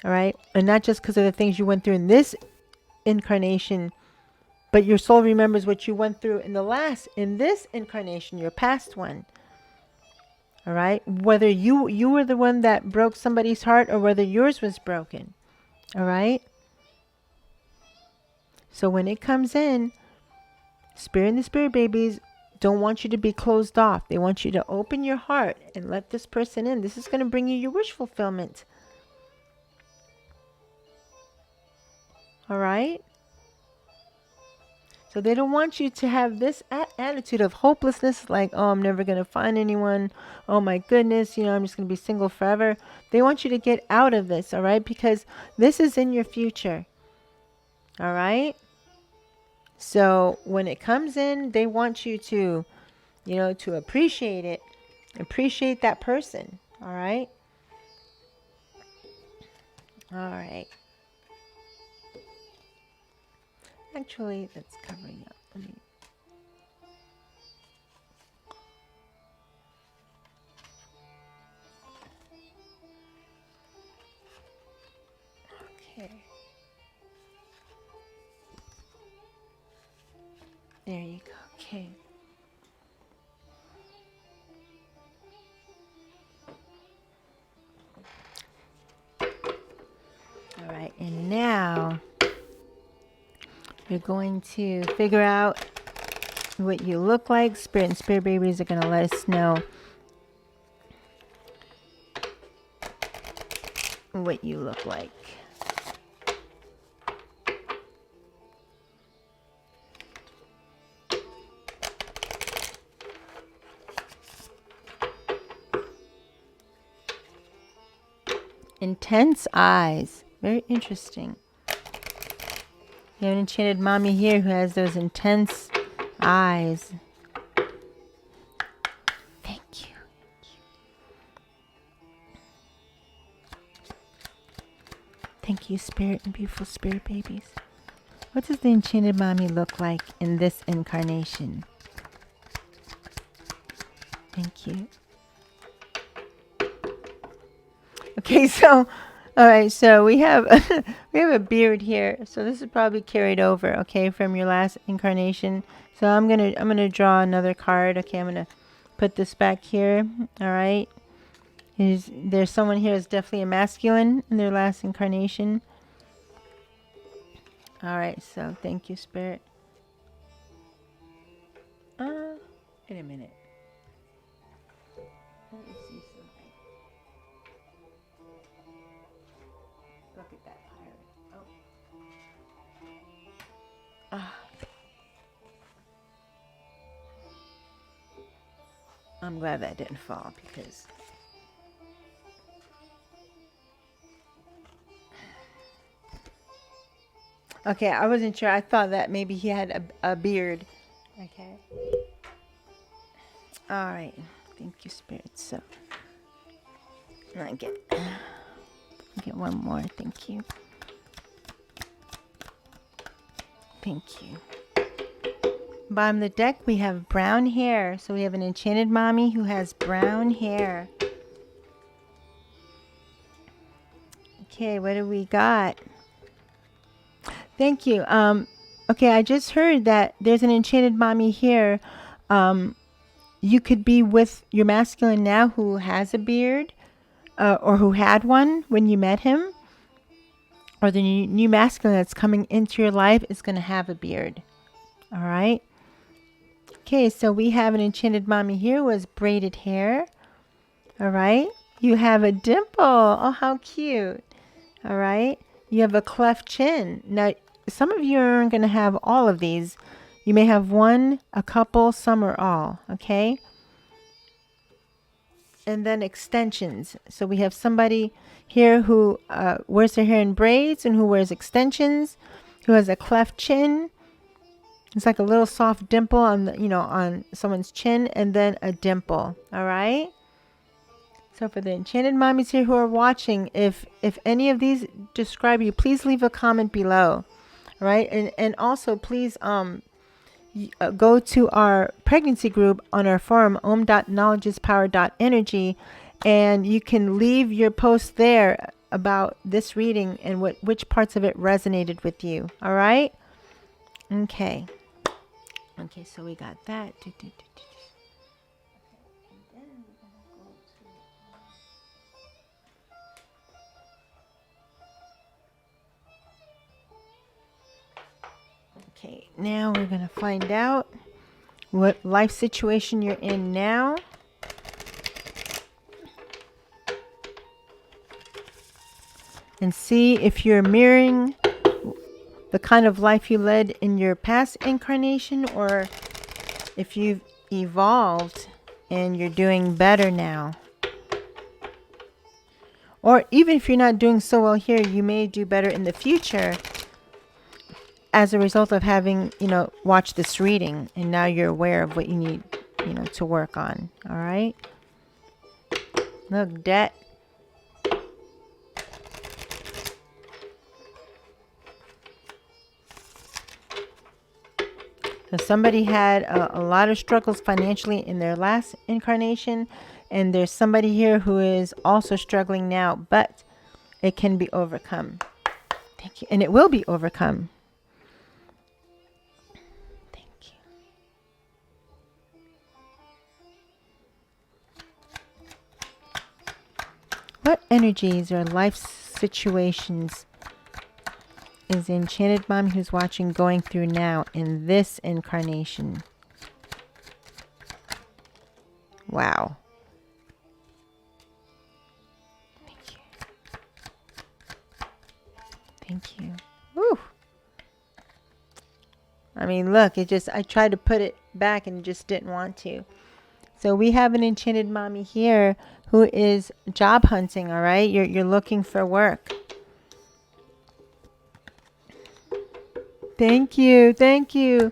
all right? And not just because of the things you went through in this incarnation, but your soul remembers what you went through in this incarnation, your past one. All right, whether you were the one that broke somebody's heart or whether yours was broken. All right. So when it comes in, spirit and the spirit babies don't want you to be closed off. They want you to open your heart and let this person in. This is going to bring you your wish fulfillment. All right. So they don't want you to have this attitude of hopelessness, like, oh, I'm never going to find anyone. Oh, my goodness, you know, I'm just going to be single forever. They want you to get out of this, all right? Because this is in your future, all right? So when it comes in, they want you to, you know, to appreciate it, appreciate that person, all right? All right. Actually, that's covering up. Let me. Okay. There you go. Okay. All right, and now you're going to figure out what you look like. Spirit and spirit babies are going to let us know what you look like. Intense eyes. Very interesting. You have an Enchanted Mommy here who has those intense eyes. Thank you. Thank you, spirit and beautiful spirit babies. What does the Enchanted Mommy look like in this incarnation? Thank you. Okay, so all right, so we have we have a beard here. So this is probably carried over, okay, from your last incarnation. So I'm gonna draw another card. Okay, I'm gonna put this back here. All right. There's someone here who's definitely a masculine in their last incarnation. All right, so thank you, Spirit. Wait a minute. Let me see something. Look at that pirate. Oh. I'm glad that didn't fall because okay, I wasn't sure. I thought that maybe he had a beard. Okay. All right. Thank you, Spirit. So I get one more. Thank you. Thank you. Bottom of the deck, we have brown hair. So we have an enchanted mommy who has brown hair. Okay, what do we got? Thank you. Okay, I just heard that there's an enchanted mommy here. You could be with your masculine now who has a beard, or who had one when you met him, or the new masculine that's coming into your life is going to have a beard. All right. Okay, so we have an enchanted mommy here who has braided hair. All right. You have a dimple. Oh, how cute. All right. You have a cleft chin. Now, some of you aren't going to have all of these. You may have one, a couple, some or all. Okay. And then extensions. So we have somebody here who wears their hair in braids and who wears extensions, who has a cleft chin. It's like a little soft dimple on the, on someone's chin, and then a dimple. All right. So for the enchanted mommies here who are watching, if any of these describe you, please leave a comment below. All right. And also please go to our pregnancy group on our forum, om.knowledgeispower.energy, and you can leave your post there about this reading and which parts of it resonated with you. All right. Okay. Okay, so we got that. Okay, now we're going to find out what life situation you're in now. And see if you're mirroring the kind of life you led in your past incarnation, or if you've evolved and you're doing better now. Or even if you're not doing so well here, you may do better in the future as a result of having, watched this reading, and now you're aware of what you need, to work on. All right. Look, debt. So somebody had a lot of struggles financially in their last incarnation, and there's somebody here who is also struggling now, but it can be overcome. Thank you. And it will be overcome. Thank you. What energies or life situations is the enchanted mom who's watching going through now in this incarnation? Wow. Thank you. Thank you. Woo. I mean, look, I tried to put it back and just didn't want to. So we have an enchanted mommy here who is job hunting, all right? You're looking for work. Thank you. Thank you.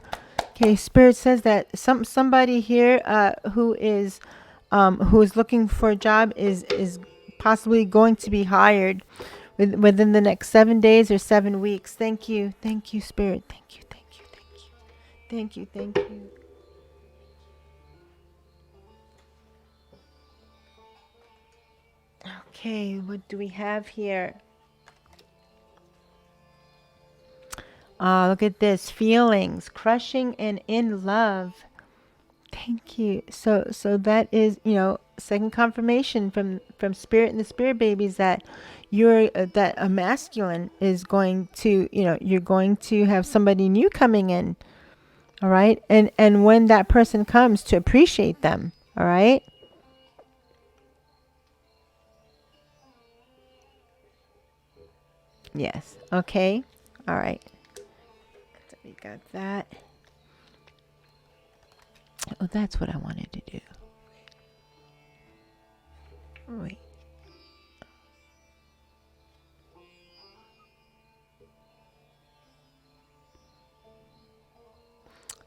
Okay, Spirit says that somebody here who is looking for a job is possibly going to be hired within the next 7 days or 7 weeks. Thank you. Thank you, Spirit. Thank you. Thank you. Thank you. Thank you. Thank you. Okay, what do we have here? Look at this. Feelings, crushing and in love. Thank you. So that is, second confirmation from spirit and the spirit babies that you're that a masculine is going to, you're going to have somebody new coming in. All right? And when that person comes, to appreciate them. All right? Yes. Okay. All right. So we got that. Oh, that's what I wanted to do. Wait.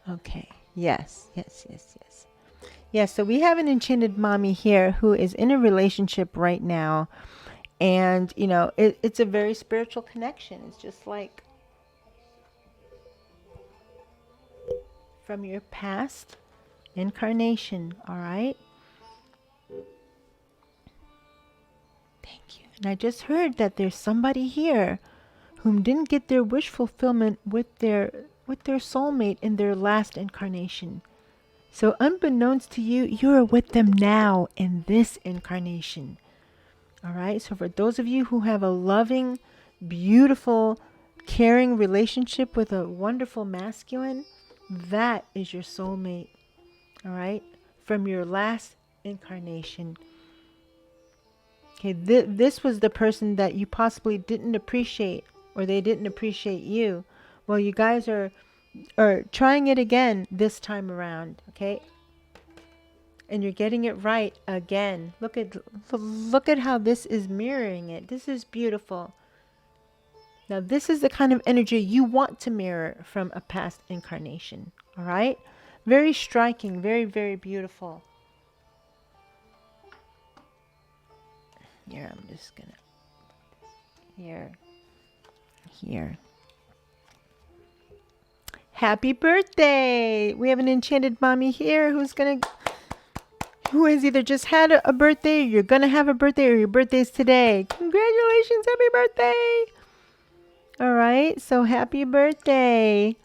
Okay. Yes. Yes. Yes. Yes. Yes. So we have an enchanted mommy here who is in a relationship right now. And, it's a very spiritual connection. It's just like from your past incarnation. All right. Thank you. And I just heard that there's somebody here whom didn't get their wish fulfillment with their soulmate in their last incarnation. So unbeknownst to you, you are with them now in this incarnation. All right. So for those of you who have a loving, beautiful, caring relationship with a wonderful masculine, that is your soulmate. All right. From your last incarnation. Okay. This was the person that you possibly didn't appreciate, or they didn't appreciate you. Well, you guys are trying it again this time around. Okay. And you're getting it right again. Look at how this is mirroring it. This is beautiful. Now, this is the kind of energy you want to mirror from a past incarnation. All right? Very striking, very, very beautiful. Here, I'm just gonna, here. Happy birthday! We have an enchanted mommy here who has either just had a birthday, or you're gonna have a birthday, or your birthday's today. Congratulations, happy birthday! All right, so happy birthday.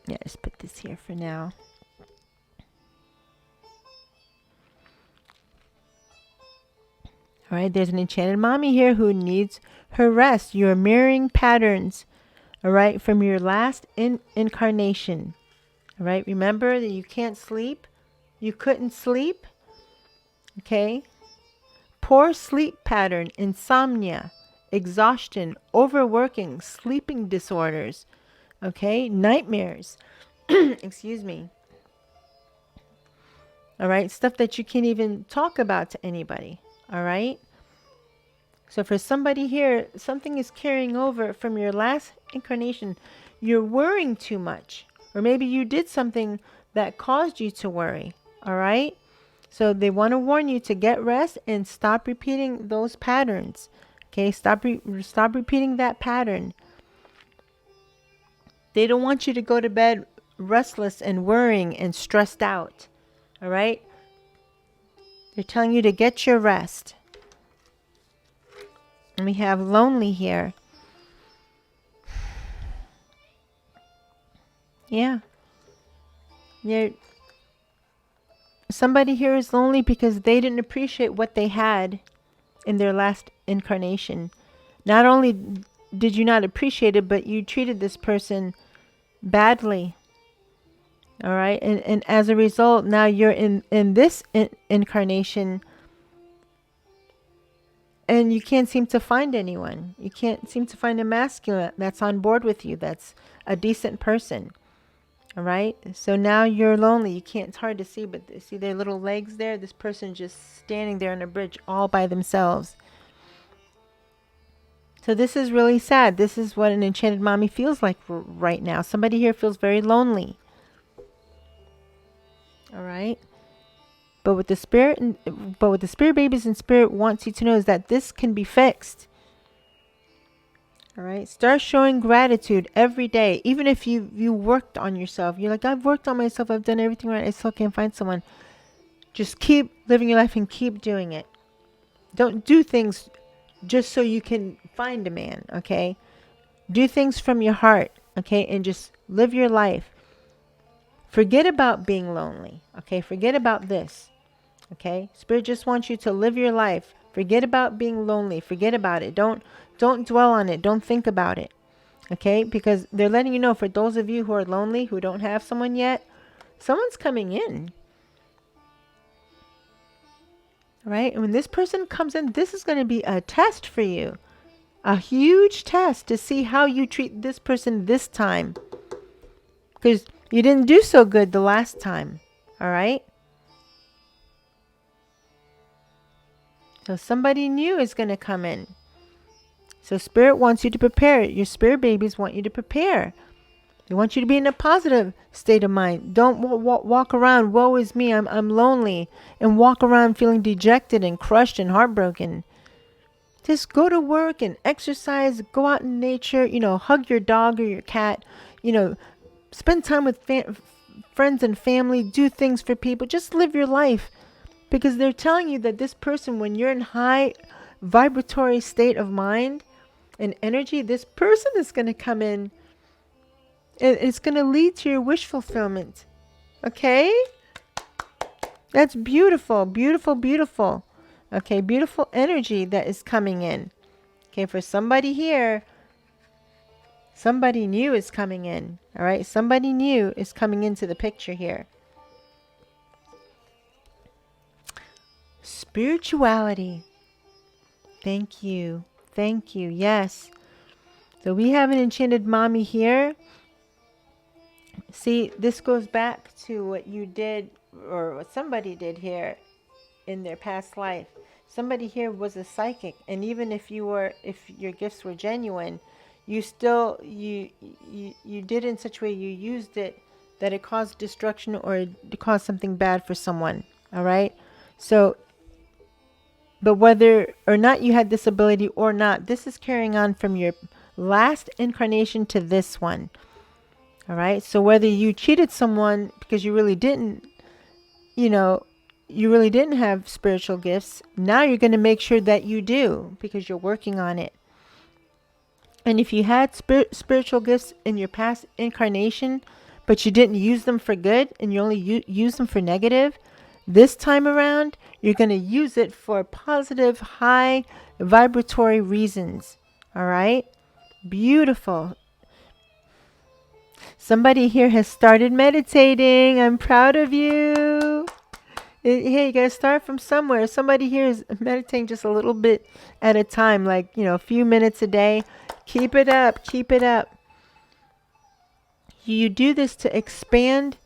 Yeah, just put this here for now. All right, there's an enchanted mommy here who needs her rest. You're mirroring patterns, all right, from your last incarnation. All right, remember that you can't sleep. You couldn't sleep. Okay. Poor sleep pattern, insomnia, exhaustion, overworking, sleeping disorders. Okay, nightmares. Excuse me. All right, stuff that you can't even talk about to anybody. All right. So for somebody here, something is carrying over from your last incarnation. You're worrying too much. Or maybe you did something that caused you to worry. All right. So they want to warn you to get rest and stop repeating those patterns. Okay. Stop repeating that pattern. They don't want you to go to bed restless and worrying and stressed out. All right. They're telling you to get your rest. And we have lonely here. Yeah. Somebody here is lonely because they didn't appreciate what they had in their last incarnation. Not only did you not appreciate it, but you treated this person badly. All right. And as a result, now you're in this incarnation, and you can't seem to find anyone. You can't seem to find a masculine that's on board with you, that's a decent person. All right. So now you're lonely. You can't, it's hard to see, but see their little legs there? This person just standing there on a bridge all by themselves. So this is really sad. This is what an enchanted mommy feels like right now. Somebody here feels very lonely. All right. But what the spirit babies and spirit wants you to know is that this can be fixed. All right. Start showing gratitude every day. Even if you worked on yourself. You're like, I've worked on myself. I've done everything right. I still can't find someone. Just keep living your life and keep doing it. Don't do things just so you can find a man, okay? Do things from your heart, okay? And just live your life. Forget about being lonely, okay? Forget about this, okay? Spirit just wants you to live your life. Forget about being lonely. Forget about it. Don't dwell on it. Don't think about it, okay? Because they're letting you know, for those of you who are lonely, who don't have someone yet, someone's coming in. Right? And when this person comes in, this is going to be a test for you. A huge test to see how you treat this person this time. Because you didn't do so good the last time. All right? So somebody new is going to come in. So Spirit wants you to prepare. Your spirit babies want you to prepare. They want you to be in a positive state of mind. Don't walk around, woe is me, I'm lonely, and walk around feeling dejected and crushed and heartbroken. Just go to work and exercise, go out in nature, hug your dog or your cat, spend time with friends and family, do things for people. Just live your life, because they're telling you that this person, when you're in high vibratory state of mind and energy, this person is going to come in. It's going to lead to your wish fulfillment. Okay? That's beautiful, beautiful, beautiful. Okay, beautiful energy that is coming in. Okay, for somebody here, somebody new is coming in. All right, somebody new is coming into the picture here. Spirituality. Thank you. Thank you. Yes. So we have an enchanted mommy here. See, this goes back to what you did, or what somebody did here in their past life. Somebody here was a psychic, and even if your gifts were genuine, you still you did it in such a way, you used it that it caused destruction or it caused something bad for someone. All right. So, but whether or not you had this ability or not, this is carrying on from your last incarnation to this one. All right. So whether you cheated someone because you really didn't, you really didn't have spiritual gifts, now you're going to make sure that you do, because you're working on it. And if you had spiritual gifts in your past incarnation, but you didn't use them for good and you only use them for negative, this time around, you're going to use it for positive, high vibratory reasons. All right. Beautiful. Somebody here has started meditating. I'm proud of you. Hey, you got to start from somewhere. Somebody here is meditating just a little bit at a time, like, a few minutes a day. Keep it up. Keep it up. You do this to expand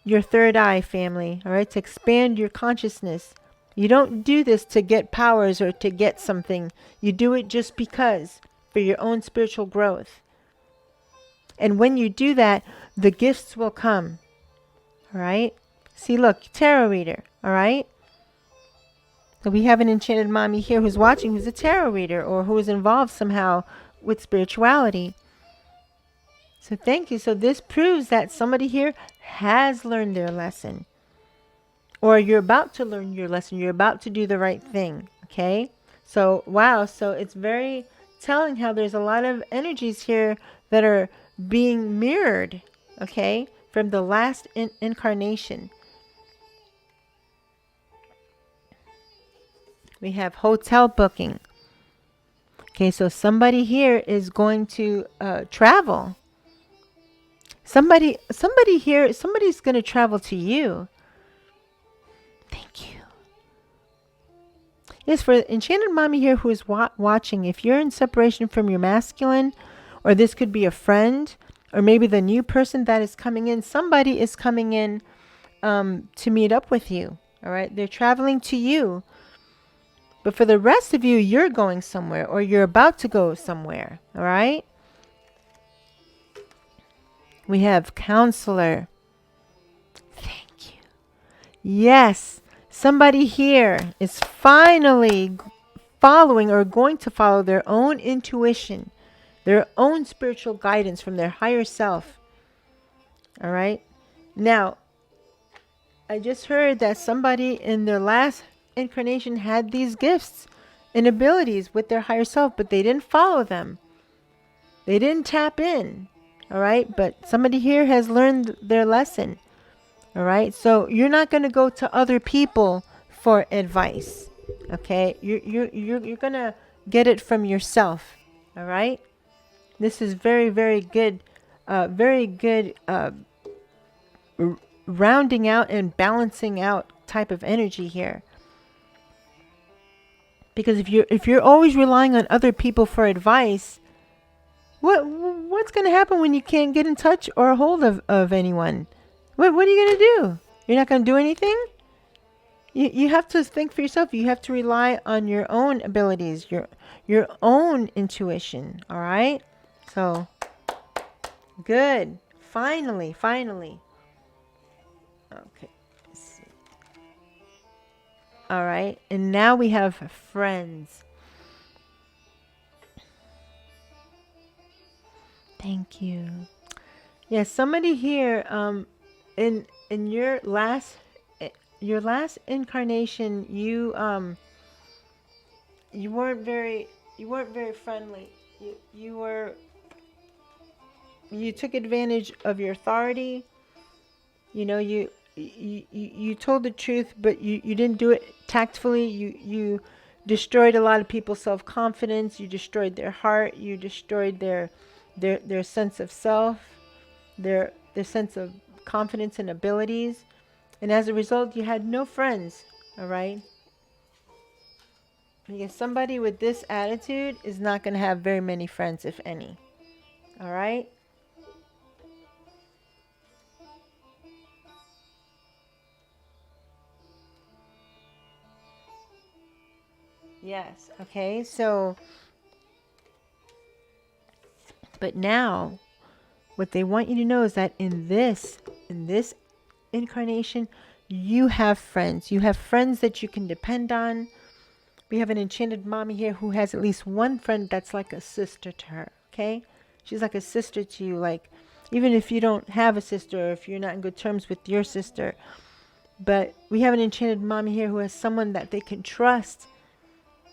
your third eye, family. All right, to expand your consciousness. You don't do this to get powers or to get something. You do it just because, for your own spiritual growth. And when you do that, the gifts will come. All right. See, look, tarot reader. All right. So we have an enchanted mommy here who's watching, who's a tarot reader or who is involved somehow with spirituality. So thank you. So this proves that somebody here has learned their lesson, or you're about to learn your lesson. You're about to do the right thing. Okay. So, wow. So it's very telling how there's a lot of energies here that are being mirrored. Okay. From the last incarnation. We have hotel booking. Okay, so somebody here is going to travel. Somebody here, somebody's going to travel to you. Thank you. Yes, for enchanted mommy here who is watching, if you're in separation from your masculine, or this could be a friend, or maybe the new person that is coming in, somebody is coming in to meet up with you. All right, they're traveling to you. But for the rest of you, you're going somewhere, or you're about to go somewhere. All right. We have counselor. Thank you. Yes, somebody here is finally following or going to follow their own intuition, their own spiritual guidance from their higher self. All right. Now, I just heard that somebody in their last incarnation had these gifts and abilities with their higher self, but they didn't follow them. They didn't tap in. All right. But somebody here has learned their lesson. All right. So you're not going to go to other people for advice. Okay. You're going to get it from yourself. All right. This is very, very good. Very good. Rounding out and balancing out type of energy here. Because if you're always relying on other people for advice, what's going to happen when you can't get in touch or a hold of anyone? What are you going to do? You're not going to do anything? You have to think for yourself. You have to rely on your own abilities, your own intuition, all right? So, good. Finally. Okay. Let's see. All right. And now we have friends. Thank you. Yes, somebody here in your last incarnation, you weren't very friendly. You took advantage of your authority. You know, you told the truth, but you didn't do it tactfully. You destroyed a lot of people's self-confidence. You destroyed their heart. You destroyed their sense of self, their sense of confidence and abilities. And as a result, you had no friends. All right. Because somebody with this attitude is not going to have very many friends, if any. All right. Yes. Okay. So, but now what they want you to know is that in this incarnation, you have friends. You have friends that you can depend on. We have an enchanted mommy here who has at least one friend that's like a sister to her. Okay. She's like a sister to you. Like, even if you don't have a sister, or if you're not in good terms with your sister, but we have an enchanted mommy here who has someone that they can trust.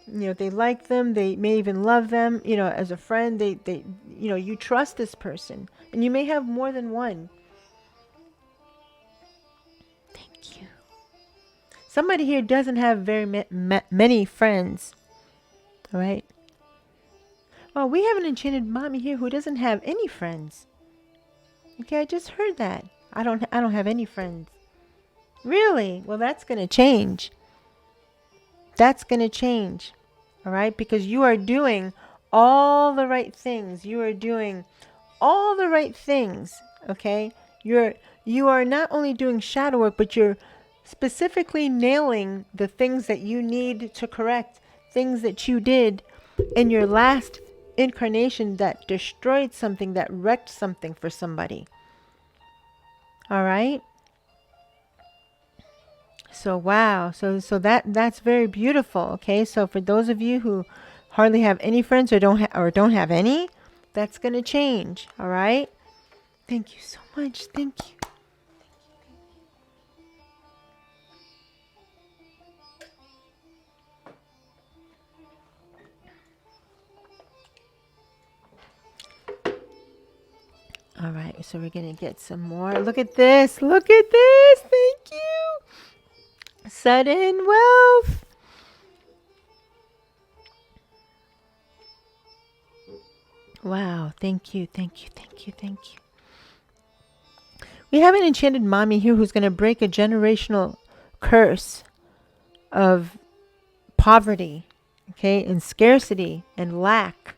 You know, they like them. They may even love them. You know, as a friend, you trust this person, and you may have more than one. Thank you. Somebody here doesn't have very many friends. All right. Well, we have an enchanted mommy here who doesn't have any friends. Okay, I just heard that. I don't have any friends. Really? Well, that's going to change. That's going to change. All right? Because you are doing all the right things. You are doing all the right things. Okay? You are not only doing shadow work, but you're specifically nailing the things that you need to correct, things that you did in your last incarnation that destroyed something, that wrecked something for somebody. All right? So wow, so that's very beautiful. Okay, so for those of you who hardly have any friends or don't have any, that's gonna change. All right. Thank you so much. Thank you. All right, so we're gonna get some more. Look at this. Look at this. Thank you. Sudden wealth. Wow. Thank you. Thank you. Thank you. Thank you. We have an enchanted mommy here who's going to break a generational curse of poverty, okay, and scarcity and lack.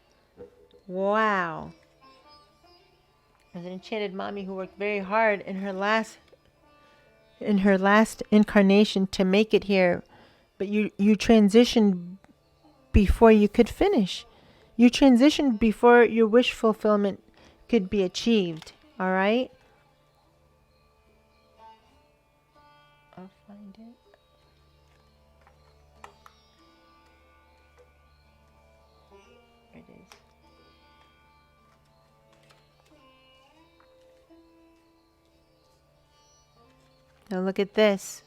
Wow. There's an enchanted mommy who worked very hard in her last incarnation to make it here, but you transitioned before you could finish. You transitioned before your wish fulfillment could be achieved. All right. I'll find it. There it is. Now look at this.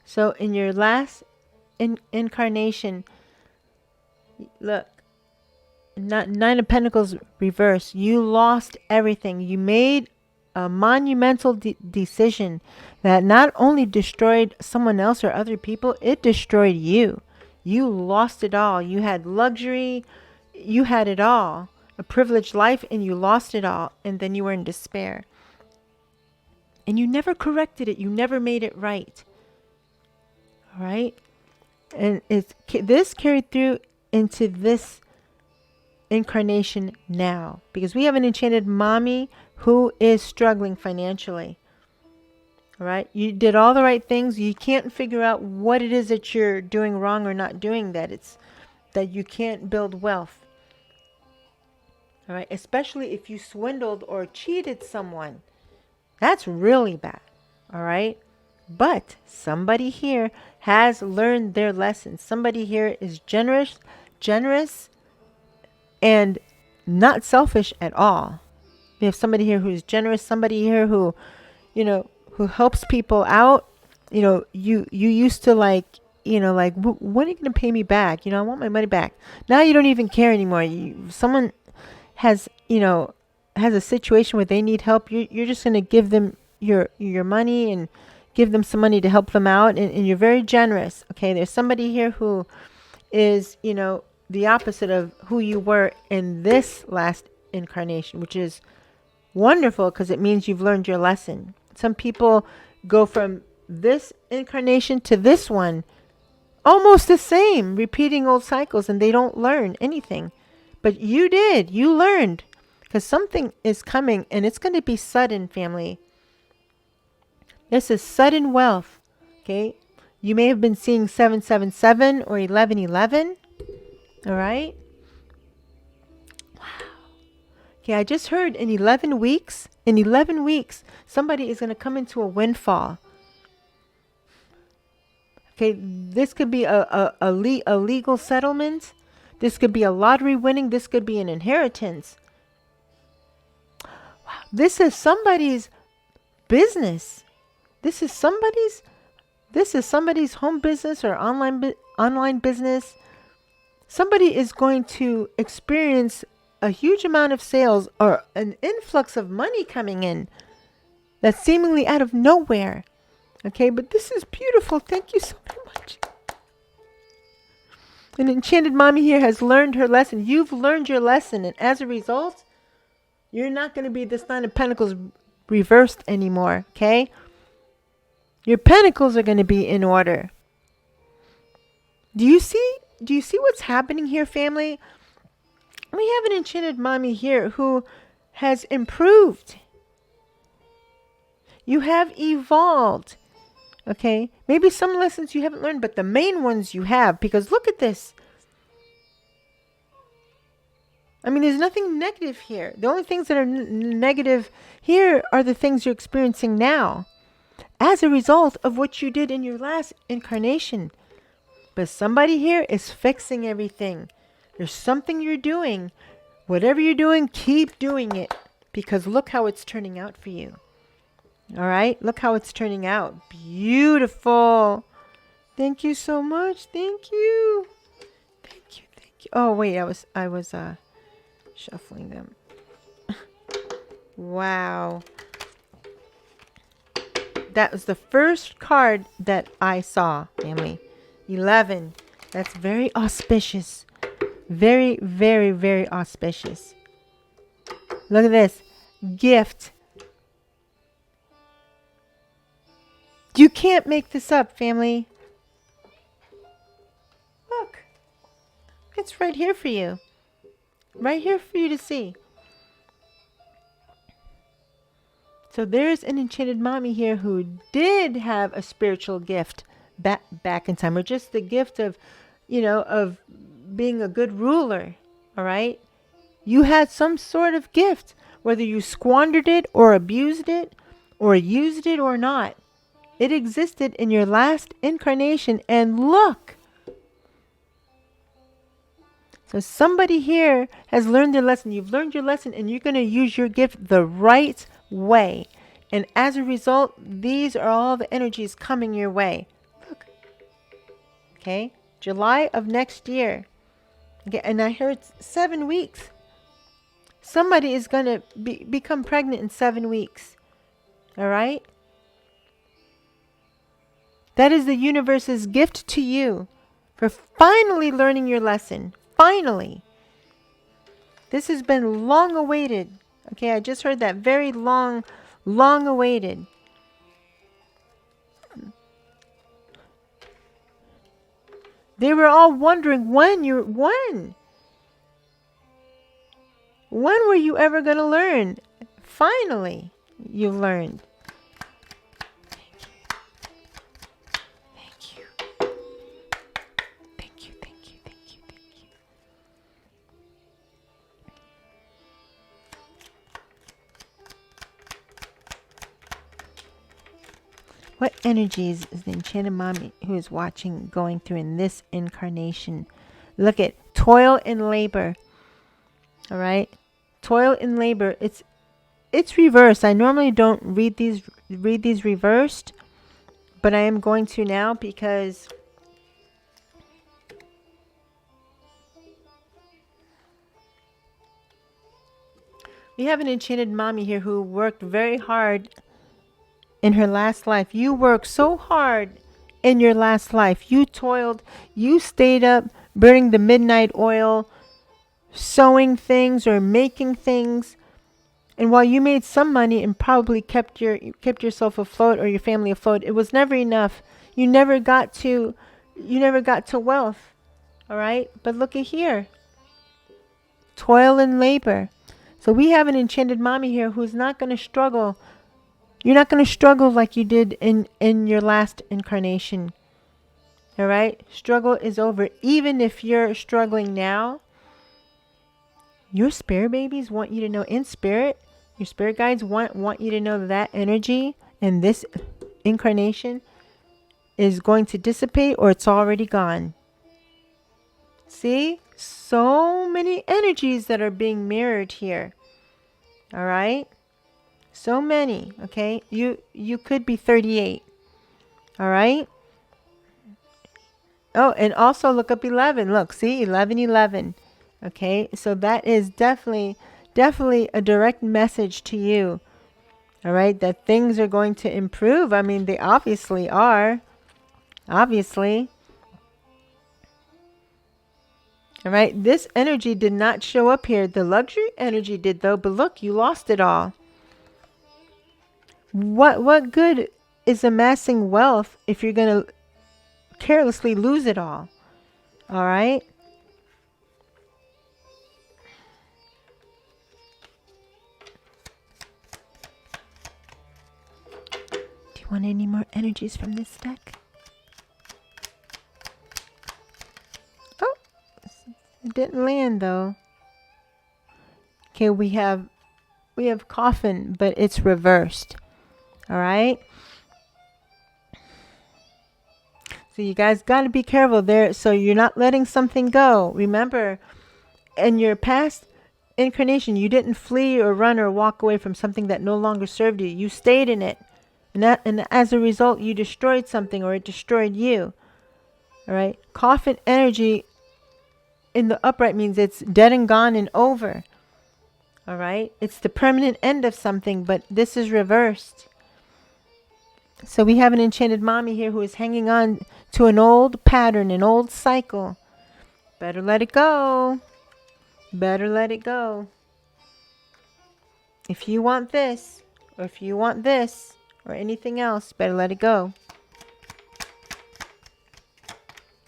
So in your last incarnation, look, Nine of Pentacles reverse. You lost everything. You made a monumental decision that not only destroyed someone else or other people, it destroyed you. You lost it all. You had luxury. You had it all. A privileged life, and you lost it all. And then you were in despair. And you never corrected it. You never made it right. All right? And this carried through into this incarnation now, because we have an enchanted mommy who is struggling financially. All right, you did all the right things. You can't figure out what it is that you're doing wrong or not doing, that you can't build wealth. All right, especially if you swindled or cheated someone. That's really bad. All right, but somebody here has learned their lesson. Somebody here is generous and not selfish at all. We have somebody here who's generous, somebody here who, who helps people out. You used to when are you going to pay me back? I want my money back. Now you don't even care anymore. Someone has a situation where they need help. You're just going to give them your money and give them some money to help them out. And you're very generous. Okay. There's somebody here who is, the opposite of who you were in this last incarnation, which is wonderful because it means you've learned your lesson. Some people go from this incarnation to this one almost the same, repeating old cycles, and they don't learn anything. But you did. You learned, because something is coming, and it's going to be sudden, family. This is sudden wealth. Okay? You may have been seeing 777 or 1111. All right. Wow. Okay, I just heard in 11 weeks, somebody is going to come into a windfall. Okay, this could be a legal settlement. This could be a lottery winning. This could be an inheritance. Wow. This is somebody's business. This is somebody's home business or online business. Somebody is going to experience a huge amount of sales or an influx of money coming in that's seemingly out of nowhere. Okay, but this is beautiful. Thank you so much. An enchanted mommy here has learned her lesson. You've learned your lesson, and as a result, you're not going to be this Nine of Pentacles reversed anymore. Okay, your pentacles are going to be in order. Do you see what's happening here, family? We have an enchanted mommy here who has improved. You have evolved. Okay? Maybe some lessons you haven't learned, but the main ones you have, because look at this. I mean, there's nothing negative here. The only things that are negative here are the things you're experiencing now as a result of what you did in your last incarnation. But somebody here is fixing everything. There's something you're doing. Whatever you're doing, keep doing it. Because look how it's turning out for you. All right? Look how it's turning out. Beautiful. Thank you so much. Thank you. Thank you. Oh, wait. I was shuffling them. Wow. That was the first card that I saw, family. 11. That's very auspicious. Very, very, very auspicious. Look at this. Gift. You can't make this up, family. Look. It's right here for you. Right here for you to see. So there's an enchanted mommy here who did have a spiritual gift back in time, or just the gift of, of being a good ruler. All right. You had some sort of gift, whether you squandered it or abused it or used it or not. It existed in your last incarnation, and look. So somebody here has learned their lesson. You've learned your lesson, and you're going to use your gift the right way. And as a result, these are all the energies coming your way. Look. Okay. July of next year. Okay. And I heard 7 weeks. Somebody is going to become pregnant in 7 weeks. All right. That is the universe's gift to you for finally learning your lesson. Finally. This has been long awaited. Okay, I just heard that. Very long awaited. They were all wondering when were you ever going to learn? Finally, you learned. Thank you. Thank you. Thank you. Thank you. Thank you. What energies is the Enchanted Mommy who is watching going through in this incarnation? Look at toil and labor. All right, toil and labor. It's reversed. I normally don't read these reversed, but I am going to now because we have an Enchanted Mommy here who worked very hard in her last life. You worked so hard in your last life. You toiled. You stayed up burning the midnight oil, sewing things or making things. And while you made some money and probably kept yourself afloat or your family afloat, it was never enough. You never got to wealth. All right? But look at here. Toil and labor. So we have an Enchanted Mommy here who's not going to struggle. You're not going to struggle like you did in your last incarnation. All right? Struggle is over. Even if you're struggling now, your spirit babies want you to know in spirit, your spirit guides want you to know that energy in this incarnation is going to dissipate or it's already gone. See? So many energies that are being mirrored here. All right? So many, okay? You could be 38. All right? Oh, and also look up 11. Look, see? 1111. Okay? So that is definitely a direct message to you. All right? That things are going to improve. I mean, they obviously are. Obviously. All right? This energy did not show up here. The luxury energy did though, but look, you lost it all. What good is amassing wealth if you're going to carelessly lose it all? All right? Do you want any more energies from this deck? Oh, it didn't land though. Okay, we have coffin, but it's reversed. All right? So you guys got to be careful there so you're not letting something go. Remember, in your past incarnation, you didn't flee or run or walk away from something that no longer served you. You stayed in it. And as a result, you destroyed something or it destroyed you. All right? Coffin energy in the upright means it's dead and gone and over. All right? It's the permanent end of something, but this is reversed. So we have an Enchanted Mommy here who is hanging on to an old pattern, an old cycle. Better let it go. Better let it go. If you want this, or if you want this, or anything else, better let it go.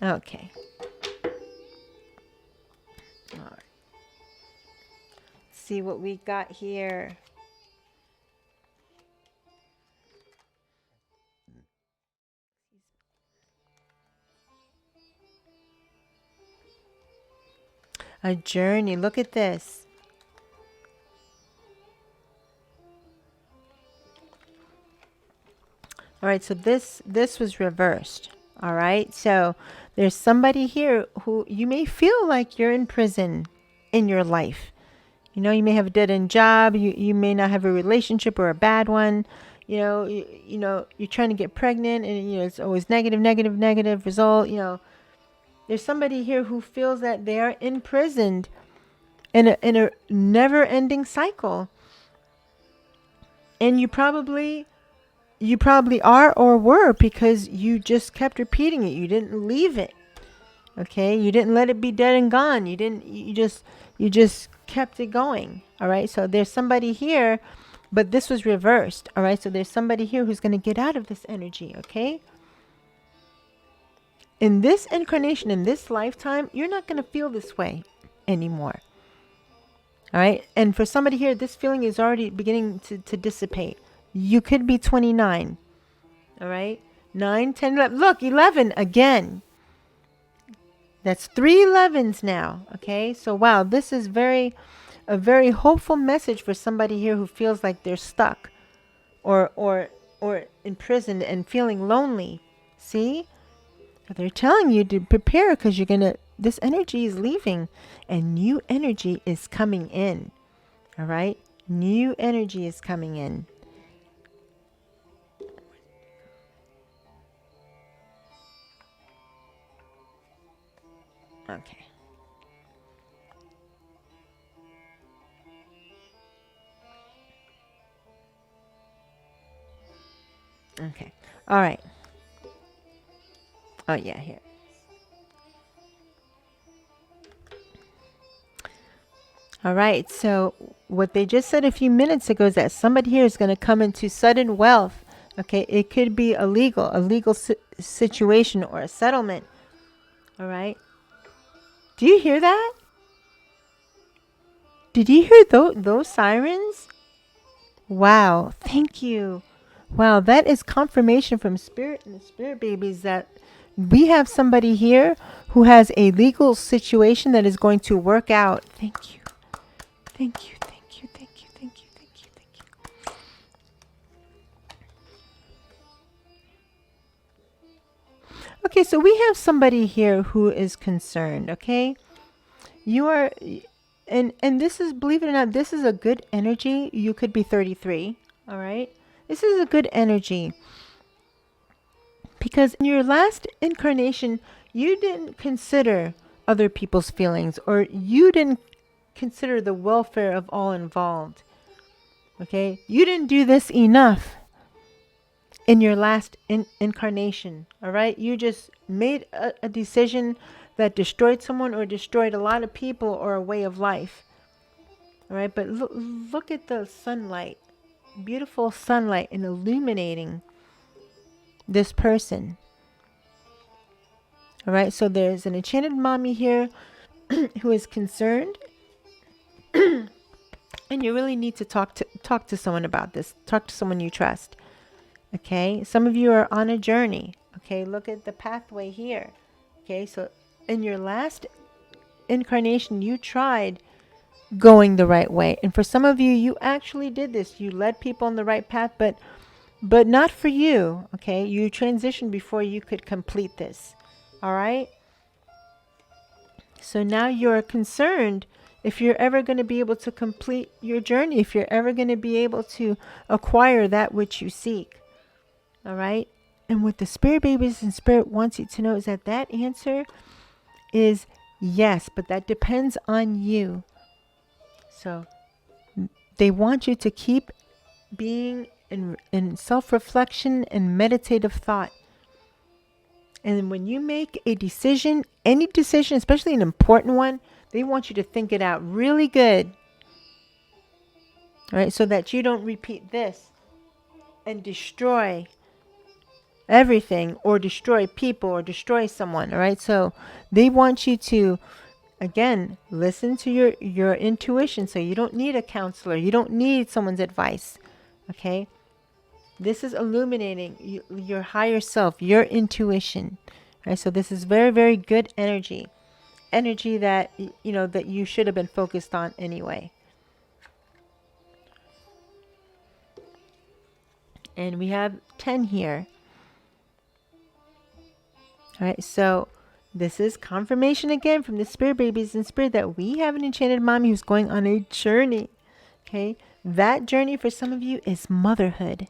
Okay. All right. Let's see what we got here. A journey. Look at this. All right, so this was reversed. All right, so there's somebody here who you may feel like you're in prison in your life. You know, you may have a dead-end job. You may not have a relationship or a bad one. you're trying to get pregnant, and it's always negative, negative, negative result. There's somebody here who feels that they are imprisoned in a never-ending cycle, and you probably are or were, because you just kept repeating it. You didn't leave it. Okay, you didn't let it be dead and gone. You just kept it going. All right, so there's somebody here, but this was reversed. All right, so there's somebody here who's going to get out of this energy. Okay, in this incarnation, in this lifetime, you're not going to feel this way anymore. All right, and for somebody here, this feeling is already beginning to dissipate. You could be 29. All right, 9, 10, 11. Look, 11 again. That's 3 11s now. Okay, so wow, this is a very hopeful message for somebody here who feels like they're stuck or imprisoned and feeling lonely. See, they're telling you to prepare, because this energy is leaving and new energy is coming in. All right, new energy is coming in. Okay. Okay. All right. Oh, yeah, here. All right. So what they just said a few minutes ago is that somebody here is going to come into sudden wealth. Okay. It could be a legal situation or a settlement. All right. Do you hear that? Did you hear those sirens? Wow. Thank you. Wow. That is confirmation from Spirit and the Spirit babies that we have somebody here who has a legal situation that is going to work out. Thank you. Thank you. Thank you. Thank you. Thank you. Thank you. Thank you. Okay, so we have somebody here who is concerned. Okay, you are, and this is, believe it or not, this is a good energy. You could be 33. All right, this is a good energy, because in your last incarnation you didn't consider other people's feelings, or you didn't consider the welfare of all involved. Okay, you didn't do this enough in your last incarnation. All right, you just made a decision that destroyed someone or destroyed a lot of people or a way of life. All right, but look at the sunlight, beautiful sunlight, and illuminating this person. All right, so there's an enchanted mommy here who is concerned, and you really need to talk to someone about this. Talk to someone you trust. Okay, some of you are on a journey. Okay, look at the pathway here. Okay, so in your last incarnation, you tried going the right way, and for some of you, you actually did this. You led people on the right path, but not for you. Okay, you transitioned before you could complete this. All right, so now you're concerned if you're ever going to be able to complete your journey, if you're ever going to be able to acquire that which you seek. All right, and what the Spirit babies and Spirit wants you to know is that answer is yes, but that depends on you. So they want you to keep being in self-reflection and meditative thought. And when you make a decision, any decision, especially an important one, they want you to think it out really good. All right, so that you don't repeat this and destroy everything, or destroy people, or destroy someone. All right, so they want you to, again, listen to your intuition. So you don't need a counselor, you don't need someone's advice. Okay, this is illuminating your higher self, your intuition. All right, so this is very, very good energy that that you should have been focused on anyway. And we have 10 here. All right, so this is confirmation again from the Spirit babies and Spirit that we have an enchanted mommy who's going on a journey. Okay, that journey for some of you is motherhood.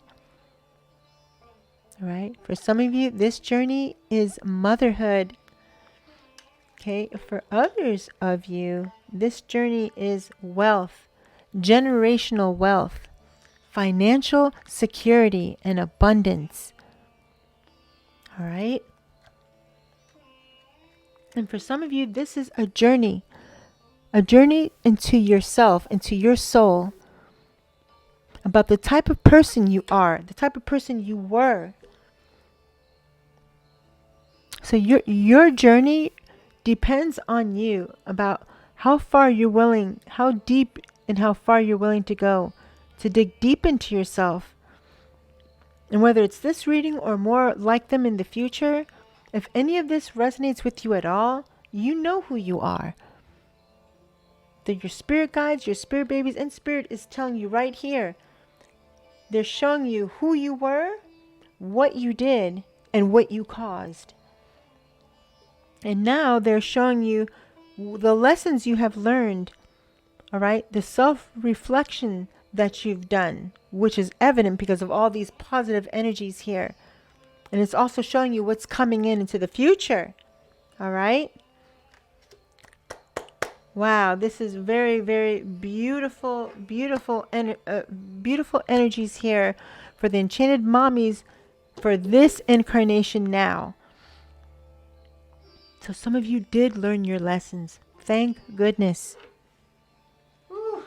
All right. For some of you, this journey is motherhood. Okay. For others of you, this journey is wealth, generational wealth, financial security, and abundance. All right. And for some of you, this is a journey into yourself, into your soul, about the type of person you are, the type of person you were. So your journey depends on you, about how far you're willing, how deep and how far you're willing to go, to dig deep into yourself. And whether it's this reading or more like them in the future, if any of this resonates with you at all, you know who you are. They're your spirit guides, your spirit babies, and spirit is telling you right here. They're showing you who you were, what you did, and what you caused. And now they're showing you the lessons you have learned, all right? The self-reflection that you've done, which is evident because of all these positive energies here. And it's also showing you what's coming into the future, all right? Wow, this is very, very beautiful, beautiful energies here for the Enchanted Mommies for this incarnation now. So some of you did learn your lessons. Thank goodness. Whew.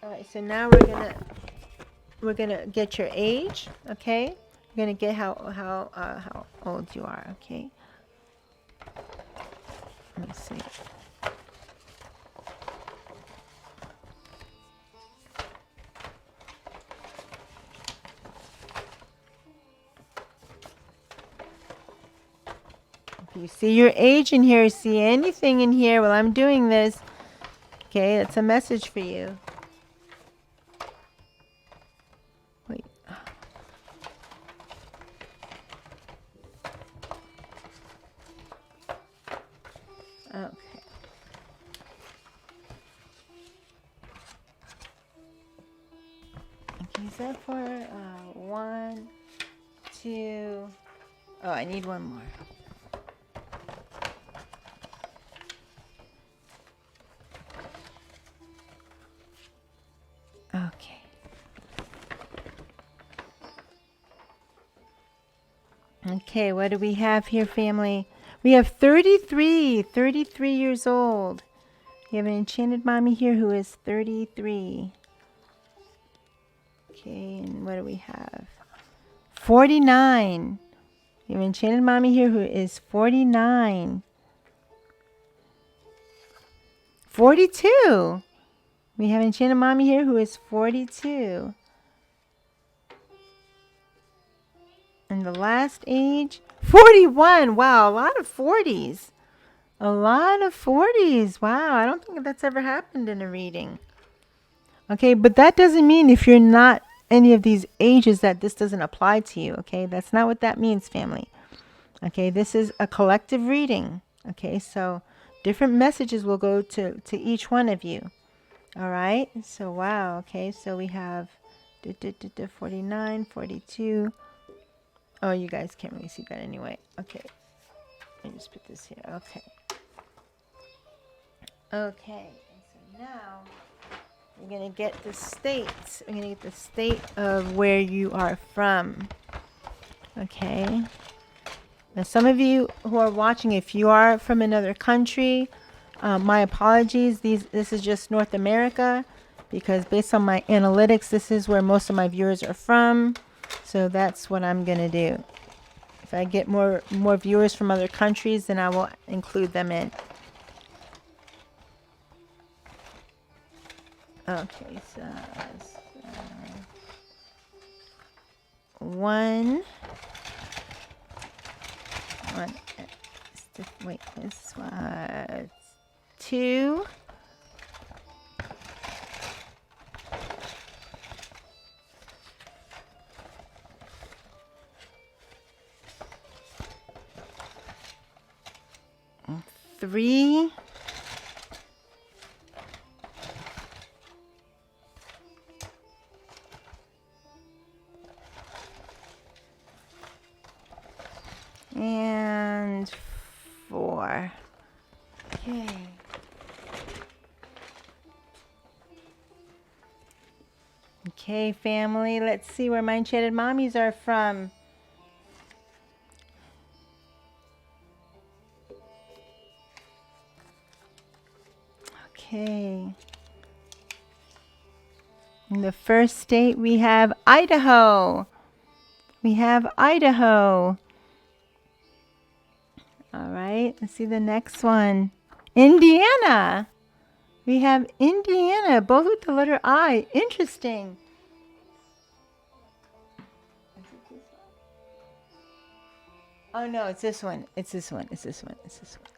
All right, so now we're gonna get your age, okay? We're gonna get how old you are, okay? Let me see. If you see your age in here, see anything in here while I'm doing this, okay, that's a message for you. Wait. Okay. Okay, is that for 1, 2? Oh, I need one more. Okay. Okay, what do we have here, family? We have 33 years old. We have an Enchanted Mommy here who is 33. Okay, and what do we have? 49. We have an Enchanted Mommy here who is 49. 42. We have an Enchanted Mommy here who is 42. And the last age, 41. Wow, a lot of 40s. A lot of 40s. Wow, I don't think that's ever happened in a reading. Okay, but that doesn't mean if you're not any of these ages that this doesn't apply to you. Okay, that's not what that means, family. Okay, this is a collective reading. Okay, so different messages will go to each one of you. All right, so wow. Okay, so we have 49, 42. Oh, you guys can't really see that anyway. Okay, let me just put this here. Okay. Okay, and so now we're going to get the states. We're going to get the state of where you are from. Okay. Now, some of you who are watching, if you are from another country, my apologies. This is just North America, because based on my analytics, this is where most of my viewers are from. So that's what I'm going to do. If I get more viewers from other countries, then I will include them in. Okay, so one. Wait, this was 2. 3. and 4. Okay. Okay, family, let's see where my enchanted mommies are from. Okay. In the first state, we have Idaho. We have Idaho. All right, let's see the next one. Indiana. We have Indiana, both with the letter I. Interesting. Oh no, it's this one. It's this one. It's this one. It's this one.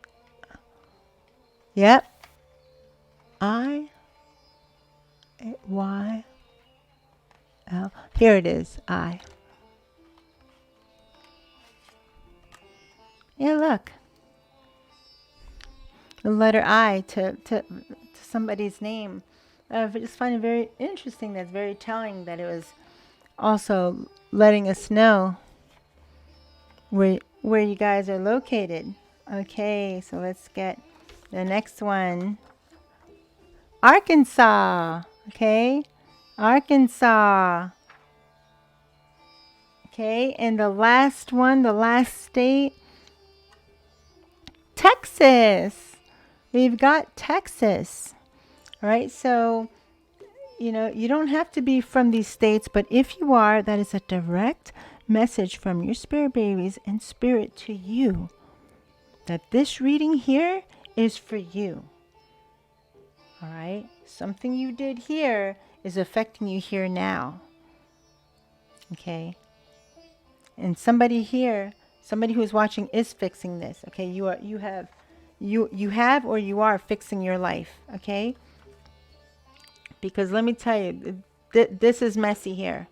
Yep. I. Y. L. Here it is. I. Yeah, look. The letter I to somebody's name. I just find it very interesting. That's very telling that it was also letting us know where you guys are located. Okay, so let's get the next one. Arkansas. Okay, Arkansas. Okay, and the last one, the last state, Texas. We've got Texas. All right, so, you know, you don't have to be from these states, but if you are, that is a direct message from your spirit babies and spirit to you that this reading here is for you. All right, something you did here is affecting you here now. Okay, and somebody here, somebody who's watching is fixing this. Okay, you have or you are fixing your life. Okay, because let me tell you, this is messy here.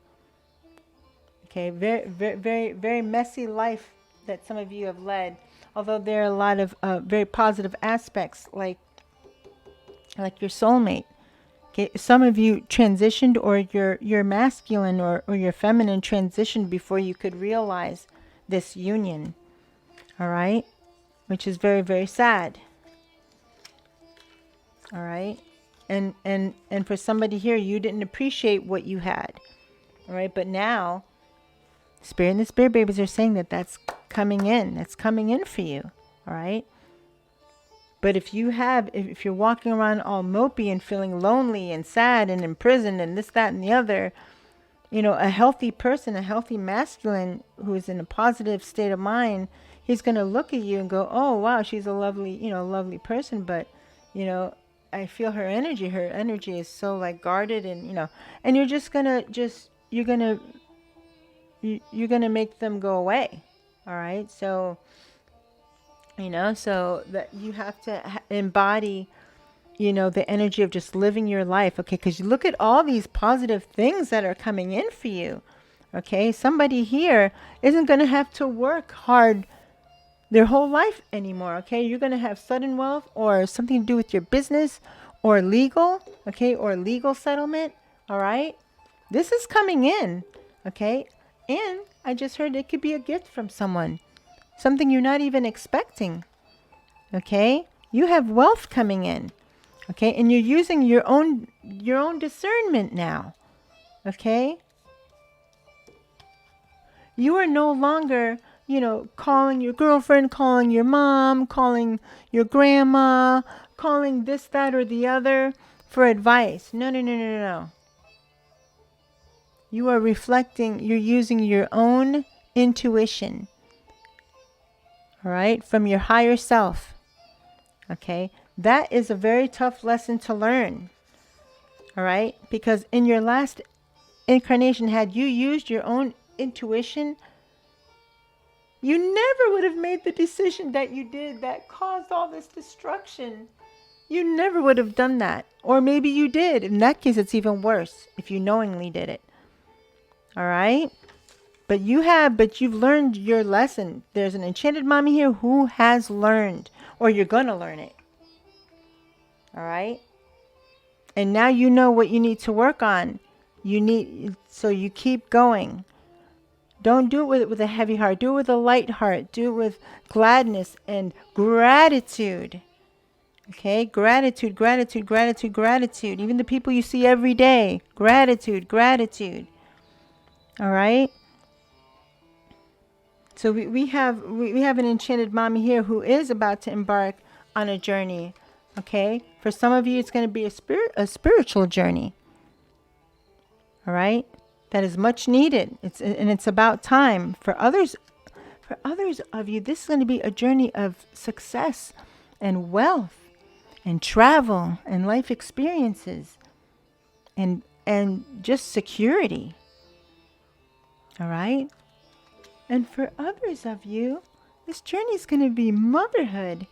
Okay, very, very, very, very messy life that some of you have led. Although there are a lot of very positive aspects, like your soulmate. Okay, some of you transitioned, or your masculine or your feminine transitioned before you could realize this union. All right, which is very, very sad. All right, and for somebody here, you didn't appreciate what you had. All right, but now Spirit and the spirit babies are saying that that's coming in. That's coming in for you. All right. But if you're walking around all mopey and feeling lonely and sad and imprisoned and this, that, and the other, you know, a healthy person, a healthy masculine who is in a positive state of mind, he's going to look at you and go, oh, wow, she's a lovely, lovely person. But, I feel her energy. Her energy is so like guarded and, and you're just going to you're going to make them go away. All right. So, so that you have to embody, the energy of just living your life. Okay. Because you look at all these positive things that are coming in for you. Okay. Somebody here isn't going to have to work hard their whole life anymore. Okay. You're going to have sudden wealth or something to do with your business or legal. Okay. Or legal settlement. All right. This is coming in. Okay. And I just heard it could be a gift from someone. Something you're not even expecting. Okay? You have wealth coming in. Okay? And you're using your own discernment now. Okay? You are no longer, calling your girlfriend, calling your mom, calling your grandma, calling this, that, or the other for advice. No, no, no, no, no. You are reflecting, you're using your own intuition. All right, from your higher self. Okay, that is a very tough lesson to learn. All right, because in your last incarnation, had you used your own intuition, you never would have made the decision that you did that caused all this destruction. You never would have done that. Or maybe you did. In that case, it's even worse if you knowingly did it. All right. But you've learned your lesson. There's an enchanted mommy here who has learned, or you're going to learn it. All right. And now you know what you need to work on. So you keep going. Don't do it with a heavy heart. Do it with a light heart. Do it with gladness and gratitude. Okay? Gratitude, gratitude, gratitude, gratitude. Even the people you see every day. Gratitude, gratitude. All right? So we have an enchanted mommy here who is about to embark on a journey. Okay? For some of you, it's going to be a spiritual journey. All right? That is much needed. It's about time. For others of you, this is going to be a journey of success and wealth and travel and life experiences and just security. All right? And for others of you, this journey is going to be motherhood.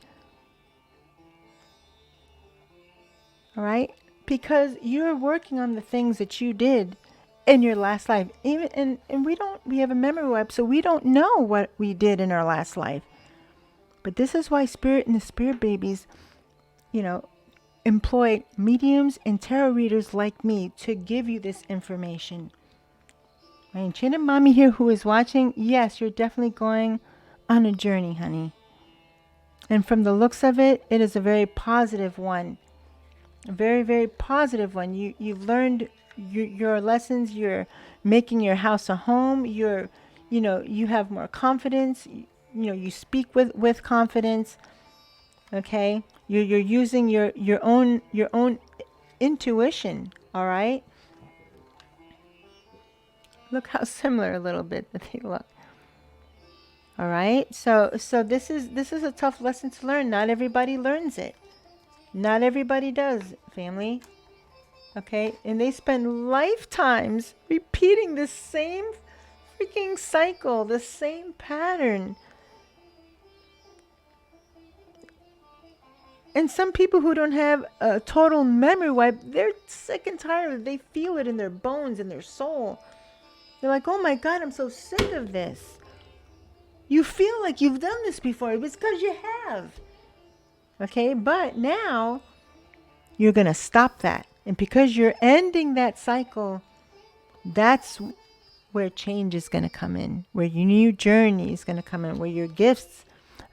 All right? Because you're working on the things that you did in your last life. And we have a memory wipe, so we don't know what we did in our last life. But this is why Spirit and the Spirit babies, employ mediums and tarot readers like me to give you this information. My enchanted mommy here who is watching, yes, you're definitely going on a journey, honey. And from the looks of it, it is a very positive one. A very, very positive one. You've learned your lessons. You're making your house a home. You have more confidence. You speak with confidence. Okay? You're using your own intuition, all right? Look how similar a little bit that they look. All right? So this is a tough lesson to learn. Not everybody learns it. Not everybody does, family. Okay? And they spend lifetimes repeating the same freaking cycle, the same pattern. And some people who don't have a total memory wipe, they're sick and tired of it. They feel it in their bones, in their soul. They're like, oh my God, I'm so sick of this. You feel like you've done this before. It's because you have. Okay, but now you're going to stop that. And because you're ending that cycle, that's where change is going to come in, where your new journey is going to come in, where your gifts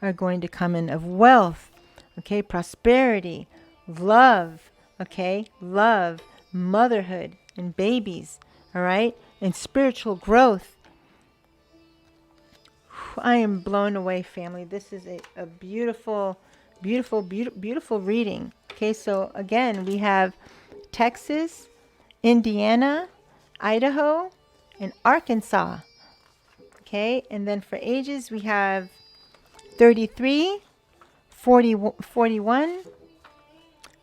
are going to come in of wealth, okay, prosperity, love, okay, love, motherhood, and babies, all right, and spiritual growth. I am blown away, family. This is a beautiful, beautiful, beautiful, beautiful reading. Okay, so again, we have Texas, Indiana, Idaho, and Arkansas. Okay, and then for ages, we have 33, 40, 41,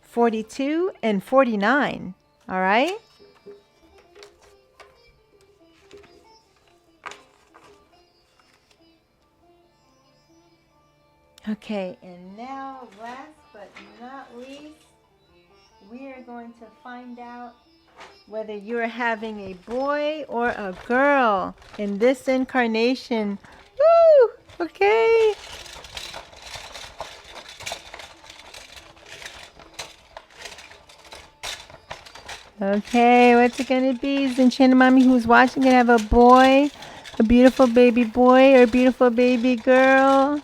42, and 49. All right? Okay, and now, last but not least, we are going to find out whether you're having a boy or a girl in this incarnation. Woo! Okay. Okay, what's it gonna be? Is Enchanted Mommy who's watching gonna have a boy, a beautiful baby boy, or a beautiful baby girl?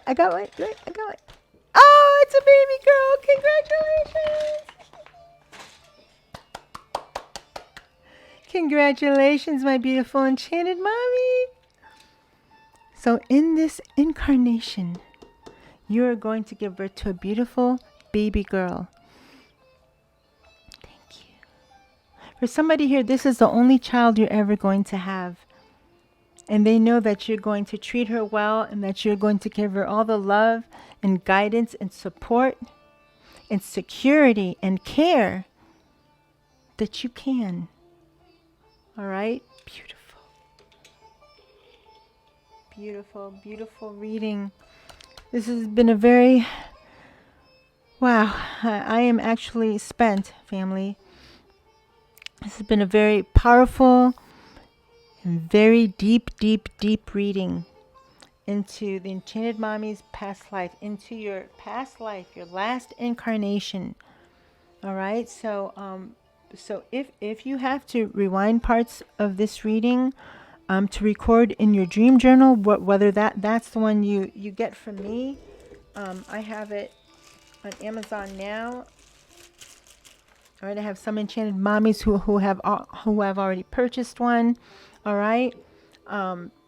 I got one. I got one. Oh, it's a baby girl. Congratulations. Congratulations, my beautiful enchanted mommy. So in this incarnation, you are going to give birth to a beautiful baby girl. Thank you. For somebody here, this is the only child you're ever going to have. And they know that you're going to treat her well and that you're going to give her all the love and guidance and support and security and care that you can. All right? Beautiful. Beautiful, beautiful reading. This has been a very, wow, I am actually spent, family. This has been a very powerful and very deep, deep, deep reading into the Enchanted Mommy's past life, into your past life, your last incarnation. All right, so So if you have to rewind parts of this reading to record in your dream journal, whether that's the one you get from me, I have it on Amazon now. All right, I have some Enchanted Mommies who have already purchased one. All right,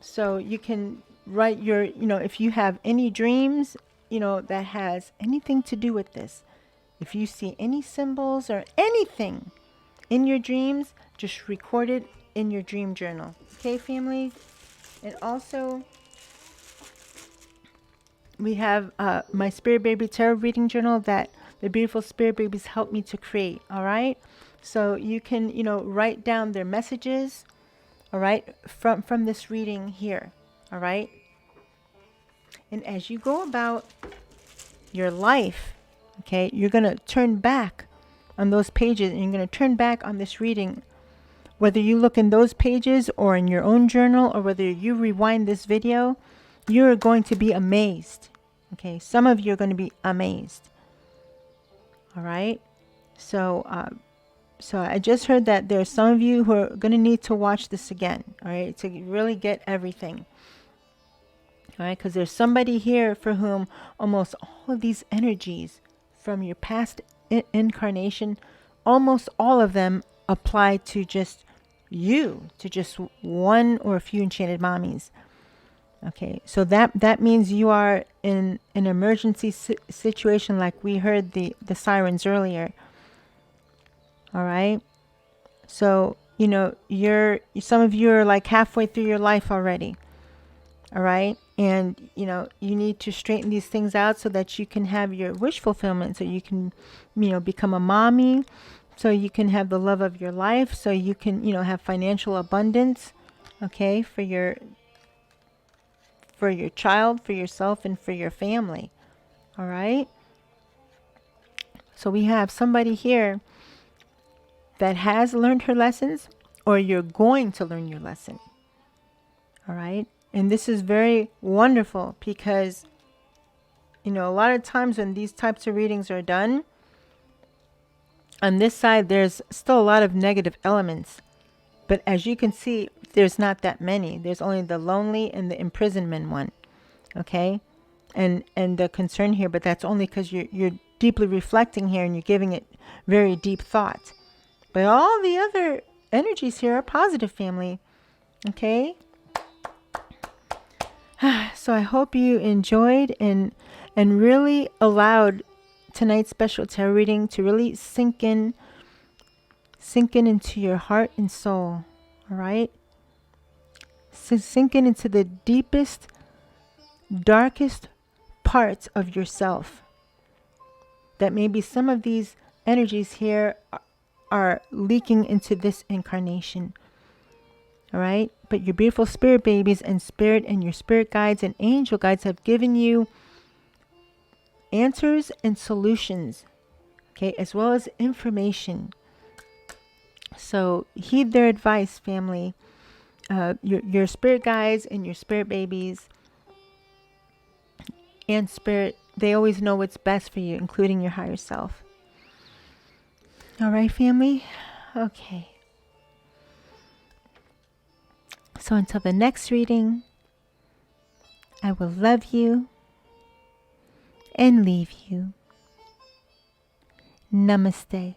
so you can write your, if you have any dreams, that has anything to do with this. If you see any symbols or anything in your dreams, just record it in your dream journal. Okay, family? And also, we have my Spirit Baby Tarot reading journal that the beautiful Spirit Babies helped me to create. All right? So you can, write down their messages, all right, from this reading here. All right? And as you go about your life, okay, you're going to turn back on those pages and you're going to turn back on this reading. Whether you look in those pages or in your own journal or whether you rewind this video, you're going to be amazed. Okay, some of you are going to be amazed. All right. So I just heard that there's some of you who are going to need to watch this again. All right, to really get everything. All right, because there's somebody here for whom almost all of these energies from your past incarnation, almost all of them apply to just you, to just one or a few Enchanted Mommies. Okay, so that means you are in an emergency situation, like we heard the sirens earlier. All right, so some of you are like halfway through your life already. All right, and you need to straighten these things out so that you can have your wish fulfillment, so you can become a mommy, so you can have the love of your life, so you can have financial abundance, okay, for your child, for yourself, and for your family. All right, so we have somebody here that has learned her lessons, or you're going to learn your lesson. All right, and this is very wonderful because a lot of times when these types of readings are done, on this side there's still a lot of negative elements, but as you can see, there's not that many. There's only the lonely and the imprisonment one. Okay, and the concern here, but that's only because you're deeply reflecting here and you're giving it very deep thought. But all the other energies here are positive, family. Okay, so I hope you enjoyed and really allowed tonight's special tarot reading to really sink in into your heart and soul. All right, so sink in into the deepest, darkest parts of yourself. That maybe some of these energies here are leaking into this incarnation. All right, but your beautiful Spirit Babies and Spirit and your Spirit Guides and Angel Guides have given you answers and solutions, okay, as well as information. So heed their advice, family. Your Spirit Guides and your Spirit Babies and Spirit, they always know what's best for you, including your higher self. All right, family? Okay. So until the next reading, I will love you and leave you. Namaste.